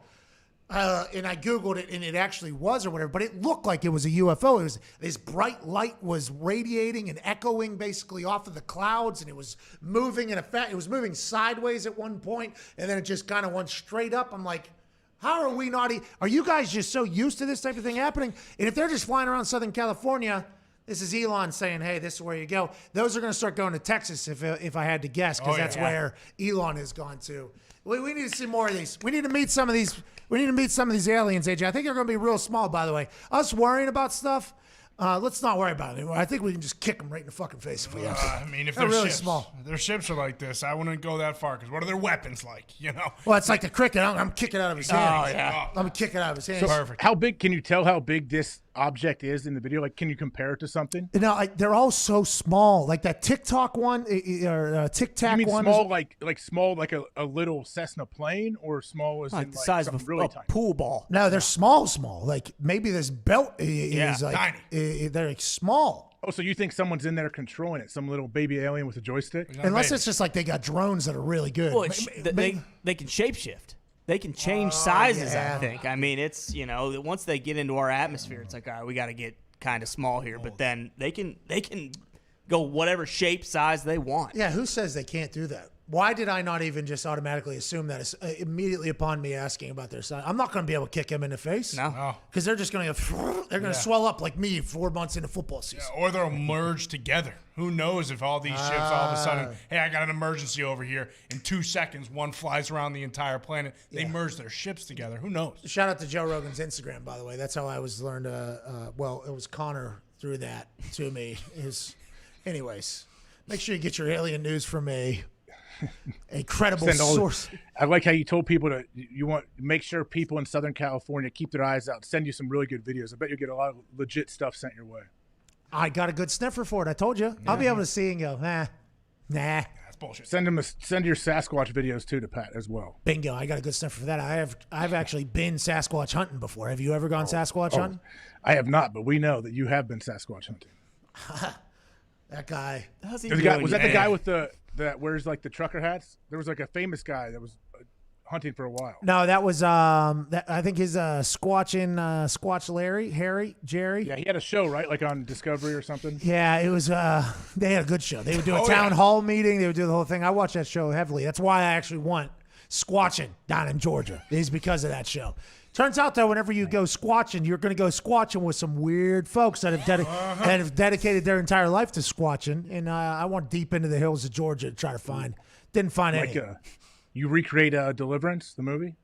and I Googled it, and it actually was or whatever, but it looked like it was a UFO. It was this bright light was radiating and echoing basically off of the clouds, and it was moving in it was moving sideways at one point, and then it just kind of went straight up. I'm like, how are we not? Are you guys just so used to this type of thing happening? And if they're just flying around Southern California, this is Elon saying, hey, this is where you go. Those are going to start going to Texas if I had to guess, because that's where Elon has gone to. We need to see more of these. We need to meet some of these. We need to meet some of these aliens, AJ. I think they're going to be real small, by the way. Us worrying about stuff, let's not worry about it anymore. I think we can just kick them right in the fucking face if we have to. I mean, if they're their really ships, small. Their ships are like this, I wouldn't go that far, because what are their weapons like, you know? Well, it's like the cricket. I'm kicking out of his hands. Oh, yeah. I'm kicking out of his hands. So perfect. How big, can you tell how big this object is in the video? Like, can you compare it to something? No, they're all so small. Like that TikTok one, or Tic Tac one. You mean small, like small, like a little Cessna plane, or small as like in the like size of really a tiny? pool ball? No, they're small. Like maybe this belt is like tiny. They're like small. Oh, so you think someone's in there controlling it? Some little baby alien with a joystick? Unless it's just like they got drones that are really good. Well, they can shapeshift. They can change sizes, I think. I mean, it's, once they get into our atmosphere, it's like, all right, we got to get kind of small here. But then they can go whatever shape, size they want. Yeah, who says they can't do that? Why did I not even just automatically assume that immediately upon me asking about their size? I'm not going to be able to kick him in the face. No. Because they're just going to swell up like me 4 months into football season. Yeah, or they'll merge together. Who knows if all these ships all of a sudden, hey, I got an emergency over here. In 2 seconds, one flies around the entire planet. They merge their ships together. Who knows? Shout out to Joe Rogan's Instagram, by the way. That's how I was learned. Well, it was Connor threw that to me. Anyways, make sure you get your alien news from a credible source. I like how you told people make sure people in Southern California keep their eyes out, send you some really good videos. I bet you'll get a lot of legit stuff sent your way. I got a good sniffer for it. I told you. Yeah. I'll be able to see and go, nah. That's bullshit. Send your Sasquatch videos too to Pat as well. Bingo. I got a good sniffer for that. I've actually been Sasquatch hunting before. Have you ever gone Sasquatch hunting? I have not, but we know that you have been Sasquatch hunting. That guy. Was that the guy with that wears like the trucker hats? There was like a famous guy that was hunting for a while. No, that was I think his Squatch Jerry. Yeah, he had a show, right? Like on Discovery or something. Yeah, it was they had a good show. They would do a town hall meeting, they would do the whole thing. I watched that show heavily. That's why I actually went squatching down in Georgia. It's because of that show. Turns out, though, whenever you go squatching, you're going to go squatching with some weird folks that have dedicated their entire life to squatching. And I went deep into the hills of Georgia to try to find. Didn't find any. You recreate Deliverance, the movie?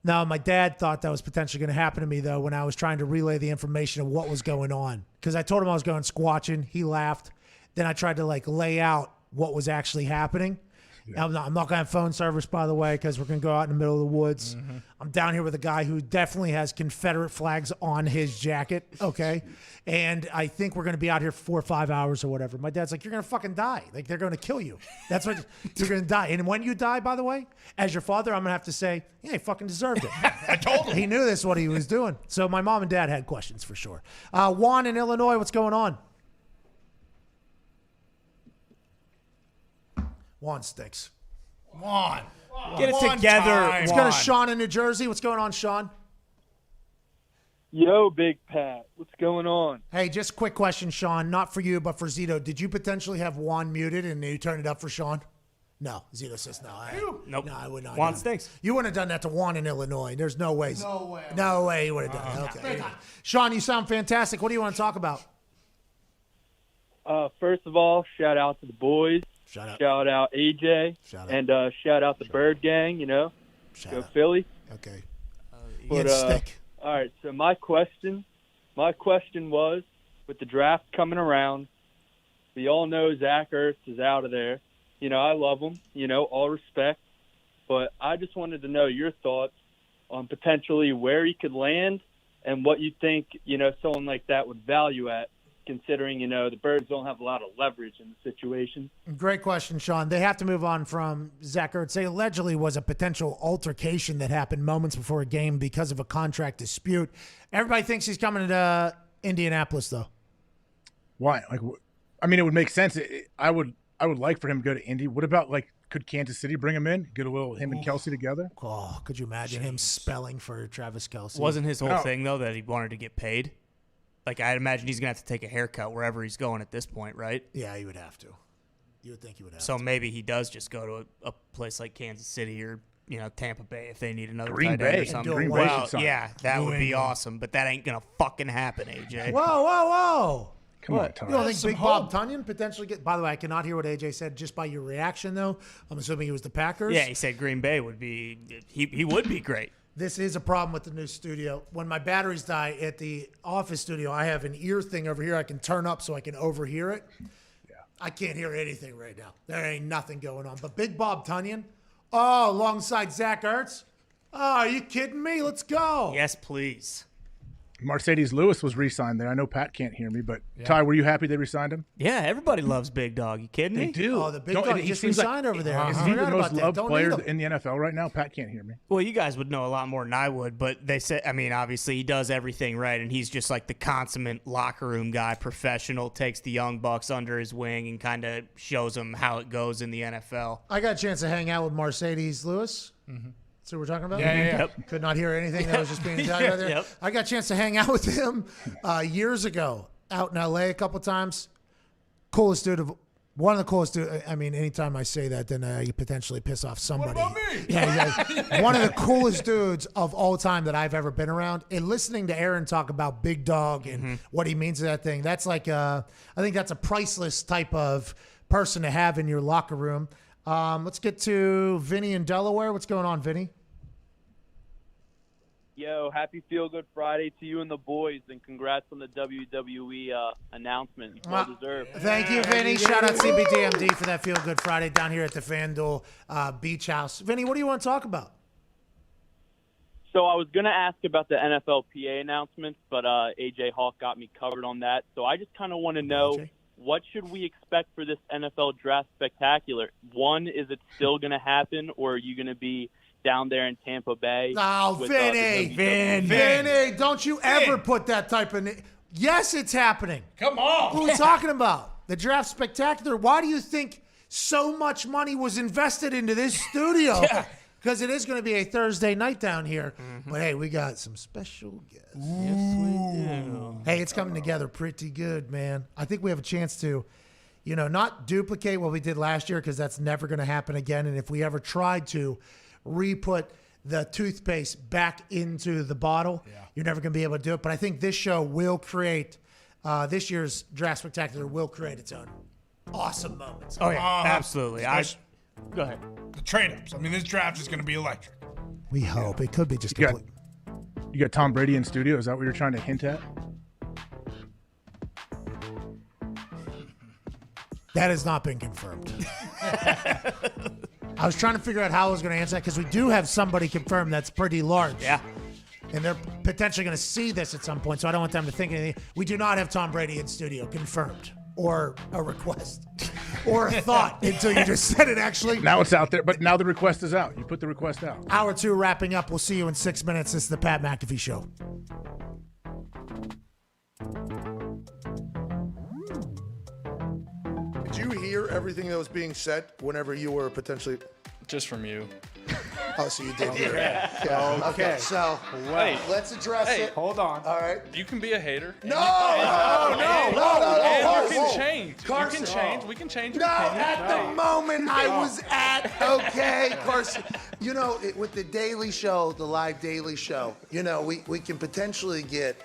No, my dad thought that was potentially going to happen to me, though, when I was trying to relay the information of what was going on. Because I told him I was going squatching. He laughed. Then I tried to lay out what was actually happening. Yeah. I'm not going to have phone service, by the way, because we're going to go out in the middle of the woods. Mm-hmm. I'm down here with a guy who definitely has Confederate flags on his jacket, okay? And I think we're going to be out here for 4 or 5 hours or whatever. My dad's like, you're going to fucking die. Like, they're going to kill you. That's what you're going to die. And when you die, by the way, as your father, I'm going to have to say, yeah, he fucking deserved it. I told him. He knew this, what he was doing. So my mom and dad had questions for sure. Juan in Illinois, what's going on? Juan stinks. Juan. Get it together. Let's go to Sean in New Jersey. What's going on, Sean? Yo, Big Pat. What's going on? Hey, just a quick question, Sean. Not for you, but for Zito. Did you potentially have Juan muted and you turned it up for Sean? No, Zito says no. Nope. No, I would not. Juan do it. stinks. You wouldn't have done that to Juan in Illinois. There's no way. No way. No way you would have done it. Okay. Sean, you sound fantastic. What do you want to talk about? First of all, shout out to the boys. Shout out AJ. And shout out the Bird Gang, Go Philly. Okay. But, all right, so my question was, with the draft coming around, we all know Zach Ertz is out of there. I love him, all respect. But I just wanted to know your thoughts on potentially where he could land and what you think, someone like that would value at, considering, the Birds don't have a lot of leverage in the situation. Great question, Sean. They have to move on from Zach Ertz. They allegedly was a potential altercation that happened moments before a game because of a contract dispute. Everybody thinks he's coming to Indianapolis, though. Why? It would make sense. I would like for him to go to Indy. What about, could Kansas City bring him in? Get a little him and Kelsey together? Oh, could you imagine him spelling for Travis Kelsey? Wasn't his whole thing, though, that he wanted to get paid? I'd imagine he's going to have to take a haircut wherever he's going at this point, right? Yeah, he would have to. You would think he would have to. So maybe he does just go to a place like Kansas City or, Tampa Bay if they need another Green tight end Bay. or something. Green Bay Well, should sign. yeah, that would be awesome, but that ain't going to fucking happen, AJ. Whoa. Come on, Tom. You don't think Big Bob Tunyon potentially get? By the way, I cannot hear what AJ said just by your reaction, though. I'm assuming it was the Packers. Yeah, he said Green Bay would be – he would be great. This is a problem with the new studio. When my batteries die at the office studio, I have an ear thing over here I can turn up so I can overhear it. Yeah. I can't hear anything right now. There ain't nothing going on. But Big Bob Tunyon, alongside Zach Ertz. Oh, are you kidding me? Let's go. Yes, please. Mercedes Lewis was re-signed there. I know Pat can't hear me, but Ty, were you happy they re-signed him? Yeah, everybody loves Big Dog. You kidding me? They do. Oh, the Big Dog just re-signed over there. Is he the most loved player in the NFL right now? Pat can't hear me. Well, you guys would know a lot more than I would, but they said, obviously he does everything right, and he's just like the consummate locker room guy, professional, takes the young bucks under his wing and kind of shows them how it goes in the NFL. I got a chance to hang out with Mercedes Lewis. Mm-hmm. That's what we're talking about? Yeah. Yep. Could not hear anything that was just being talked about there. Yep. I got a chance to hang out with him years ago out in L.A. a couple times. Coolest dude one of the coolest dude. Anytime I say that, then you potentially piss off somebody. What about me? Yeah, one of the coolest dudes of all time that I've ever been around. And listening to Aaron talk about Big Dog and what he means to that thing, that's I think that's a priceless type of person to have in your locker room. Let's get to Vinny in Delaware. What's going on, Vinny? Yo, happy Feel Good Friday to you and the boys, and congrats on the WWE announcement. Well deserved. Thank you, Vinny. Shout out CBDMD for that Feel Good Friday down here at the FanDuel Beach House. Vinny, what do you want to talk about? So I was going to ask about the NFLPA announcements, but AJ Hawk got me covered on that. So I just kind of want to know, what should we expect for this NFL Draft Spectacular? One, is it still going to happen, or are you going to be down there in Tampa Bay? Oh, Vinny, don't you ever put that type of Yes, it's happening. Come on. What are we talking about? The Draft Spectacular. Why do you think so much money was invested into this studio? Because it is going to be a Thursday night down here. Mm-hmm. But, hey, we got some special guests. Yes, we do. Hey, it's coming together pretty good, man. I think we have a chance to, not duplicate what we did last year, because that's never going to happen again. And if we ever tried to re-put the toothpaste back into the bottle, you're never going to be able to do it. But I think this show will create, this year's Draft Spectacular will create its own awesome moments. Oh, yeah, absolutely. Go ahead. The trade-ups. This draft is going to be electric. We hope. It could be just complete. You got Tom Brady in studio? Is that what you're trying to hint at? That has not been confirmed. I was trying to figure out how I was going to answer that, because we do have somebody confirmed that's pretty large. Yeah. And they're potentially going to see this at some point, so I don't want them to think anything. We do not have Tom Brady in studio confirmed, or a request, or a thought until you just said it, actually. Now it's out there, but now the request is out. You put the request out. Hour 2 wrapping up. We'll see you in 6 minutes. This is the Pat McAfee Show. Did you hear everything that was being said whenever you were potentially... Just from you. Oh, so you did hear it. Yeah. Okay, so let's address it. Hold on. All right. You can be a hater. No! And you can change. Carson. You can change. We can change. No, at the moment I was at, okay, Carson. You know, with the Daily Show, the live Daily Show, you know, we can potentially get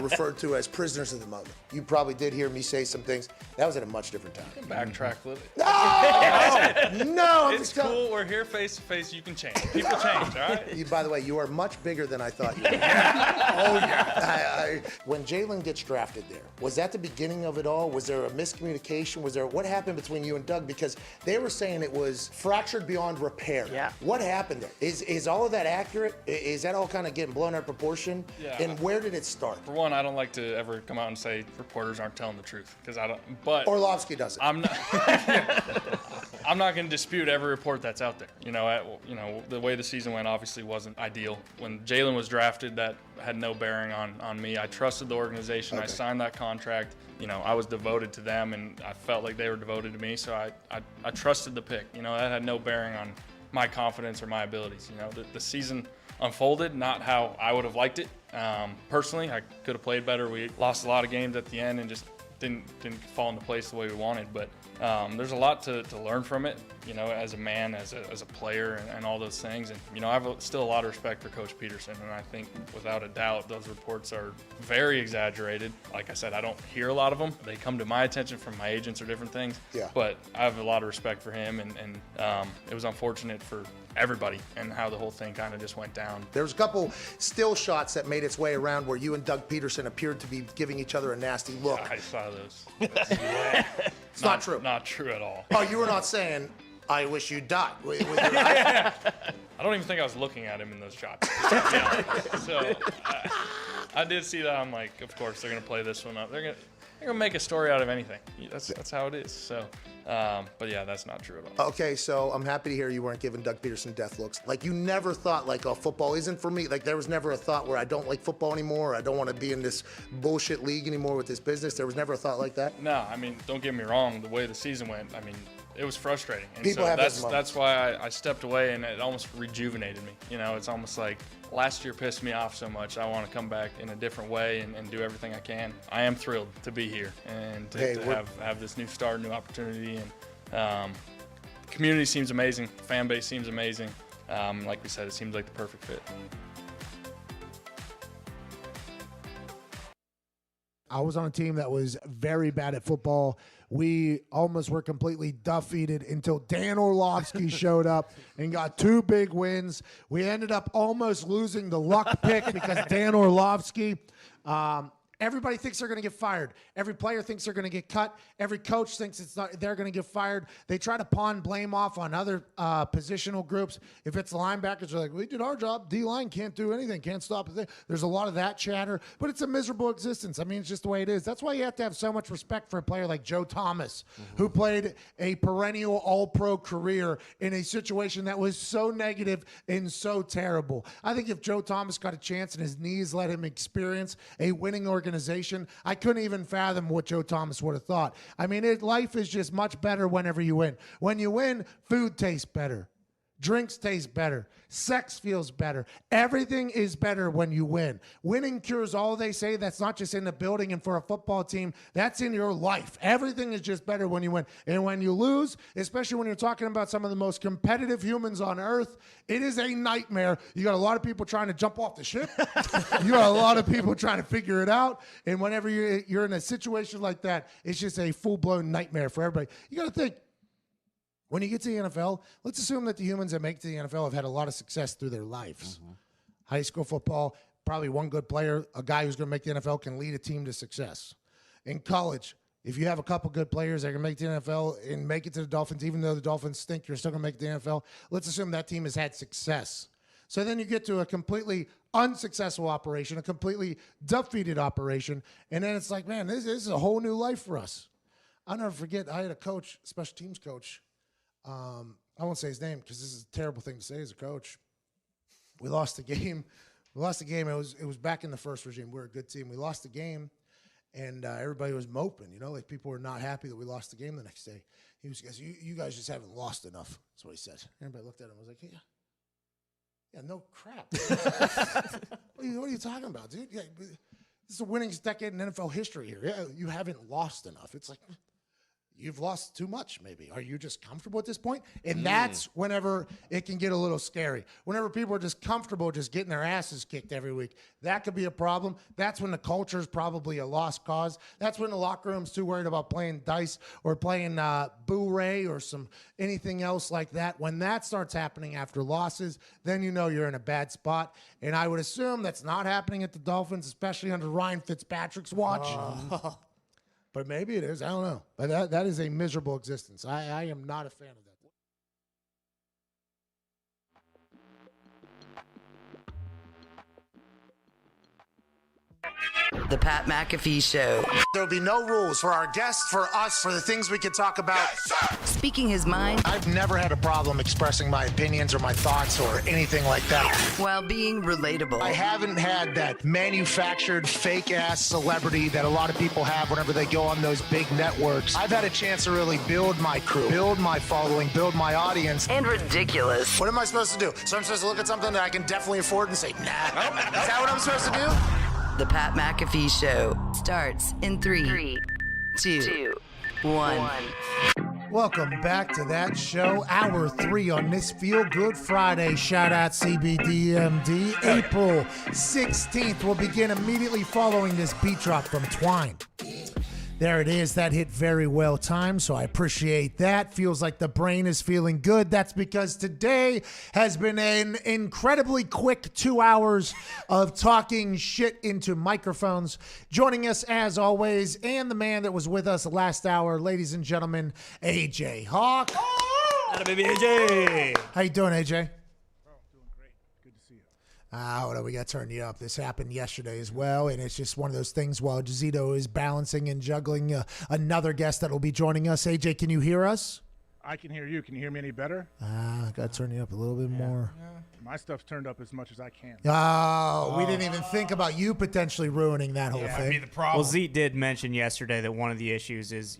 referred to as prisoners of the moment. You probably did hear me say some things. That was at a much different time. You can backtrack a little. No, it's cool. We're here face to face. You can change. People change, all right? By the way, you are much bigger than I thought you were. Oh, yeah. When Jalen gets drafted there, was that the beginning of it all? Was there a miscommunication? What happened between you and Doug? Because they were saying it was fractured beyond repair. Yeah. What happened there? Is all of that accurate? Is that all kind of getting blown out of proportion? Yeah. And where did it start? For one, I don't like to ever come out and say reporters aren't telling the truth because I don't. But Orlovsky does it. I'm not. I'm not going to dispute every report that's out there. You know, the way the season went obviously wasn't ideal. When Jalen was drafted, that had no bearing on me. I trusted the organization. I signed that contract. You know, I was devoted to them, and I felt like they were devoted to me. So I trusted the pick. You know, that had no bearing on my confidence or my abilities. You know, the season unfolded not how I would have liked it. Personally, I could have played better. We lost a lot of games at the end and just didn't fall into place the way we wanted. But there's a lot to learn from it, you know, as a man, as a player, and all those things. And, you know, I have still a lot of respect for Coach Peterson, and I think without a doubt those reports are very exaggerated. Like I said, I don't hear a lot of them. They come to my attention from my agents or different things. Yeah. But I have a lot of respect for him, and it was unfortunate for everybody and how the whole thing kind of just went down. There was a couple still shots that made its way around where you and Doug Peterson appeared to be giving each other a nasty look. Yeah, I saw those. It's not true. Not true at all. Oh, you were not saying, I wish you died. With your I don't even think I was looking at him in those shots. So I did see that. I'm like, of course, they're going to play this one up. They're going to make a story out of anything. That's how it is. So, but yeah, that's not true at all. Okay, so I'm happy to hear you weren't giving Doug Peterson death looks. Like, you never thought, like, oh, football isn't for me. Like, there was never a thought where I don't like football anymore, or I don't want to be in this bullshit league anymore with this business. There was never a thought like that? No, I mean, don't get me wrong. The way the season went, I mean, it was frustrating. And People so have those moments. that's why I stepped away, and it almost rejuvenated me. You know, it's almost like last year pissed me off so much. I want to come back in a different way and do everything I can. I am thrilled to be here and to have this new start, new opportunity. And community seems amazing. Fan base seems amazing. Like we said, it seems like the perfect fit. I was on a team that was very bad at football. We almost were completely defeated until Dan Orlovsky showed up and got 2 big wins. We ended up almost losing the luck pick because Dan Orlovsky, everybody thinks they're going to get fired. Every player thinks they're going to get cut. Every coach thinks they're going to get fired. They try to pawn blame off on other positional groups. If it's the linebackers, they're like, we did our job. D-line can't do anything, can't stop it. There's a lot of that chatter, but it's a miserable existence. I mean, it's just the way it is. That's why you have to have so much respect for a player like Joe Thomas, who played a perennial all-pro career in a situation that was so negative and so terrible. I think if Joe Thomas got a chance and his knees let him experience a winning organization, I couldn't even fathom what Joe Thomas would have thought. I mean, life is just much better whenever you win. When you win, food tastes better. Drinks taste better. Sex feels better. Everything is better when you win. Winning cures all, they say. That's not just in the building and for a football team. That's in your life. Everything is just better when you win. And when you lose, especially when you're talking about some of the most competitive humans on earth, it is a nightmare. You got a lot of people trying to jump off the ship. You got a lot of people trying to figure it out. And whenever you're in a situation like that, it's just a full-blown nightmare for everybody. You got to think, when you get to the NFL, let's assume that the humans that make it to the NFL have had a lot of success through their lives. High school football, probably one good player, a guy who's going to make the NFL can lead a team to success. In college, if you have a couple good players that can make the NFL and make it to the Dolphins, even though the Dolphins stink, you're still going to make it to the NFL. Let's assume that team has had success. So then you get to a completely unsuccessful operation, a completely defeated operation, and then it's like, man, this is a whole new life for us. I'll never forget, I had a coach, special teams coach. I won't say his name because this is a terrible thing to say as a coach. We lost the game. It was back in the first regime. We were a good team. We lost the game, and everybody was moping. You know, like people were not happy that we lost the game the next day. He was, you guys just haven't lost enough. That's what he said. Everybody looked at him and was like, yeah, no crap. What are you talking about, dude? Yeah, this is the winningest decade in NFL history here. Yeah, you haven't lost enough. It's like, you've lost too much, maybe. Are you just comfortable at this point? And that's whenever it can get a little scary. Whenever people are just comfortable just getting their asses kicked every week, that could be a problem. That's when the culture is probably a lost cause. That's when the locker room's too worried about playing dice or playing Boo-Ray or anything else like that. When that starts happening after losses, then you know you're in a bad spot. And I would assume that's not happening at the Dolphins, especially under Ryan Fitzpatrick's watch. But maybe it is. I don't know. But that is a miserable existence. I am not a fan of that. The Pat McAfee Show. There'll be no rules for our guests, for us, for the things we can talk about. Speaking his mind. I've never had a problem expressing my opinions or my thoughts or anything like that. While being relatable. I haven't had that manufactured fake-ass celebrity that a lot of people have whenever they go on those big networks. I've had a chance to really build my crew, build my following, build my audience. And ridiculous. What am I supposed to do? So I'm supposed to look at something that I can definitely afford and say, nah. Is that what I'm supposed to do? The Pat McAfee Show starts in 3, 2, 1. Welcome back to that show, hour 3 on this Feel Good Friday. Shout out CBDMD. April 16th will begin immediately following this beat drop from Twine. There it is. That hit very well timed, so I appreciate that. Feels like the brain is feeling good. That's because today has been an incredibly quick 2 hours of talking shit into microphones. Joining us, as always, and the man that was with us last hour, ladies and gentlemen, AJ Hawk. Hello, baby AJ. How you doing, AJ? Hold on, we got to turn you up. This happened yesterday as well, and it's just one of those things while Zito is balancing and juggling another guest that will be joining us. AJ, can you hear us? I can hear you. Can you hear me any better? Got to turn you up a little bit more. Yeah. My stuff's turned up as much as I can. We didn't even think about you potentially ruining that whole thing. Be the problem. Well, Zeke did mention yesterday that one of the issues is,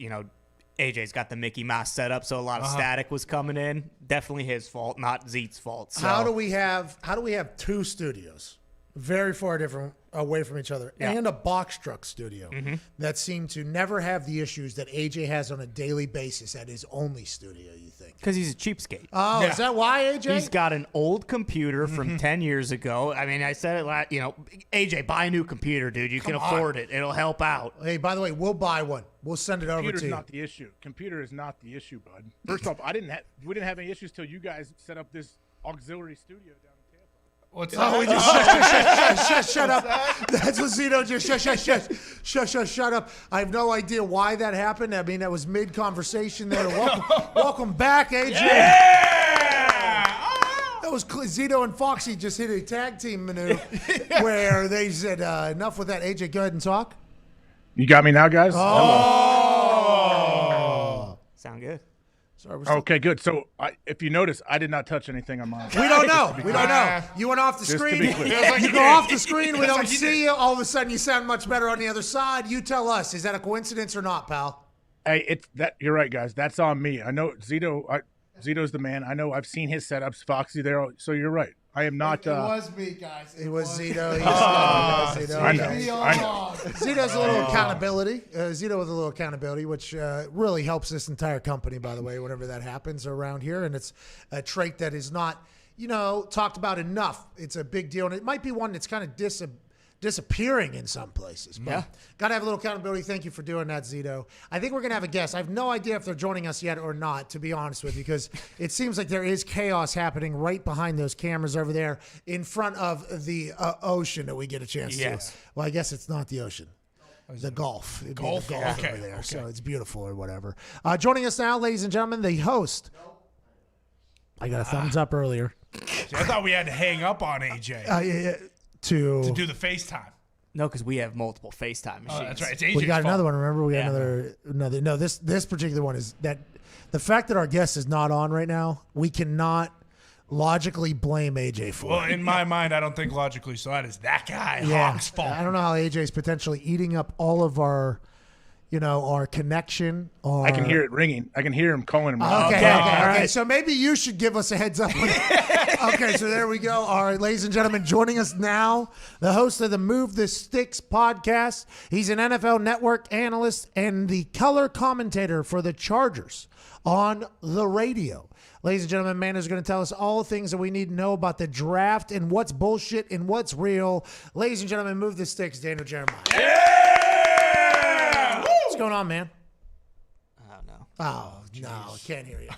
AJ's got the Mickey Mouse set up, so a lot of static was coming in. Definitely his fault, not Zeke's fault. So. How do we have 2 studios, very far different away from each other, and a box truck studio that seem to never have the issues that AJ has on a daily basis at his only studio? You think? Because he's a cheapskate. Oh, is that why, AJ? He's got an old computer from 10 years ago. I mean, I said it last, AJ, buy a new computer, dude. You can afford it. It'll help out. Hey, by the way, we'll buy one. We'll send it over to you. Computer's not the issue. Computer is not the issue, bud. First off, we didn't have any issues till you guys set up this auxiliary studio down in Tampa. What's that? We just shut up. That's what Zito just shut up. I have no idea why that happened. I mean, that was mid-conversation there. Welcome back, AJ. That was Zito and Foxy just hit a tag team maneuver where they said, enough with that. AJ, go ahead and talk. You got me now, guys? Oh. Sound good. Sorry, okay, good. So if you notice, I did not touch anything on mine. We don't know. You went off the screen. You go off the screen. We don't see you. All of a sudden, you sound much better on the other side. You tell us. Is that a coincidence or not, pal? Hey, you're right, guys. That's on me. I know Zito's the man. I know I've seen his setups. Foxy there. So you're right. I am not. It was me, guys. It was Zito. Zito. I know. Zito's a little accountability. Zito with a little accountability, which really helps this entire company, by the way, whenever that happens around here. And it's a trait that is not, talked about enough. It's a big deal. And it might be one that's kind of disappearing in some places. But got to have a little accountability. Thank you for doing that, Zito. I think we're going to have a guest. I have no idea if they're joining us yet or not, to be honest with you, because it seems like there is chaos happening right behind those cameras over there in front of the ocean that we get a chance to. Well, I guess it's not the ocean. The Gulf. Gulf over there. So it's beautiful or whatever. Joining us now, ladies and gentlemen, the host. I got a thumbs up earlier. See, I thought we had to hang up on AJ. To do the FaceTime. No, because we have multiple FaceTime machines. That's right. It's AJ's we got fault. another one. Remember, we got another. No, this particular one is that the fact that our guest is not on right now, we cannot logically blame AJ for. Well, in my mind, I don't think logically. So that is that guy Hawk's fault. I don't know how AJ's potentially eating up all of our our connection. Or I can hear it ringing. I can hear him calling him. Okay. So maybe you should give us a heads up. Okay, so there we go. All right, ladies and gentlemen, joining us now, the host of the Move the Sticks podcast. He's an NFL Network analyst and the color commentator for the Chargers on the radio. Ladies and gentlemen, man is going to tell us all the things that we need to know about the draft and what's bullshit and what's real. Ladies and gentlemen, Move the Sticks, Daniel Jeremiah. Yeah! What's going on, man? Oh, no. Oh, no, I can't hear you.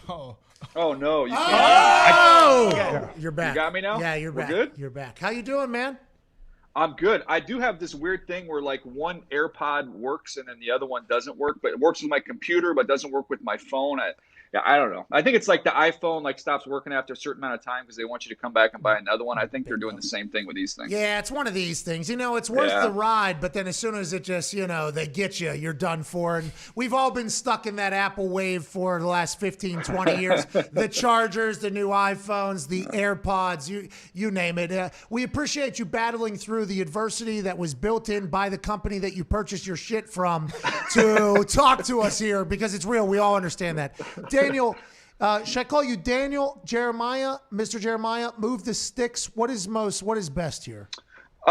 Oh no! You can't. Oh! You're back. You got me now? Yeah, you're We're back. good? You're back. How you doing, man? I'm good. I do have this weird thing where like one AirPod works and then the other one doesn't work, but it works with my computer but doesn't work with my phone. I don't know. I think it's like the iPhone like stops working after a certain amount of time because they want you to come back and buy another one. I think they're doing the same thing with these things. Yeah, it's one of these things. It's worth the ride, but then as soon as it just, they get you, you're done for. And we've all been stuck in that Apple wave for the last 15, 20 years. The Chargers, the new iPhones, the AirPods, you name it. We appreciate you battling through the adversity that was built in by the company that you purchased your shit from to talk to us here because it's real. We all understand that. Daniel, should I call you Daniel, Jeremiah, Mr. Jeremiah? Move the Sticks. What is best here?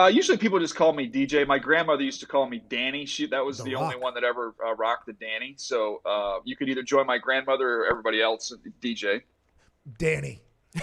Usually people just call me DJ. My grandmother used to call me Danny. That was the only one that ever rocked the Danny. So you could either join my grandmother or everybody else, DJ. Danny. I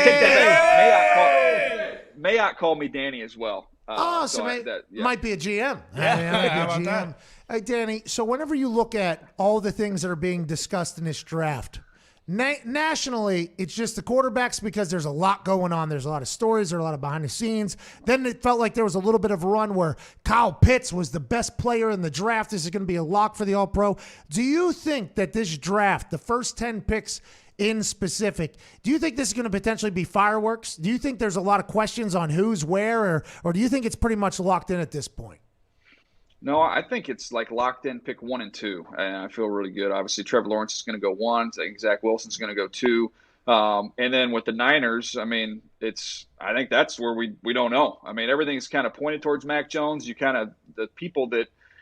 think that Mayock called me Danny as well. Might be a GM. How about that? Hey, Danny, so whenever you look at all the things that are being discussed in this draft, nationally, it's just the quarterbacks because there's a lot going on. There's a lot of stories. There's a lot of behind the scenes. Then it felt like there was a little bit of a run where Kyle Pitts was the best player in the draft. This is going to be a lock for the All-Pro. Do you think that this draft, the first 10 picks in specific, do you think this is going to potentially be fireworks? Do you think there's a lot of questions on who's where, or do you think it's pretty much locked in at this point? No, I think it's like locked in, pick 1 and 2. And I feel really good. Obviously, Trevor Lawrence is going to go 1. I think Zach Wilson's going to go 2. And then with the Niners, I think that's where we don't know. Everything's kind of pointed towards Mac Jones.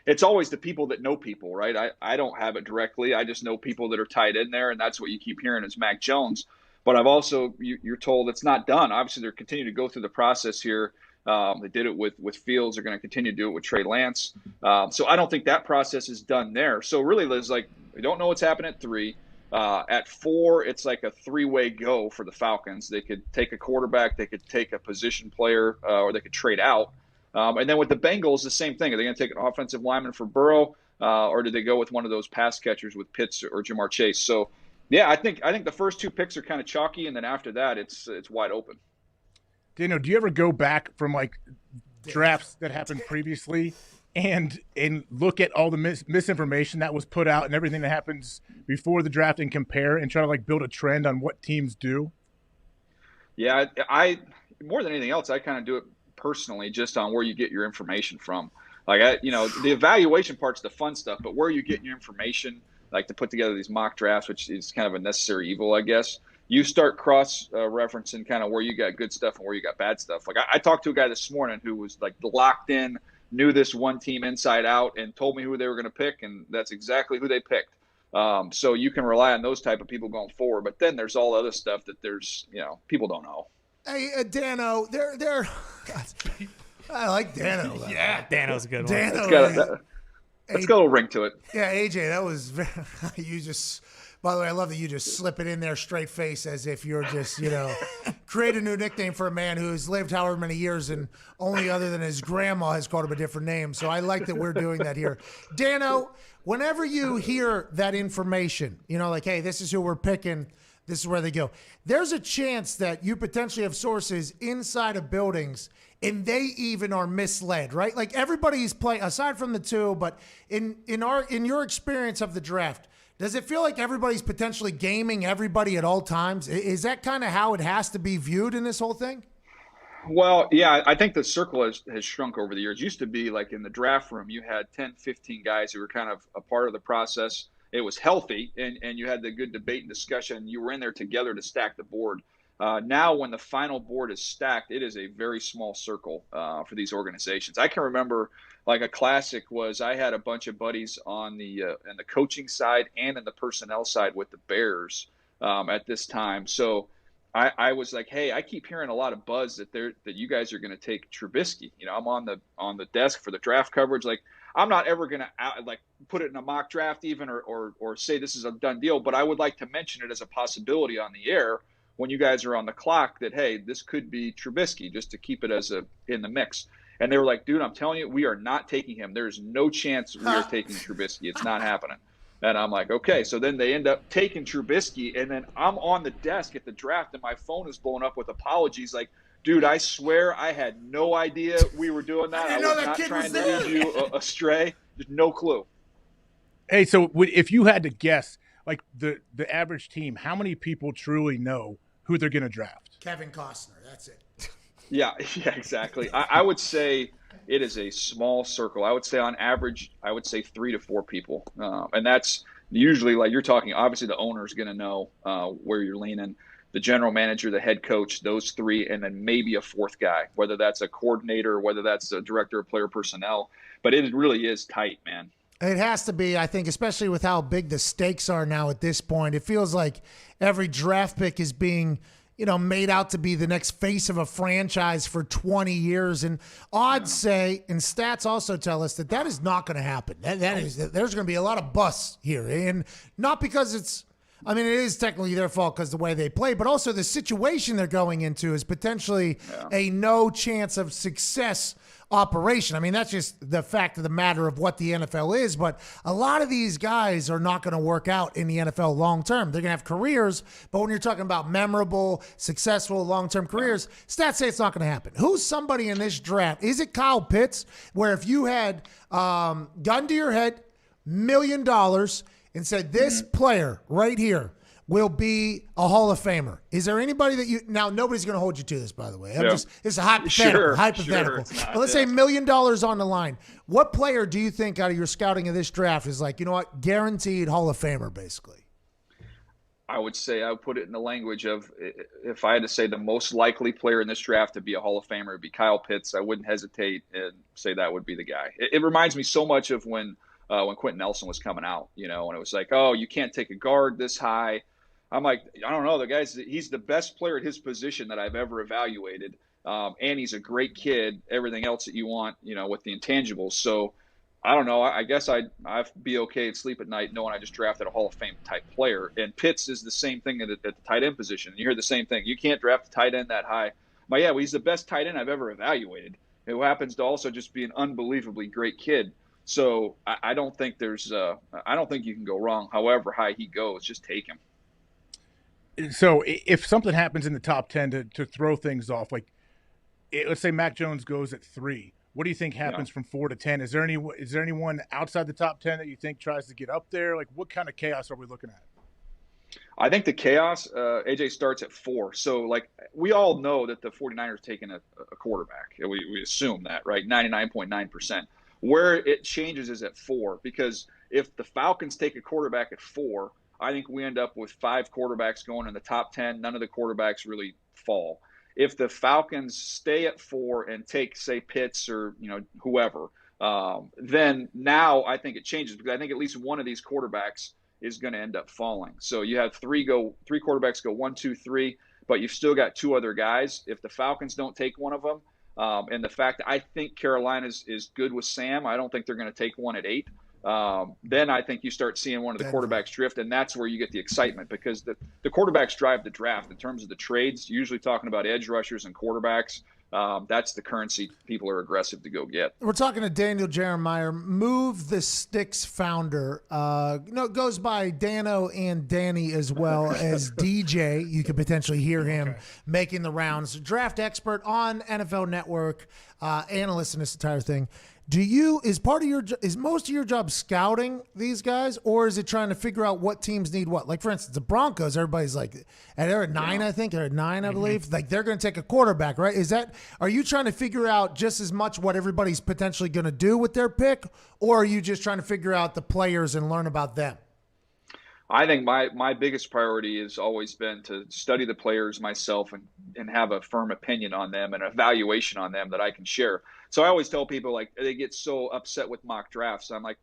It's always the people that know people, right? I don't have it directly. I just know people that are tied in there, and that's what you keep hearing is Mac Jones. But I've also, you're told it's not done. Obviously, they're continuing to go through the process here. They did it with Fields. They're going to continue to do it with Trey Lance. So I don't think that process is done there. So really, Liz, we don't know what's happening at 3. At 4, it's like a 3-way go for the Falcons. They could take a quarterback, they could take a position player, or they could trade out. And then with the Bengals, the same thing. Are they going to take an offensive lineman for Burrow, or do they go with one of those pass catchers with Pitts or Jamar Chase? So, yeah, I think the first 2 picks are kind of chalky, and then after that, it's wide open. Daniel, do you ever go back from drafts that happened previously and look at all the misinformation that was put out and everything that happens before the draft and compare and try to build a trend on what teams do? Yeah, I more than anything else, I kind of do it personally just on where you get your information from. The evaluation part's the fun stuff, but where you get your information, to put together these mock drafts, which is kind of a necessary evil, I guess. You start cross-referencing kind of where you got good stuff and where you got bad stuff. I talked to a guy this morning who was locked in, knew this one team inside out, and told me who they were going to pick, and that's exactly who they picked. So you can rely on those type of people going forward. But then there's all other stuff that people don't know. Hey, Dano, they're I like Dano, though. Yeah, Dano's a good one. Dano, it's got a little ring to it. Yeah, AJ, that was you just. By the way, I love that you just slip it in there straight face as if you're just, create a new nickname for a man who's lived however many years and only other than his grandma has called him a different name. So I like that we're doing that here. Dano, whenever you hear that information, hey, this is who we're picking, this is where they go. There's a chance that you potentially have sources inside of buildings and they even are misled, right? Everybody's playing, aside from the 2, but in your experience of the draft, does it feel like everybody's potentially gaming everybody at all times? Is that kind of how it has to be viewed in this whole thing? Well, yeah, I think the circle has shrunk over the years. It used to be in the draft room, you had 10, 15 guys who were kind of a part of the process. It was healthy, and you had the good debate and discussion. You were in there together to stack the board. Now, when the final board is stacked, it is a very small circle for these organizations. I can remember, like, a classic was I had a bunch of buddies on the in the coaching side and in the personnel side with the Bears at this time. So I was like, hey, I keep hearing a lot of buzz that you guys are going to take Trubisky. You know, I'm on the desk for the draft coverage. Like, I'm not ever going to put it in a mock draft even or say this is a done deal, but I would like to mention it as a possibility on the air when you guys are on the clock that, hey, this could be Trubisky, just to keep it in the mix. And they were like, dude, I'm telling you, we are not taking him. There's no chance we are taking Trubisky. It's not happening. And I'm like, okay. So then they end up taking Trubisky, and then I'm on the desk at the draft, and my phone is blowing up with apologies like, dude, I swear I had no idea we were doing that. I was not trying to lead you astray. Just no clue. Hey, so if you had to guess, like the average team, how many people truly know who they're going to draft? Kevin Costner, that's it. Yeah, exactly. I would say it is a small circle. I would say on average, 3 to 4 people. And that's usually, like you're talking, obviously the owner is going to know where you're leaning. The general manager, the head coach, those 3, and then maybe a 4th guy, whether that's a coordinator, whether that's a director of player personnel. But it really is tight, man. It has to be, I think, especially with how big the stakes are now at this point. It feels like every draft pick is being, made out to be the next face of a franchise for 20 years. And odds say, and stats also tell us that is not going to happen. There's going to be a lot of busts here. And not because it is technically their fault because the way they play, but also the situation they're going into is potentially a no chance of success operation. I mean, that's just the fact of the matter of what the NFL is, but a lot of these guys are not going to work out in the NFL long term. They're going to have careers, but when you're talking about memorable, successful, long-term careers, stats say it's not going to happen. Who's somebody in this draft? Is it Kyle Pitts, where if you had gun to your head, $1 million, and said this player right here will be a Hall of Famer? Is there anybody that now nobody's going to hold you to this, by the way. It's a hypothetical. But let's say $1 million on the line. What player do you think out of your scouting of this draft is like, you know what, guaranteed Hall of Famer, basically? I would say I would put it in the language of, if I had to say the most likely player in this draft to be a Hall of Famer would be Kyle Pitts. I wouldn't hesitate and say that would be the guy. It reminds me so much of when Quentin Nelson was coming out, and it was like, oh, you can't take a guard this high. I'm like, I don't know. He's the best player at his position that I've ever evaluated. And he's a great kid, everything else that you want, with the intangibles. So I don't know. I guess I'd be okay and sleep at night knowing I just drafted a Hall of Fame type player. And Pitts is the same thing at the tight end position. You hear the same thing. You can't draft a tight end that high. But yeah, he's the best tight end I've ever evaluated, who happens to also just be an unbelievably great kid. So I don't think I don't think you can go wrong. However high he goes, just take him. So if something happens in the top 10 to throw things off, like let's say Mac Jones goes at 3, what do you think happens from 4 to 10? Is there anyone outside the top 10 that you think tries to get up there? Like, what kind of chaos are we looking at? I think the chaos, AJ, starts at 4. So, like, we all know that the 49ers taking a quarterback. We assume that, right? 99.9%. Where it changes is at 4, because if the Falcons take a quarterback at 4, I think we end up with 5 quarterbacks going in the top 10. None of the quarterbacks really fall. If the Falcons stay at 4 and take, say, Pitts or whoever, then now I think it changes, because I think at least one of these quarterbacks is going to end up falling. So you have 3 quarterbacks go 1, 2, 3, but you've still got 2 other guys. If the Falcons don't take one of them, and the fact that I think Carolina is good with Sam, I don't think they're going to take one at 8. Then I think you start seeing one of the quarterbacks drift, and that's where you get the excitement, because the quarterbacks drive the draft in terms of the trades. Usually talking about edge rushers and quarterbacks. That's the currency people are aggressive to go get. We're talking to Daniel Jeremiah, Move the Sticks founder. Goes by Dano and Danny as well as DJ. You could potentially hear him making the rounds. Draft expert on NFL Network, analyst in this entire thing. Is most of your job scouting these guys, or is it trying to figure out what teams need what? Like, for instance, the Broncos, everybody's like, they're at 9, I think. They're at 9, I believe. Like, they're going to take a quarterback, right? Are you trying to figure out just as much what everybody's potentially going to do with their pick, or are you just trying to figure out the players and learn about them? I think my biggest priority has always been to study the players myself and have a firm opinion on them and evaluation on them that I can share. So I always tell people, like, they get so upset with mock drafts. I'm like,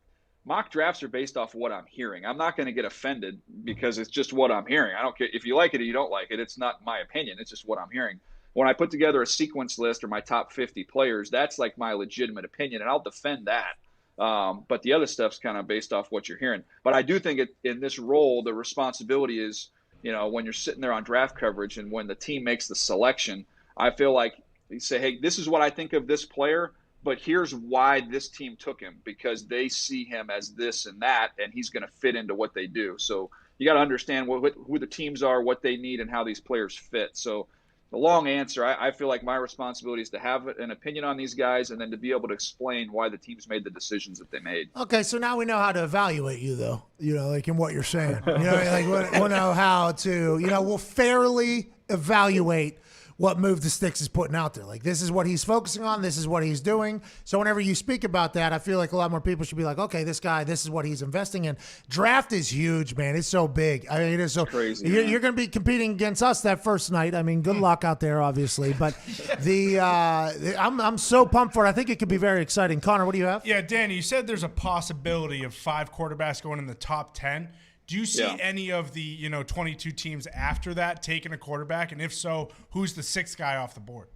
mock drafts are based off of what I'm hearing. I'm not going to get offended because it's just what I'm hearing. I don't care if you like it or you don't like it. It's not my opinion. It's just what I'm hearing. When I put together a sequence list or my top 50 players, that's like my legitimate opinion, and I'll defend that. But the other stuff's kind of based off what you're hearing. But I do think in this role, the responsibility is, when you're sitting there on draft coverage and when the team makes the selection, I feel like you say, hey, this is what I think of this player, but here's why this team took him, because they see him as this and that, and he's going to fit into what they do. So you got to understand who the teams are, what they need, and how these players fit. So the long answer, I feel like my responsibility is to have an opinion on these guys and then to be able to explain why the teams made the decisions that they made. Okay, so now we know how to evaluate you, though, like in what you're saying. We'll know how to, we'll fairly evaluate what move the Sticks is putting out there. Like, this is what he's focusing on. This is what he's doing. So whenever you speak about that, I feel like a lot more people should be like, okay, this guy, this is what he's investing in. Draft is huge, man. It's so big. I mean, it is so crazy. You're going to be competing against us that first night. I mean, good luck out there, obviously. But I'm so pumped for it. I think it could be very exciting. Connor, what do you have? Yeah, Danny, you said there's a possibility of 5 quarterbacks going in the top 10. Do you see any of the 22 teams after that taking a quarterback? And if so, who's the 6th guy off the board?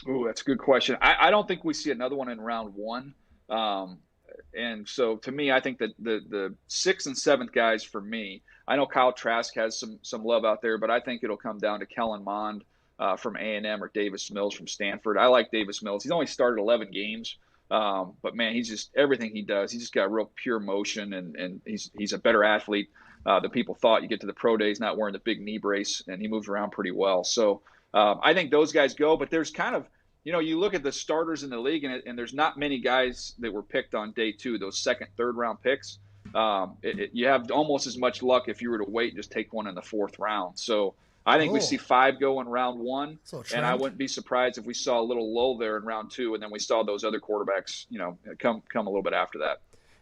Ooh, that's a good question. I don't think we see another one in round 1. And so to me, I think that the 6th and 7th guys for me, I know Kyle Trask has some love out there, but I think it'll come down to Kellen Mond from A&M or Davis Mills from Stanford. I like Davis Mills. He's only started 11 games. But man, he's just everything he does. He's just got real pure motion, and he's a better athlete than people thought. You get to the pro days not wearing the big knee brace, and he moves around pretty well. So I think those guys go. But there's kind of, you look at the starters in the league, and there's not many guys that were picked on day 2, those 2nd, 3rd round picks. You have almost as much luck if you were to wait and just take one in the 4th round. So I think we see 5 go in round 1, and I wouldn't be surprised if we saw a little lull there in round 2, and then we saw those other quarterbacks, come a little bit after that.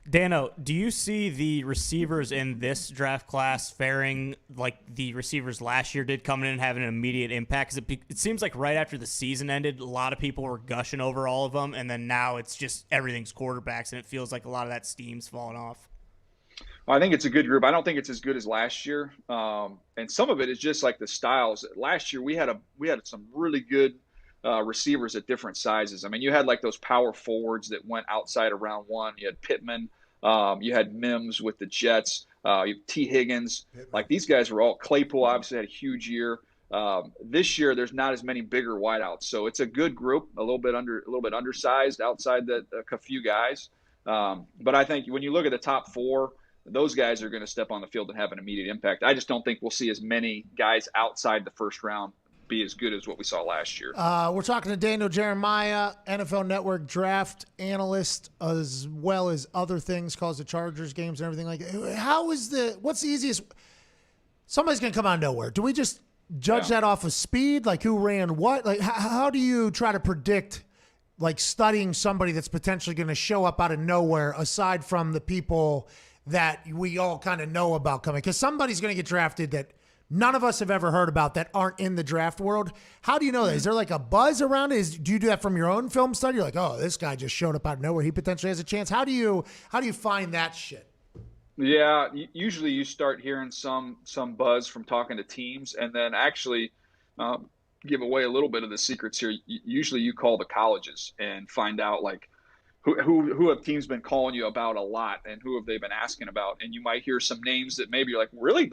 Dano, do you see the receivers in this draft class faring like the receivers last year did, coming in and having an immediate impact? Because it seems like right after the season ended, a lot of people were gushing over all of them, and then now it's just everything's quarterbacks, and it feels like a lot of that steam's falling off. I think it's a good group. I don't think it's as good as last year, and some of it is just like the styles. Last year we had some really good receivers at different sizes. I mean, you had like those power forwards that went outside of round 1. You had Pittman, you had Mims with the Jets, you had T. Higgins. Like, these guys were all. Claypool obviously had a huge year. This year there's not as many bigger wideouts, so it's a good group. A little bit undersized outside a few guys, but I think when you look at the top 4. Those guys are going to step on the field and have an immediate impact. I just don't think we'll see as many guys outside the first round be as good as what we saw last year. We're talking to Daniel Jeremiah, NFL Network draft analyst, as well as other things, calls the Chargers games and everything like that. What's the easiest? Somebody's going to come out of nowhere. Do we just judge that off of speed? Like, who ran what? Like, how do you try to predict, like, studying somebody that's potentially going to show up out of nowhere, aside from the people that we all kind of know about coming? Because somebody's going to get drafted that none of us have ever heard about, that aren't in the draft world. How do you know that? Is there like a buzz around it? Do you do that from your own film study? You're like, oh, this guy just showed up out of nowhere. He potentially has a chance. How do you find that shit? Yeah, usually you start hearing some buzz from talking to teams, and then actually give away a little bit of the secrets here. Usually you call the colleges and find out, like, who have teams been calling you about a lot, and who have they been asking about? And you might hear some names that maybe you're like, really?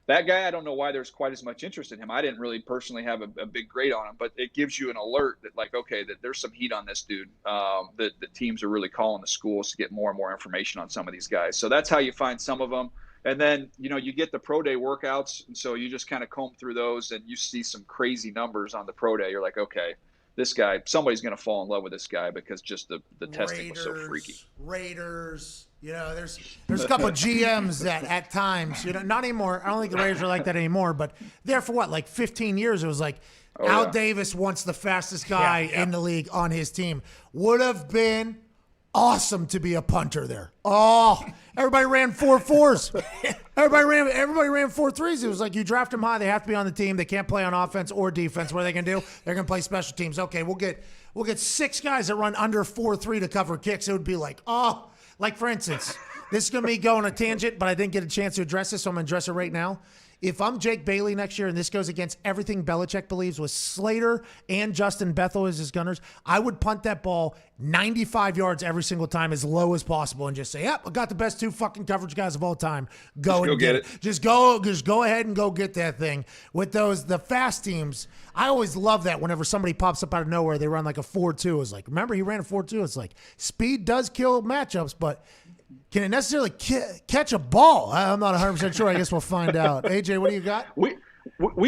That guy, I don't know why there's quite as much interest in him. I didn't really personally have a big grade on him, but it gives you an alert that, like, okay, that there's some heat on this dude, that the teams are really calling the schools to get more and more information on some of these guys. So that's how you find some of them. And then, you get the pro day workouts, and so you just kind of comb through those, and you see some crazy numbers on the pro day. You're like, okay, this guy, somebody's going to fall in love with this guy because just the testing was so freaky. Raiders, there's a couple of GMs that at times, not anymore. I don't think the Raiders are like that anymore, but there for what, like 15 years, it was like Al Davis wants the fastest guy in the league on his team. Would have been awesome to be a punter there. Oh, everybody ran 4.4s. Everybody ran 4-3s. It was like you draft them high, they have to be on the team. They can't play on offense or defense. What are they going to do? They're going to play special teams. Okay, we'll get 6 guys that run under 4-3 to cover kicks. It would be like, like for instance, this is going to be going a tangent, but I didn't get a chance to address this, so I'm going to address it right now. If I'm Jake Bailey next year and this goes against everything Belichick believes with Slater and Justin Bethel as his gunners, I would punt that ball 95 yards every single time as low as possible and just say, yep, I got the best 2 fucking coverage guys of all time. Go and get it. Just go ahead and go get that thing. With the fast teams, I always love that whenever somebody pops up out of nowhere, they run like a 4-2. It's like, remember he ran a 4-2? It's like speed does kill matchups, but can it necessarily catch a ball? I'm not 100% sure. I guess we'll find out. AJ, what do you got? We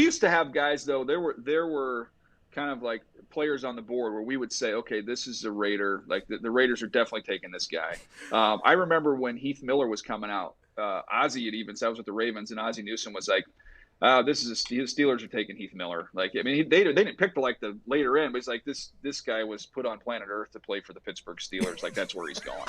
used to have guys, though. There were kind of like players on the board where we would say, okay, this is a Raider. Like the Raiders are definitely taking this guy. I remember when Heath Miller was coming out. Ozzie had even said, I was with the Ravens, and Ozzie Newsome was like, the Steelers are taking Heath Miller. Like, I mean, they didn't pick the later end, but it's like this guy was put on planet Earth to play for the Pittsburgh Steelers. Like, that's where he's going.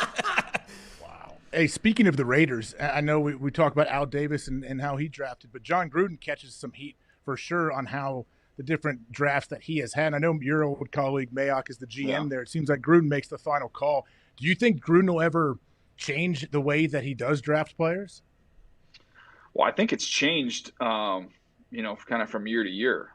Hey, speaking of the Raiders, I know we talk about Al Davis and how he drafted, but John Gruden catches some heat for sure on how the different drafts that he has had. I know your old colleague Mayock is the GM there. It seems like Gruden makes the final call. Do you think Gruden will ever change the way that he does draft players? Well, I think it's changed, kind of from year to year.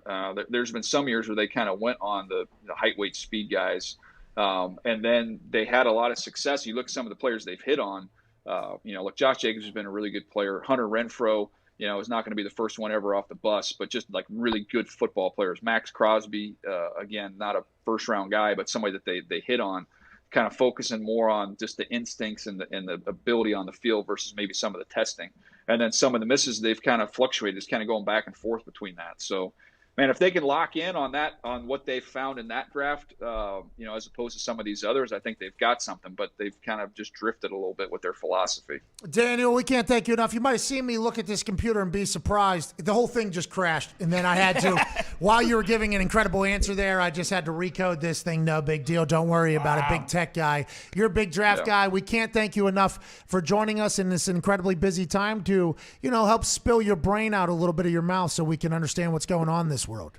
There's been some years where they kind of went on the height, weight, speed guys, and then they had a lot of success. You look at some of the players they've hit on. Look, Josh Jacobs has been a really good player. Hunter Renfrow, is not going to be the first one ever off the bus, but just like really good football players. Max Crosby, again, not a first-round guy, but somebody that they hit on, kind of focusing more on just the instincts and the ability on the field versus maybe some of the testing. And then some of the misses, they've kind of fluctuated. It's kind of going back and forth between that. So, man, if they can lock in on what they've found in that draft, as opposed to some of these others, I think they've got something, but they've kind of just drifted a little bit with their philosophy. Daniel, we can't thank you enough. You might have seen me look at this computer and be surprised. The whole thing just crashed, and then I had to, while you were giving an incredible answer there, I just had to recode this thing. No big deal. Don't worry about it. Big tech guy. You're a big draft guy. We can't thank you enough for joining us in this incredibly busy time to, help spill your brain out a little bit of your mouth so we can understand what's going on in this world.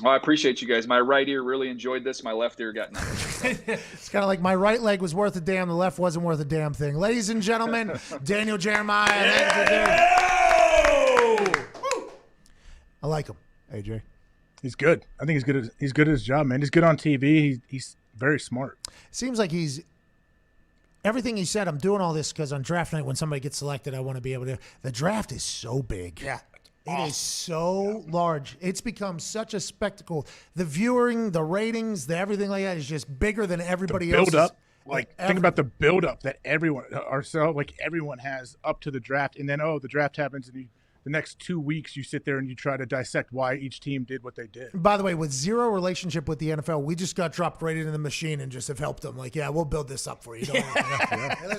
Well, I appreciate you guys. My right ear really enjoyed this. My left ear got nothing. It's kind of like my right leg was worth a damn. The left wasn't worth a damn thing. Ladies and gentlemen, Daniel Jeremiah. I like him, AJ. He's good. I think he's good at his job, man. He's good on TV. He's very smart. Seems like everything he said, I'm doing all this because on draft night when somebody gets selected, I want to be able to. The draft is so big. Yeah. It is so large. It's become such a spectacle. The viewing, the ratings, the everything like that is just bigger than everybody else. Build up. Think about the build up that everyone has up to the draft. And then, the draft happens and the next 2 weeks you sit there and you try to dissect why each team did what they did. By the way, with zero relationship with the NFL, we just got dropped right into the machine and just have helped them. Like, we'll build this up for you.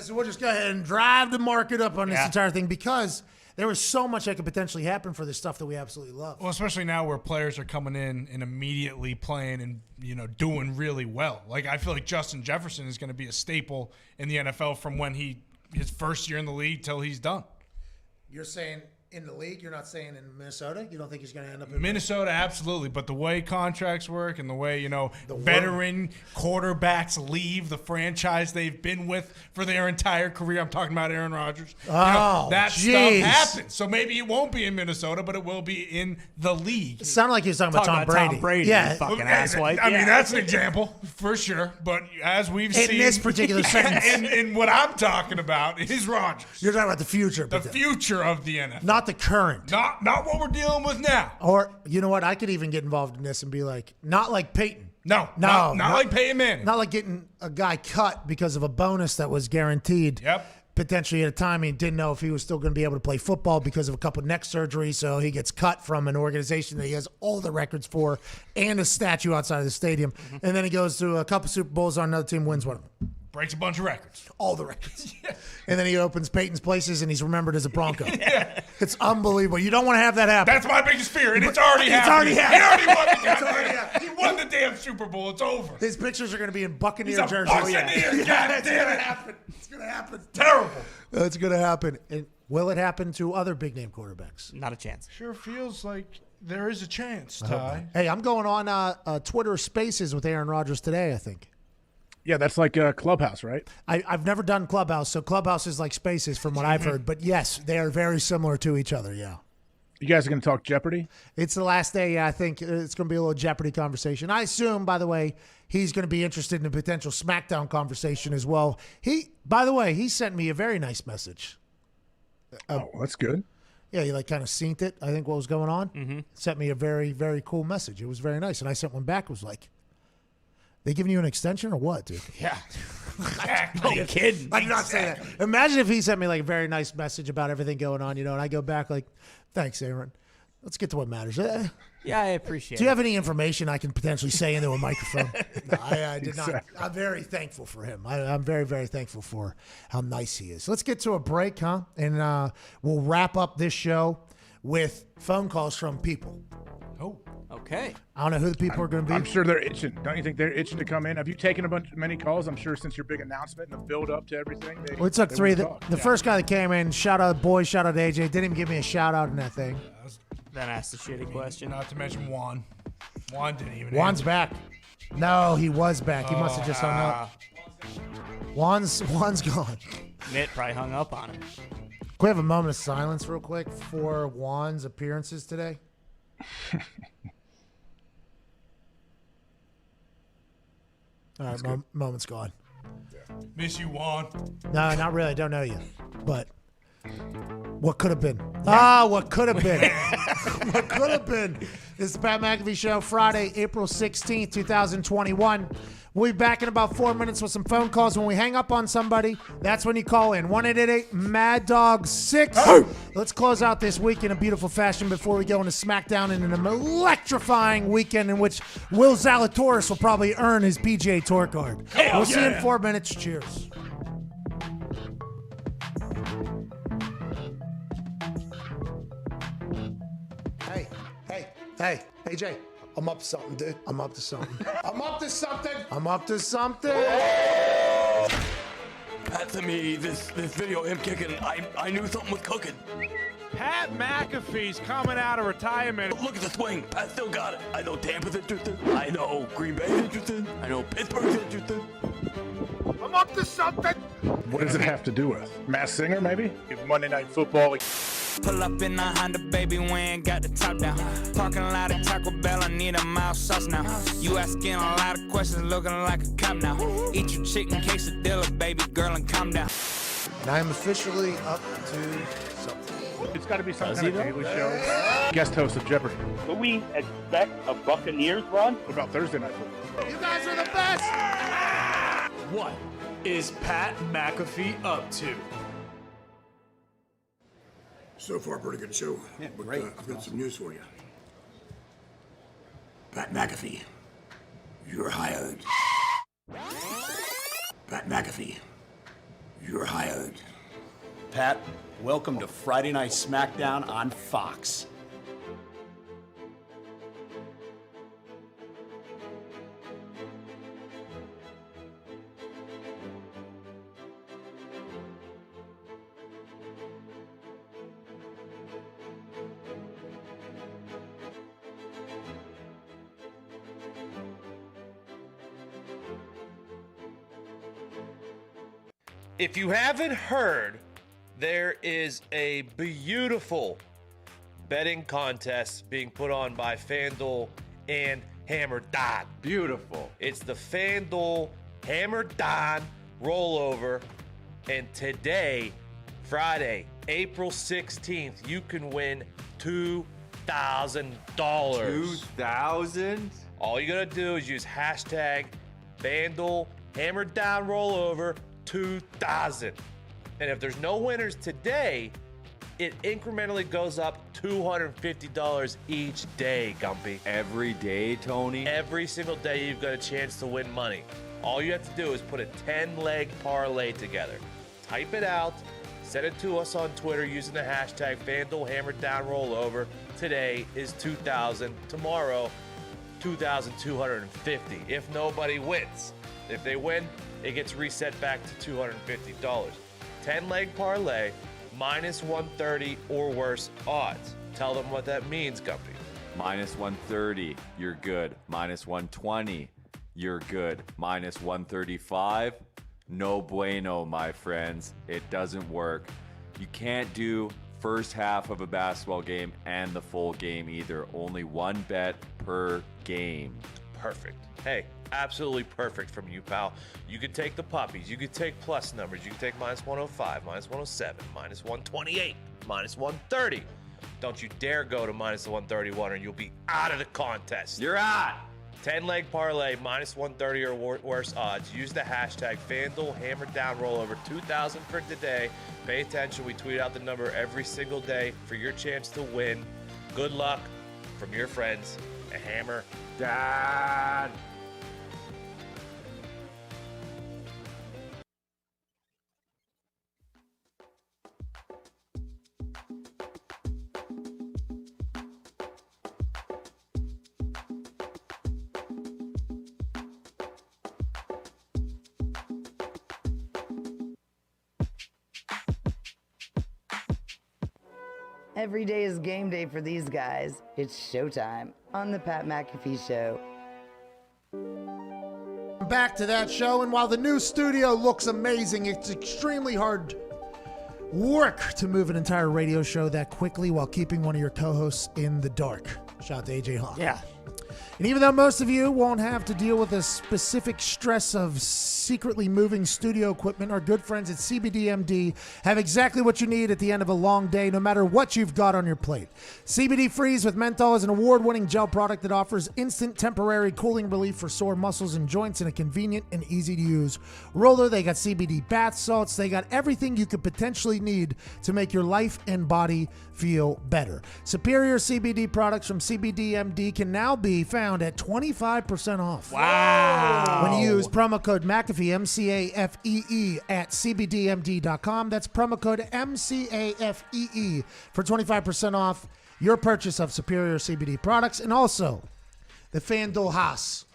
We'll just go ahead and drive the market up on this entire thing because there was so much that could potentially happen for this stuff that we absolutely love. Well, especially now where players are coming in and immediately playing and, doing really well. Like, I feel like Justin Jefferson is going to be a staple in the NFL from when his first year in the league till he's done. You're saying in the league? You're not saying in Minnesota? You don't think he's going to end up in Minnesota? Absolutely. But the way contracts work and the way, veteran quarterbacks leave the franchise they've been with for their entire career. I'm talking about Aaron Rodgers. That stuff happens. So maybe it won't be in Minnesota, but it will be in the league. It sounded like he was talking about Tom Brady. Yeah. Fucking asswipe. I mean, that's an example for sure. But as we've seen. In this particular sentence. In what I'm talking about is Rodgers. You're talking about the future. The future of the NFL. Not the current. Not what we're dealing with now. Or, you know what? I could even get involved in this and be like, not like Peyton. No, not like Peyton Manning. Not like getting a guy cut because of a bonus that was guaranteed. Yep. Potentially at a time he didn't know if he was still going to be able to play football because of a couple neck surgeries. So he gets cut from an organization that he has all the records for and a statue outside of the stadium. Mm-hmm. And then he goes to a couple Super Bowls on another team, wins one of them. Breaks a bunch of records. All the records. And then he opens Peyton's Places and he's remembered as a Bronco. It's unbelievable. You don't want to have that happen. That's my biggest fear, and it's already happened. It's already happened. He already won the damn damn Super Bowl. It's over. His pictures are going to be in Buccaneer He's a jerseys. Buccaneer. God damn it. Happen. It's going to happen. Terrible. It's going to happen. And will it happen to other big name quarterbacks? Not a chance. Sure feels like there is a chance, Ty. Hey, I'm going on Twitter Spaces with Aaron Rodgers today, I think. Yeah, that's like a Clubhouse, right? I've never done Clubhouse, so Clubhouse is like Spaces from what I've heard. But yes, they are very similar to each other, yeah. You guys are going to talk Jeopardy? It's the last day, yeah. I think it's going to be a little Jeopardy conversation. I assume, by the way, he's going to be interested in a potential SmackDown conversation as well. By the way, he sent me a very nice message. Oh, that's good. Yeah, he kind of synced it, I think, what was going on. Mm-hmm. Sent me a very, very cool message. It was very nice. And I sent one back. It was like, they giving you an extension or what, dude? Yeah. No kidding. I did not say that. Imagine if he sent me a very nice message about everything going on, and I go back like, thanks, Aaron. Let's get to what matters. Yeah, I appreciate it. Do you have any information I can potentially say into a microphone? No, I did not. I'm very thankful for him. I'm very, very thankful for how nice he is. Let's get to a break, huh? And we'll wrap up this show with phone calls from people. Oh. Okay. I don't know who the people are going to be. I'm sure they're itching. Don't you think they're itching to come in? Have you taken many calls? I'm sure since your big announcement and the build up to everything. We took three. The first guy that came in, shout out boys, shout out AJ, didn't even give me a shout out in that thing. Then asked the shitty question. Not to mention Juan. Juan didn't even Juan's answer. back. No, he was back. He must have just hung up. Juan's gone. Mitt probably hung up on him. Can we have a moment of silence real quick for Juan's appearances today? All right, moment's gone. Miss you, Juan. No, not really. I don't know you. But what could have been? What could have been? What could have been? This is the Pat McAfee Show, Friday, April 16th, 2021. We'll be back in about 4 minutes with some phone calls. When we hang up on somebody, that's when you call in. 1-888-MAD-DOG-6. Let's close out this week in a beautiful fashion before we go into SmackDown in an electrifying weekend in which Will Zalatoris will probably earn his PGA Tour card. We'll see you in 4 minutes. Cheers. Hey, AJ. I'm up to something, dude. I'm up to something. I'm up to something. I'm up to something. Pat sent me this video of him kicking. I knew something was cooking. Pat McAfee's coming out of retirement. Look at the swing. Pat still got it. I know Tampa's interested. I know Green Bay's interested. I know Pittsburgh's interested. I'm up to something. What does it have to do with? Masked Singer, maybe? If Monday Night Football. Pull up in a Honda, baby, we ain't got the top down. Parking lot of Taco Bell, I need a mild sauce now. You asking a lot of questions, looking like a cop now. Eat your chicken quesadilla, baby girl, and calm down. And I am officially up to something. It's got to be some kind of daily show. Guest host of Jeopardy. Could we expect a Buccaneers run? What about Thursday Night Football? You guys are the best! What is Pat McAfee up to? So far, pretty good show. Yeah, but, great. I've got some news for you. Pat McAfee, you're hired. Pat McAfee, you're hired. Pat, welcome to Friday Night SmackDown on Fox. If you haven't heard, there is a beautiful betting contest being put on by FanDuel and Hammer Don. Beautiful. It's the FanDuel Hammer Don rollover. And today, Friday, April 16th, you can win $2,000. 2,000? All you gotta do is use hashtag FanDuel Hammer Down Rollover 2000. And if there's no winners today, it incrementally goes up $250 each day, Gumpy. Every day, Tony? Every single day you've got a chance to win money. All you have to do is put a 10-leg parlay together. Type it out, send it to us on Twitter using the hashtag FanDuel Hammer Down Rollover. Today is 2000. Tomorrow, $2,250 if nobody wins. If they win, it gets reset back to $250. 10-leg parlay, minus 130 or worse odds. Tell them what that means, Gumpy. Minus 130, you're good. Minus 120, you're good. Minus 135, no bueno, my friends. It doesn't work. You can't do first half of a basketball game and the full game either. Only one bet per game. Perfect. Hey, absolutely perfect from you, pal. You could take the puppies. You could take plus numbers. You could take minus 105, minus 107, minus 128, minus 130. Don't you dare go to minus 131 or you'll be out of the contest. You're out. 10-leg parlay, minus 130 or worse odds. Use the hashtag FanDuel Hammer Down Rollover 2000 for today. Pay attention. We tweet out the number every single day for your chance to win. Good luck from your friends at Hammer Down. Every day is game day for these guys. It's showtime on the Pat McAfee Show. Back to that show, and while the new studio looks amazing, it's extremely hard work to move an entire radio show that quickly while keeping one of your co-hosts in the dark. Shout out to AJ Hawk. Yeah. And even though most of you won't have to deal with the specific stress of secretly moving studio equipment, our good friends at CBDMD have exactly what you need at the end of a long day, no matter what you've got on your plate. CBD Freeze with Menthol is an award-winning gel product that offers instant temporary cooling relief for sore muscles and joints in a convenient and easy-to-use roller. They got CBD bath salts. They got everything you could potentially need to make your life and body feel better. Superior CBD products from CBDMD can now be found at 25% off. Wow. When you use promo code McAfee, M-C-A-F-E-E, at CBDMD.com. That's promo code M-C-A-F-E-E for 25% off your purchase of superior CBD products. And also, the FanDuel Haas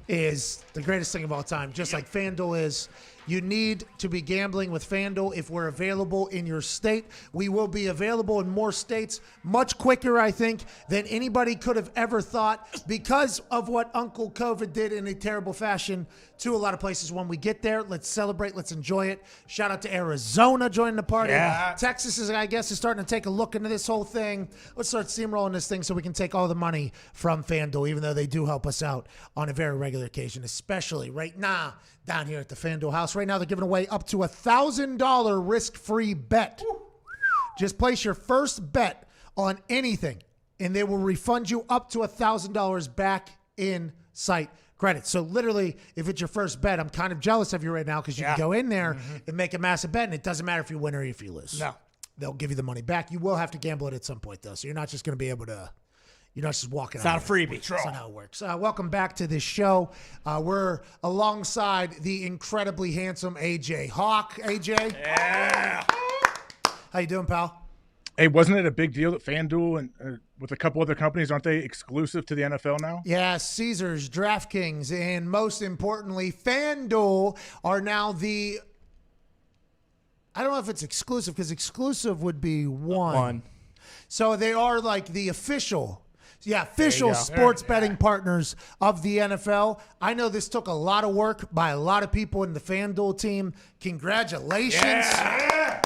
is the greatest thing of all time. Just like FanDuel is, you need to be gambling with FanDuel if we're available in your state. We will be available in more states much quicker, I think, than anybody could have ever thought because of what Uncle COVID did in a terrible fashion to a lot of places. When we get there, let's celebrate, let's enjoy it. Shout out to Arizona joining the party. Yeah. Texas is, I guess, is starting to take a look into this whole thing. Let's start steamrolling this thing so we can take all the money from FanDuel, even though they do help us out on a very regular occasion, especially right now down here at the FanDuel house. Right now, they're giving away up to $1,000 risk-free bet. Just place your first bet on anything, and they will refund you up to $1,000 back in site credit. So literally, if it's your first bet, I'm kind of jealous of you right now because you can go in there and make a massive bet, and it doesn't matter if you win or if you lose. No. They'll give you the money back. You will have to gamble it at some point, though, so you're not just going to be able to... You're not just walking out. It's not a freebie. That's not how it works. Welcome back to this show. We're alongside the incredibly handsome AJ Hawk. AJ? Yeah. How you doing, pal? Hey, wasn't it a big deal that FanDuel and with a couple other companies, aren't they exclusive to the NFL now? Yeah, Caesars, DraftKings, and most importantly, FanDuel are now the... I don't know if it's exclusive because exclusive would be one. So they are like the official sports betting partners of the NFL. I know this took a lot of work by a lot of people in the FanDuel team. Congratulations. Yeah.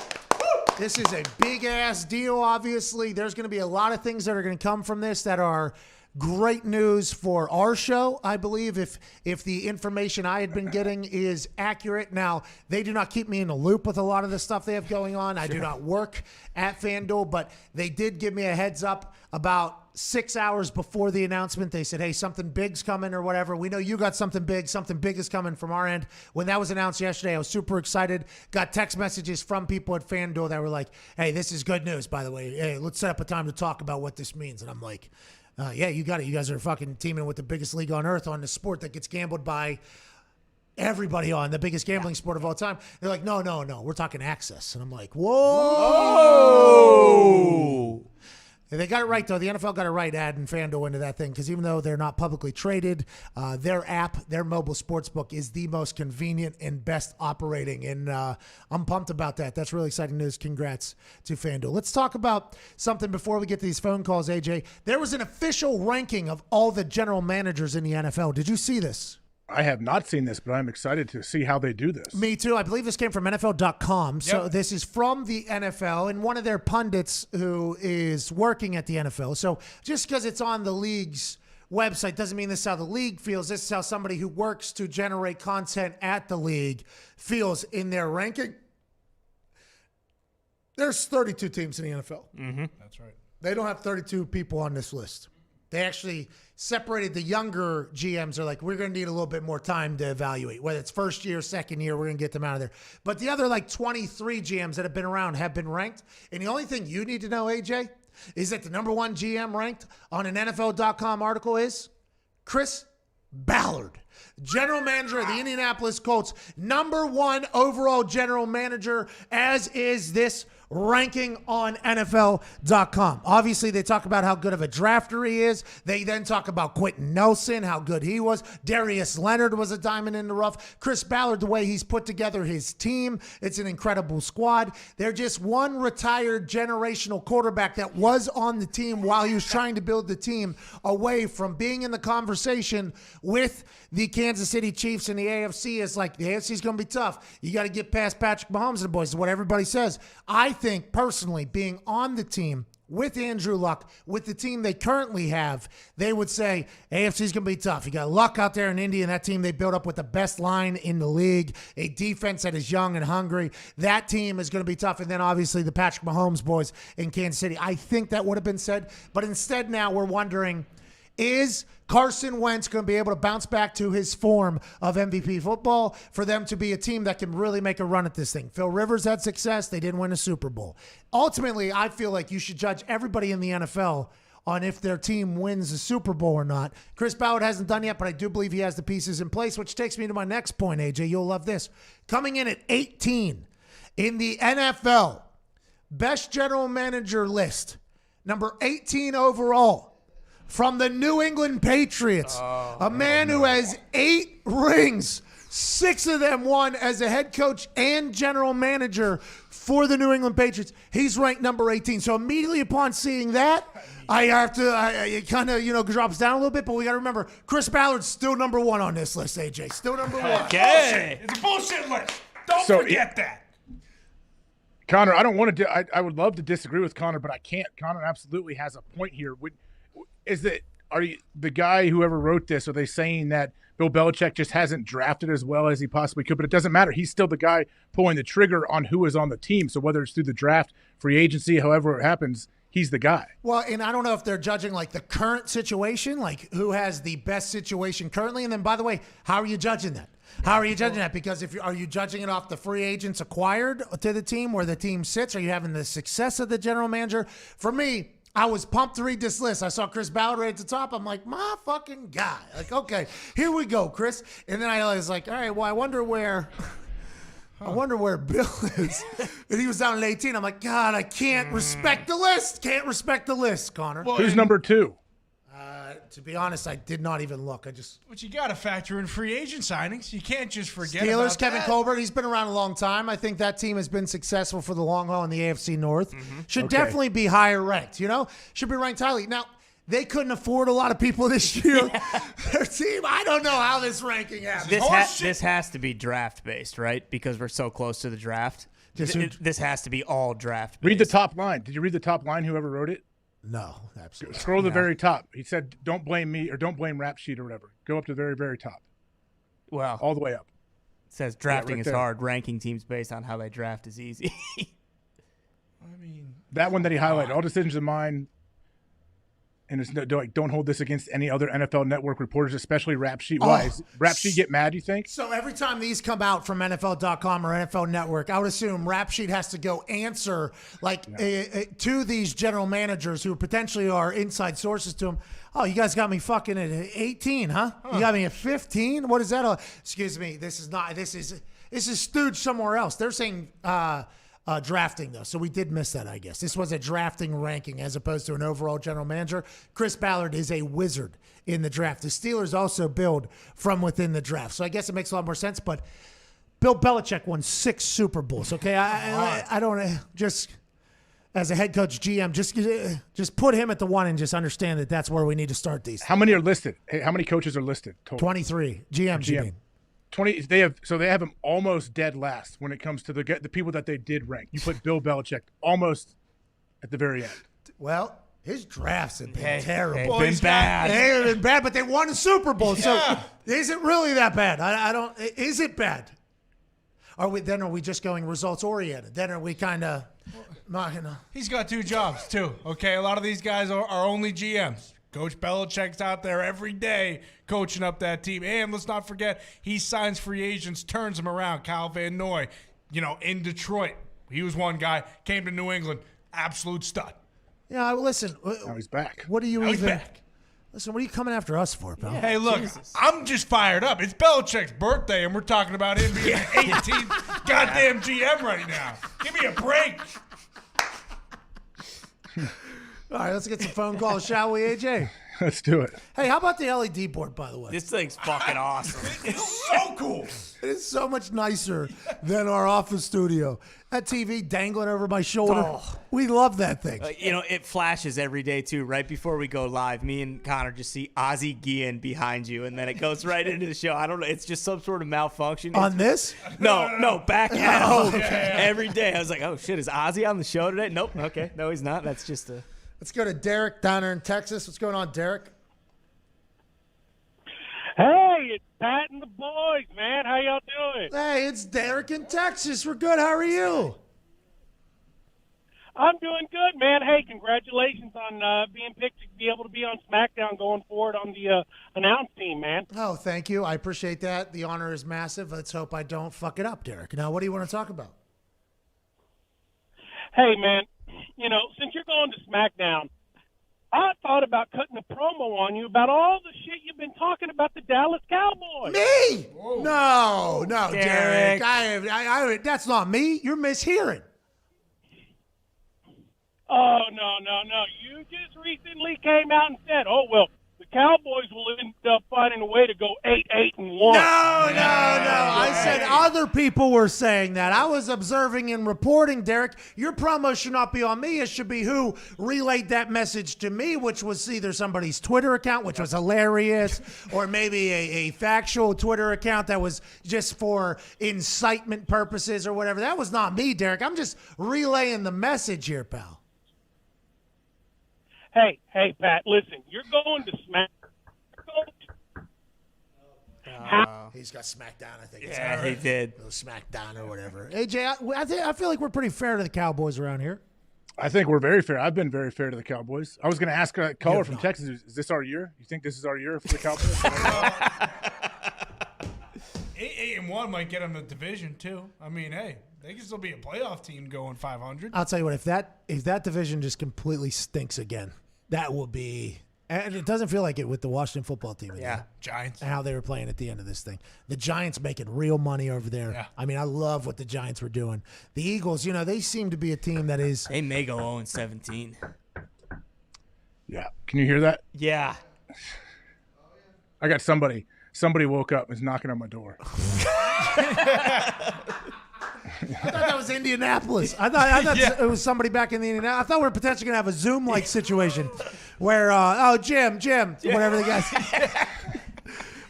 This is a big-ass deal, obviously. There's going to be a lot of things that are going to come from this that are great news for our show, I believe, if the information I had been getting is accurate. Now, they do not keep me in the loop with a lot of the stuff they have going on. I do not work at FanDuel, but they did give me a heads up about 6 hours before the announcement. They said, hey, something big's coming or whatever. We know you got something big is coming from our end. When that was announced yesterday, I was super excited. Got text messages from people at FanDuel that were like, hey, this is good news, by the way. Hey, let's set up a time to talk about what this means. And I'm like, yeah, you got it. You guys are fucking teaming with the biggest league on earth on the sport that gets gambled by everybody on, the biggest gambling sport of all time. They're like, no, we're talking access. And I'm like, whoa. They got it right, though. The NFL got it right adding FanDuel into that thing because even though they're not publicly traded, their app, their mobile sportsbook is the most convenient and best operating. And I'm pumped about that. That's really exciting news. Congrats to FanDuel. Let's talk about something before we get to these phone calls, AJ. There was an official ranking of all the general managers in the NFL. Did you see this? I have not seen this, but I'm excited to see how they do this. Me too. I believe this came from NFL.com. Yep. So this is from the NFL and one of their pundits who is working at the NFL. So just because it's on the league's website doesn't mean this is how the league feels. This is how somebody who works to generate content at the league feels in their ranking. There's 32 teams in the NFL. Mm-hmm. That's right. They don't have 32 people on this list. They actually separated the younger GMs. Are like, we're going to need a little bit more time to evaluate. Whether it's first year, second year, we're going to get them out of there. But the other like 23 GMs that have been around have been ranked. And the only thing you need to know, AJ, is that the number one GM ranked on an NFL.com article is Chris Ballard, general manager of the Indianapolis Colts, number one overall general manager, as is this ranking on NFL.com. Obviously, they talk about how good of a drafter he is. They then talk about Quentin Nelson, how good he was. Darius Leonard was a diamond in the rough. Chris Ballard, the way he's put together his team, it's an incredible squad. They're just one retired generational quarterback that was on the team while he was trying to build the team away from being in the conversation with the Kansas City Chiefs and the AFC. Is like, the AFC is going to be tough. You got to get past Patrick Mahomes and the boys, is what everybody says. I think personally, being on the team with Andrew Luck, with the team they currently have, they would say AFC is going to be tough. You got Luck out there in Indy, and that team they built up with the best line in the league, a defense that is young and hungry. That team is going to be tough. And then obviously the Patrick Mahomes boys in Kansas City. I think that would have been said. But instead now we're wondering, is Carson Wentz going to be able to bounce back to his form of MVP football for them to be a team that can really make a run at this thing? Phil Rivers had success. They didn't win a Super Bowl. Ultimately, I feel like you should judge everybody in the NFL on if their team wins the Super Bowl or not. Chris Ballard hasn't done yet, but I do believe he has the pieces in place, which takes me to my next point, AJ. You'll love this. Coming in at 18 in the NFL best general manager list, number 18 overall, from the New England Patriots, a man who has 8 rings, 6 of them won as a head coach and general manager for the New England Patriots. He's ranked number 18. So immediately upon seeing that, it kind of, drops down a little bit, but we got to remember, Chris Ballard's still number 1 on this list, AJ. Still number 1. Okay. It's a bullshit list. Don't forget that. Connor, I don't want to. I would love to disagree with Connor, but I can't. Connor absolutely has a point here. Are you the guy, whoever wrote this, are they saying that Bill Belichick just hasn't drafted as well as he possibly could? But it doesn't matter. He's still the guy pulling the trigger on who is on the team. So whether it's through the draft, free agency, however it happens, he's the guy. Well, and I don't know if they're judging like the current situation, like who has the best situation currently. And then, by the way, how are you judging that? How are you judging that? Because are you judging it off the free agents acquired to the team, where the team sits? Are you having the success of the general manager? For me, I was pumped to read this list. I saw Chris Ballard right at the top. I'm like, my fucking guy. Like, okay, here we go, Chris. And then I was like, all right, well, I wonder where Bill is. And he was down at 18. I'm like, God, I can't respect the list. Can't respect the list, Connor. Well, who's number 2? To be honest, I did not even look. But you got to factor in free agent signings. You can't just forget Steelers, about Kevin that. Colbert. He's been around a long time. I think that team has been successful for the long haul in the AFC North. Should definitely be higher ranked, Should be ranked highly. Now, they couldn't afford a lot of people this year. Their team, I don't know how this ranking happened. This has to be draft-based, right? Because we're so close to the draft. This has to be all draft-based. Read the top line. Did you read the top line, whoever wrote it? No, absolutely. Scroll to the very top. He said, don't blame me, or don't blame Rap Sheet or whatever. Go up to the very, very top. Well, all the way up. It says drafting right is there. Hard. Ranking teams based on how they draft is easy. That one that he highlighted, all decisions of mine, and it's don't hold this against any other NFL Network reporters, especially Rap Sheet. Why? Does Rap Sheet get mad, you think? So every time these come out from NFL.com or NFL Network, I would assume Rap Sheet has to go answer to these general managers who potentially are inside sources to them. Oh, you guys got me fucking at 18, huh? You got me at 15? What is that? Excuse me. This is stooge somewhere else. They're saying drafting, though. So we did miss that, I guess. This was a drafting ranking as opposed to an overall general manager. Chris Ballard is a wizard in the draft. The Steelers also build from within the draft. So I guess it makes a lot more sense. But Bill Belichick won 6 Super Bowls, okay? I don't just as a head coach, GM, just put him at the 1 and just understand that that's where we need to start these. How many are listed? Hey, how many coaches are listed total? 23. GM. 20. They have him almost dead last when it comes to the people that they did rank. You put Bill Belichick almost at the very end. Well, his drafts have been terrible. Been bad. They have been bad, but they won a Super Bowl. So is it really that bad? I don't. Is it bad? Are we just going results oriented? Then are we kind of? He's got 2 jobs too. Okay, a lot of these guys are only GMs. Coach Belichick's out there every day coaching up that team. And let's not forget, he signs free agents, turns them around. Kyle Van Noy, in Detroit, he was one guy, came to New England, absolute stud. Yeah, listen. Now he's back. What are you He's back. Listen, what are you coming after us for, pal? Hey, look, I'm just fired up. It's Belichick's birthday, and we're talking about him being the 18th goddamn GM right now. Give me a break. All right, let's get some phone calls, shall we, AJ? Let's do it. Hey, how about the LED board, by the way? This thing's fucking awesome. It's so cool. It is so much nicer than our office studio. That TV dangling over my shoulder. Oh. We love that thing. It flashes every day, too. Right before we go live, me and Connor just see Ozzie Guillen behind you, and then it goes right into the show. I don't know. It's just some sort of malfunction. On this? No, back at home. Every day. I was like, oh, shit, is Ozzie on the show today? Nope. Okay. No, he's not. That's just a... Let's go to Derek down there in Texas. What's going on, Derek? Hey, it's Pat and the boys, man. How y'all doing? Hey, it's Derek in Texas. We're good. How are you? I'm doing good, man. Hey, congratulations on being picked to be able to be on SmackDown going forward on the announce team, man. Oh, thank you. I appreciate that. The honor is massive. Let's hope I don't fuck it up, Derek. Now, what do you want to talk about? Hey, man, since you're going to SmackDown, I thought about cutting a promo on you about all the shit you've been talking about the Dallas Cowboys. Me? Whoa. No, Derek. I that's not me. You're mishearing. Oh, no. You just recently came out and said, the Cowboys will end up finding a way to go 8-1. No. I said other people were saying that. I was observing and reporting, Derek. Your promo should not be on me. It should be who relayed that message to me, which was either somebody's Twitter account, which was hilarious, or maybe a factual Twitter account that was just for incitement purposes or whatever. That was not me, Derek. I'm just relaying the message here, pal. Hey, Pat, listen, you're going to SmackDown. He's got SmackDown, I think. Yeah, he did. SmackDown or whatever. AJ, I feel like we're pretty fair to the Cowboys around here. I think we're very fair. I've been very fair to the Cowboys. I was going to ask a caller from Texas, is this our year? You think this is our year for the Cowboys? 8-1 might get them the division, too. I mean, hey, they can still be a playoff team going 500. I'll tell you what, if that division just completely stinks again, that will be – and it doesn't feel like it with the Washington football team. Yeah, Giants. And how they were playing at the end of this thing. The Giants making real money over there. Yeah. I mean, I love what the Giants were doing. The Eagles, they seem to be a team that is – They may go 0-17. Yeah. Can you hear that? Yeah. I got somebody. Somebody woke up and is knocking on my door. I thought that was Indianapolis. I thought it was somebody back in the Indianapolis. I thought we were potentially going to have a Zoom-like situation where, Jim, whatever the guy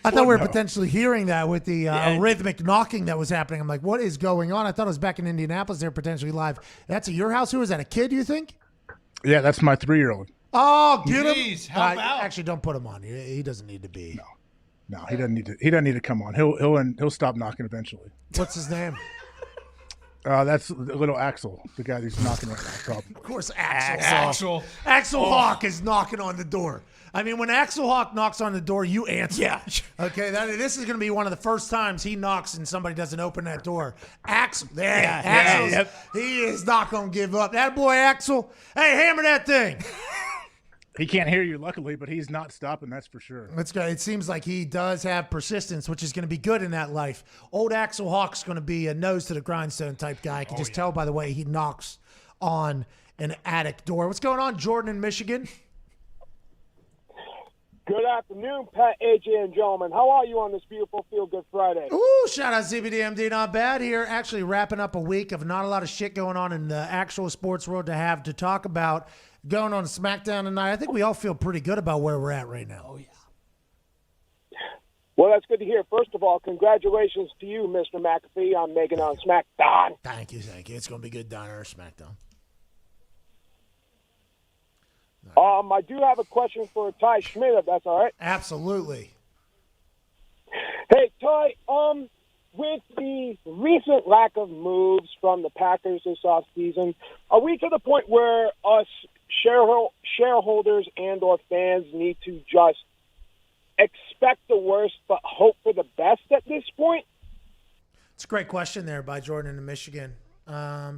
I thought we were potentially hearing that with the rhythmic knocking that was happening. I'm like, what is going on? I thought it was back in Indianapolis. They're potentially live. That's at your house? Who is that, a kid, you think? Yeah, that's my 3-year-old. Oh, get him. Jeez, help out. Actually, don't put him on. He doesn't need to be. No, he doesn't need to. He doesn't need to come on. He'll stop knocking eventually. What's his name? That's little Axel, the guy who's knocking right now. Probably. Of course, Axel Hawk is knocking on the door. I mean, when Axel Hawk knocks on the door, you answer. Yeah. Okay, this is going to be one of the first times he knocks and somebody doesn't open that door. Axel, he is not going to give up. That boy, Axel. Hey, hammer that thing. He can't hear you, luckily, but he's not stopping, that's for sure. That's good. It seems like he does have persistence, which is going to be good in that life. Old Axel Hawk's going to be a nose to the grindstone type guy. I can just tell by the way he knocks on an attic door. What's going on, Jordan in Michigan? Good afternoon, Pat, AJ, and gentlemen. How are you on this beautiful Feel Good Friday? Ooh, shout out CBDMD, not bad here. Actually wrapping up a week of not a lot of shit going on in the actual sports world to have to talk about. Going on SmackDown tonight, I think we all feel pretty good about where we're at right now. Oh, yeah. Well, that's good to hear. First of all, congratulations to you, Mr. McAfee, on making on SmackDown. Thank you. It's going to be good down there, SmackDown. I do have a question for Ty Schmidt, if that's all right. Absolutely. Hey, Ty, with the recent lack of moves from the Packers this offseason, are we to the point where us shareholders and or fans need to just expect the worst but hope for the best at this point? It's a great question there by Jordan in Michigan. I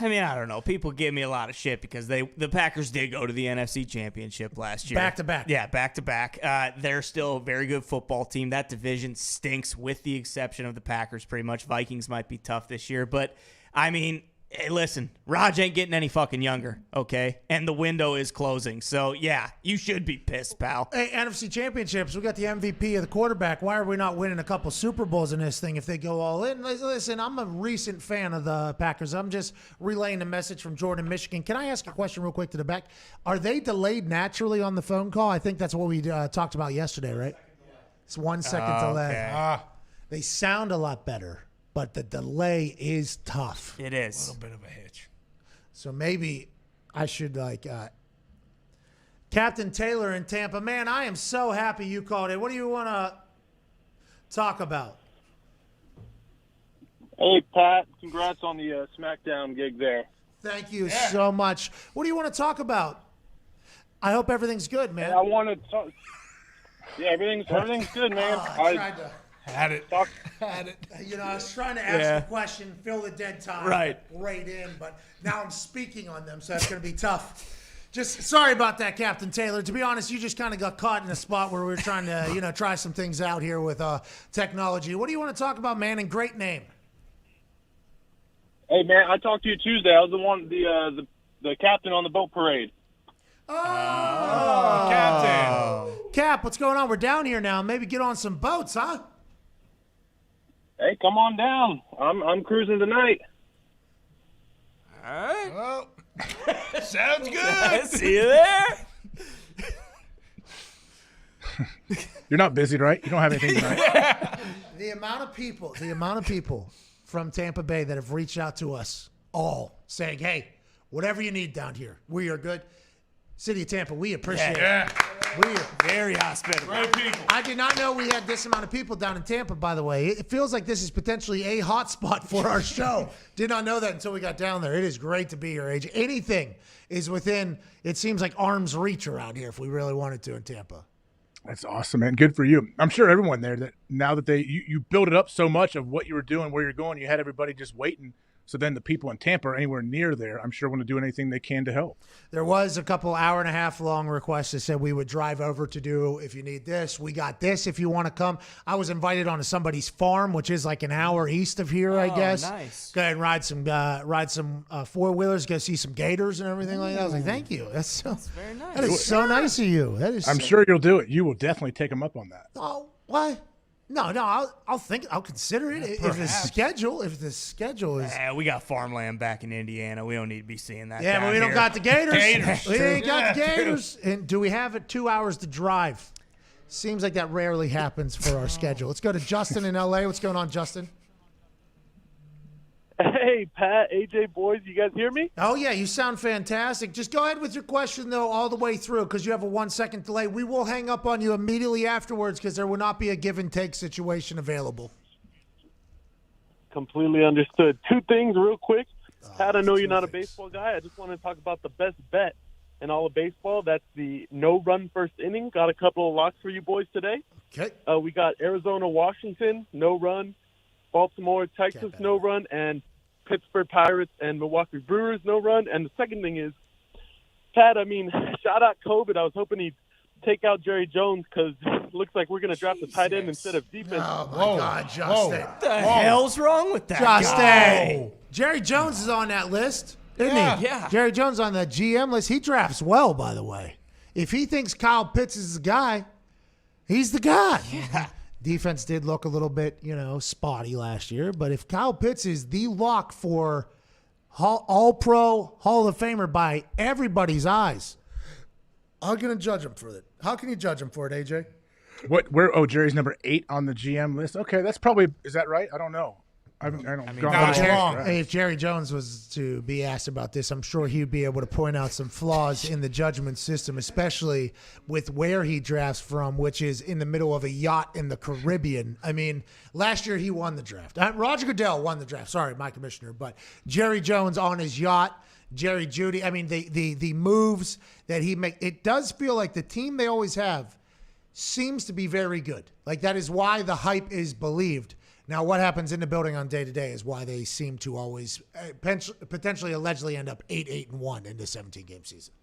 don't know. People give me a lot of shit because the Packers did go to the NFC Championship last year. Back to back. Yeah, back to back. They're still a very good football team. That division stinks with the exception of the Packers pretty much. Vikings might be tough this year. But, I mean, hey, listen, Raj ain't getting any fucking younger, okay? And the window is closing. So, yeah, you should be pissed, pal. Hey, NFC Championships, we got the MVP of the quarterback. Why are we not winning a couple Super Bowls in this thing if they go all in? Listen, I'm a recent fan of the Packers. I'm just relaying the message from Jordan, Michigan. Can I ask a question real quick to the back? Are they delayed naturally on the phone call? I think that's what we talked about yesterday, right? It's 1 second delay. Okay. They sound a lot better, but the delay is tough. It is. A little bit of a hitch. So maybe I should Captain Taylor in Tampa. Man, I am so happy you called it. What do you want to talk about? Hey, Pat, congrats on the SmackDown gig there. Thank you so much. What do you want to talk about? I hope everything's good, man. I want to talk. Yeah, everything's good, man. I tried to. Had it. Had it. You know, I was trying to ask a question, fill the dead time, right in, but now I'm speaking on them, so that's going to be tough. Just sorry about that, Captain Taylor. To be honest, you just kind of got caught in a spot where we were trying to, try some things out here with technology. What do you want to talk about, man? And great name. Hey, man, I talked to you Tuesday. I was the captain on the boat parade. Oh, Captain. Cap, what's going on? We're down here now. Maybe get on some boats, huh? Hey, come on down. I'm cruising tonight. All right. Well, sounds good. See you there. You're not busy, right? You don't have anything tonight. The amount of people from Tampa Bay that have reached out to us all saying, hey, whatever you need down here, we are good. City of Tampa, we appreciate it. We are very hospitable. Great people. I did not know we had this amount of people down in Tampa, by the way. It feels like this is potentially a hot spot for our show. Did not know that until we got down there. It is great to be here, AJ. Anything is within, it seems like, arm's reach around here if we really wanted to in Tampa. That's awesome, man. Good for you. I'm sure everyone there, that now that you built it up so much of what you were doing, where you're going, you had everybody just waiting. So then the people in Tampa or anywhere near there, I'm sure want to do anything they can to help. There was a couple hour and a half long requests that said we would drive over to do if you need this. We got this if you want to come. I was invited onto somebody's farm, which is like an hour east of here, I guess. Nice. Go ahead and ride some four-wheelers, go see some gators and everything like that. I was like, thank you. That's very nice. That is so nice of you. That is. I'm sure you'll do it. You will definitely take them up on that. Oh, what? No, I'll consider it if the schedule is. Yeah, we got farmland back in Indiana. We don't need to be seeing that. Yeah, but we don't got the Gators. We ain't got the True. Gators. And do we have it 2 hours to drive? Seems like that rarely happens for our schedule. Let's go to Justin in LA. What's going on, Justin? Hey, Pat, AJ, boys, you guys hear me? Oh, yeah, you sound fantastic. Just go ahead with your question, though, all the way through because you have a 1 second delay. We will hang up on you immediately afterwards because there will not be a give and take situation available. Completely understood. Two things real quick. Pat, I know you're not a baseball guy. I just want to talk about the best bet in all of baseball. That's the no-run first inning. Got a couple of locks for you boys today. Okay. We got Arizona, Washington, no run. Baltimore, Texas, no run. And Pittsburgh Pirates and Milwaukee Brewers, no run. And the second thing is Pat, I mean, shout out COVID. I was hoping he'd take out Jerry Jones because it looks like we're going to draft a tight end instead of defense. Oh, my God, Justin. What the hell's wrong with that Justin. guy? Jerry Jones is on that list, isn't he? Yeah. Jerry Jones on the GM list. He drafts well, by the way. If he thinks Kyle Pitts is the guy, he's the guy. Yeah. Defense did look a little bit, spotty last year. But if Kyle Pitts is the lock for All-Pro Hall of Famer by everybody's eyes, I'm going to judge him for it. How can you judge him for it, AJ? Jerry's number 8 on the GM list. Okay, is that right? I don't know. I don't Hey, if Jerry Jones was to be asked about this, I'm sure he'd be able to point out some flaws in the judgment system, especially with where he drafts from, which is in the middle of a yacht in the Caribbean. I mean, last year he won the draft. Roger Goodell won the draft. Sorry, my commissioner. But Jerry Jones on his yacht, Jerry Jeudy. I mean, the moves that he makes, it does feel like the team they always have seems to be very good. Like, that is why the hype is believed. Now, what happens in the building on day-to-day is why they seem to always potentially allegedly end up 8-1 in the 17-game season.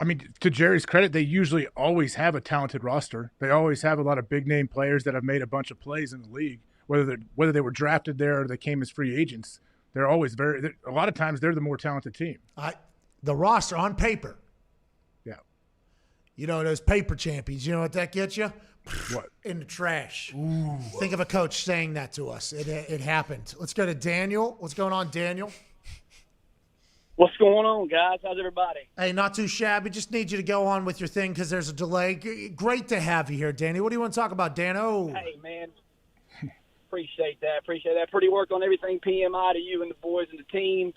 I mean, to Jerry's credit, they usually always have a talented roster. They always have a lot of big-name players that have made a bunch of plays in the league, whether they were drafted there or they came as free agents. They're always a lot of times they're the more talented team. The roster on paper. Yeah. Those paper champions, you know what that gets you? What? In the trash. Ooh. Think of a coach saying that to us. It happened. Let's go to Daniel. What's going on, Daniel? What's going on, guys? How's everybody? Hey, not too shabby. Just need you to go on with your thing because there's a delay. Great to have you here, Danny. What do you want to talk about, Dano? Hey, man. Appreciate that. Pretty work on everything. PMI to you and the boys and the team.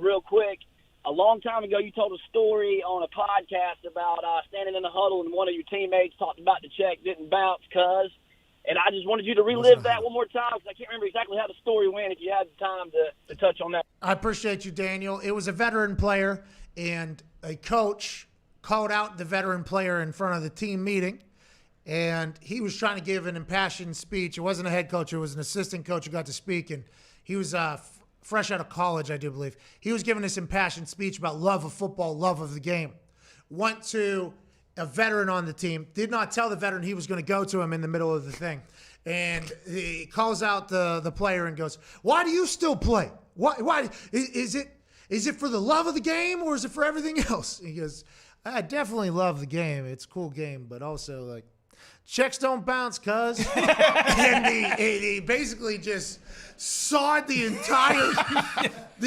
Real quick, a long time ago, you told a story on a podcast about standing in the huddle and one of your teammates talked about the check didn't bounce, and I just wanted you to relive that one more time because I can't remember exactly how the story went if you had the time to touch on that. I appreciate you, Daniel. It was a veteran player, and a coach called out the veteran player in front of the team meeting, and he was trying to give an impassioned speech. It wasn't a head coach. It was an assistant coach who got to speak, and he was fresh out of college, I do believe. He was giving this impassioned speech about love of football, love of the game. Went to a veteran on the team, did not tell the veteran he was going to go to him in the middle of the thing. And he calls out the player and goes, "Why do you still play? Why is it for the love of the game or is it for everything else?" He goes, "I definitely love the game. It's a cool game, but also, like, checks don't bounce, cuz." And he basically just sawed the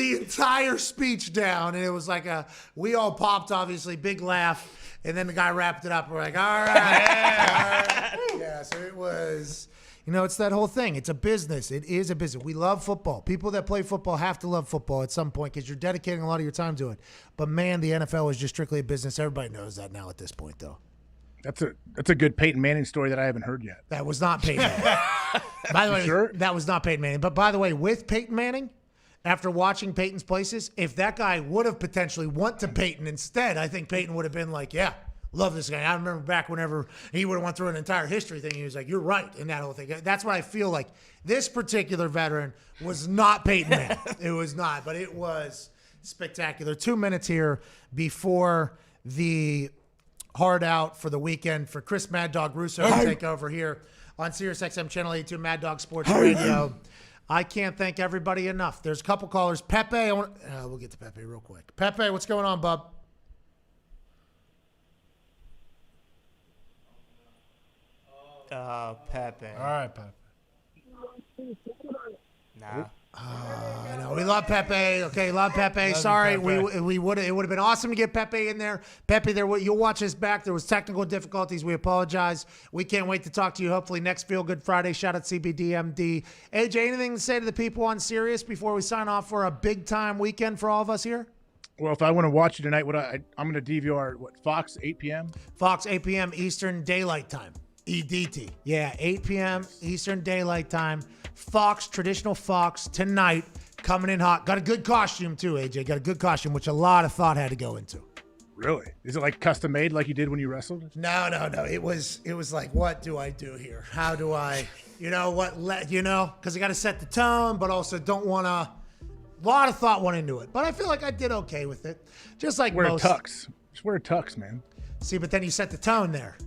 entire speech down, and it was like we all popped, obviously, big laugh, and then the guy wrapped it up. We're like, all right. Yeah, so it was, it's that whole thing. It's a business. It is a business. We love football. People that play football have to love football at some point because you're dedicating a lot of your time to it. But man, the NFL is just strictly a business. Everybody knows that now at this point, though. That's a good Peyton Manning story that I haven't heard yet. That was not Peyton Manning. By the way, sure? That was not Peyton Manning. But by the way, with Peyton Manning, after watching Peyton's places, if that guy would have potentially went to Peyton instead, I think Peyton would have been like, yeah, love this guy. I remember back whenever he would have went through an entire history thing, he was like, you're right in that whole thing. That's what I feel like. This particular veteran was not Peyton Manning. It was not, but it was spectacular. 2 minutes here before the hard out for the weekend for Chris Mad Dog Russo to take over here on SiriusXM Channel 82 Mad Dog Sports Radio. I can't thank everybody enough. There's a couple callers. Pepe, we'll get to Pepe real quick. Pepe, what's going on, bub? Pepe. All right, Pepe. Nah. I know. We love Pepe. Okay, love Pepe. Sorry, Pepe. We would. It would have been awesome to get Pepe in there. Pepe, you'll watch us back. There was technical difficulties. We apologize. We can't wait to talk to you. Hopefully next Feel Good Friday. Shout out CBDMD. AJ, anything to say to the people on Sirius before we sign off for a big time weekend for all of us here? Well, if I want to watch it tonight, I'm going to DVR Fox 8 p.m. Fox 8 p.m. Eastern Daylight Time. EDT. Yeah, 8 p.m. Eastern Daylight Time. Fox, traditional Fox, tonight, coming in hot. Got a good costume, too, AJ. Got a good costume, which a lot of thought had to go into. Really? Is it like custom made like you did when you wrestled? No. It was like, what do I do here? How do I, because I got to set the tone, but also don't want to. A lot of thought went into it, but I feel like I did okay with it. Just like wear most. tux. Just wear a tux, man. See, but then you set the tone there.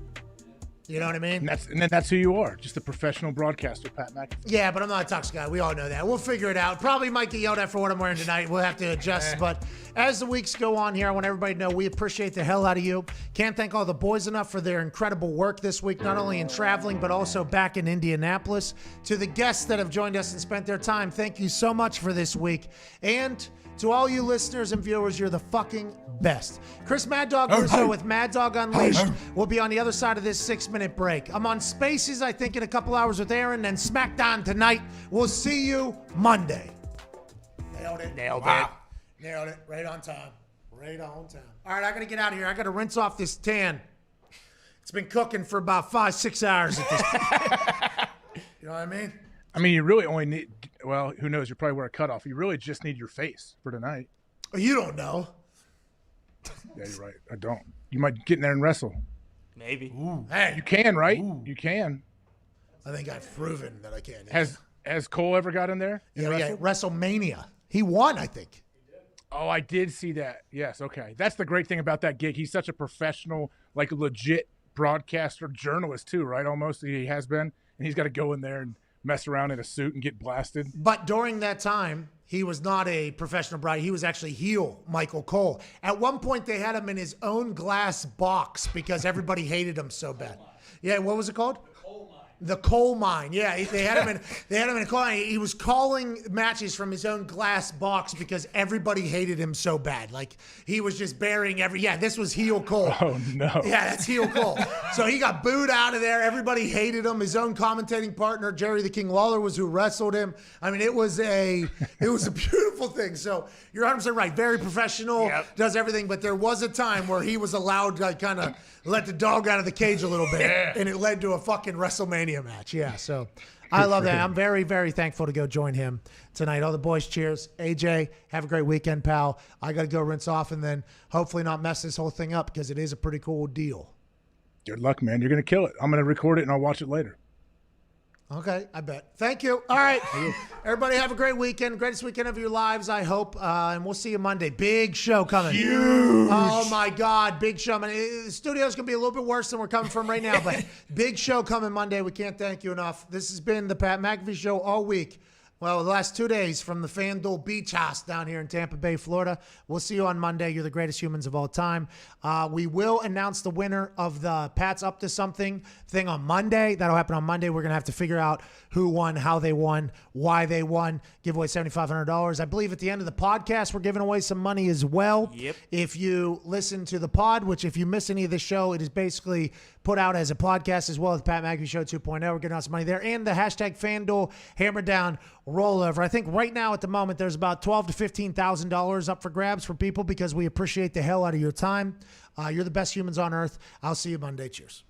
You know what I mean? And then that's who you are, just a professional broadcaster, Pat McAfee. Yeah, but I'm not a tux guy. We all know that. We'll figure it out. Probably might get yelled at for what I'm wearing tonight. We'll have to adjust. But as the weeks go on here, I want everybody to know we appreciate the hell out of you. Can't thank all the boys enough for their incredible work this week, not only in traveling, but also back in Indianapolis. To the guests that have joined us and spent their time, thank you so much for this week. And to all you listeners and viewers, you're the fucking best. Chris Mad Dog Rizzo with Mad Dog Unleashed will be on the other side of this 6-minute break. I'm on Spaces, I think, in a couple hours with Aaron, then SmackDown tonight. We'll see you Monday. Nailed it. Nailed it. Right on time. Right on time. All right, I got to get out of here. I got to rinse off this tan. It's been cooking for about 5-6 hours at this point. You know what I mean? I mean, you really only need, well, who knows? You probably wear a cutoff. You really just need your face for tonight. You don't know. Yeah, you're right. I don't. You might get in there and wrestle. Maybe. Ooh. Hey. You can, right? Ooh. You can. I think I've proven that I can. Has Cole ever got in there? Yeah, WrestleMania. He won, I think. Oh, I did see that. Yes, okay. That's the great thing about that gig. He's such a professional, like legit broadcaster, journalist too, right? Almost he has been. And he's got to go in there and mess around in a suit and get blasted. But during that time, he was not a professional bride. He was actually heel Michael Cole. At one point, they had him in his own glass box because everybody hated him so bad. Yeah, what was it called? The coal mine. Yeah, they had him in a coal mine. He was calling matches from his own glass box because everybody hated him so bad. Like he was just burying this was heel Cole. Oh no. Yeah, that's heel Cole. So he got booed out of there. Everybody hated him. His own commentating partner, Jerry the King Lawler, was who wrestled him. I mean, it was a beautiful thing. So you're 100% right. Very professional, does everything. But there was a time where he was allowed to kind of let the dog out of the cage a little bit, and it led to a fucking WrestleMania match. Yeah, so I love that. I'm very, very thankful to go join him tonight. All the boys, cheers. AJ, have a great weekend, pal. I got to go rinse off and then hopefully not mess this whole thing up because it is a pretty cool deal. Good luck, man. You're going to kill it. I'm going to record it and I'll watch it later. Okay, I bet. Thank you. All right. Everybody have a great weekend. Greatest weekend of your lives, I hope. And we'll see you Monday. Big show coming. Huge. Oh, my God. Big show. I mean, the studio's going to be a little bit worse than we're coming from right now. But big show coming Monday. We can't thank you enough. This has been the Pat McAfee Show all week. Well, the last 2 days from the FanDuel Beach House down here in Tampa Bay, Florida. We'll see you on Monday. You're the greatest humans of all time. We will announce the winner of the Pat's Up to Something thing on Monday. That'll happen on Monday. We're going to have to figure out who won, how they won, why they won. Give away $7,500. I believe at the end of the podcast, we're giving away some money as well. Yep. If you listen to the pod, which if you miss any of the show, it is basically put out as a podcast as well as Pat McAfee Show 2.0. We're giving out some money there. And the hashtag FanDuel Hammer Down rollover. I think right now at the moment there's about $12,000 to $15,000 up for grabs for people because we appreciate the hell out of your time. You're the best humans on earth. I'll see you Monday. Cheers.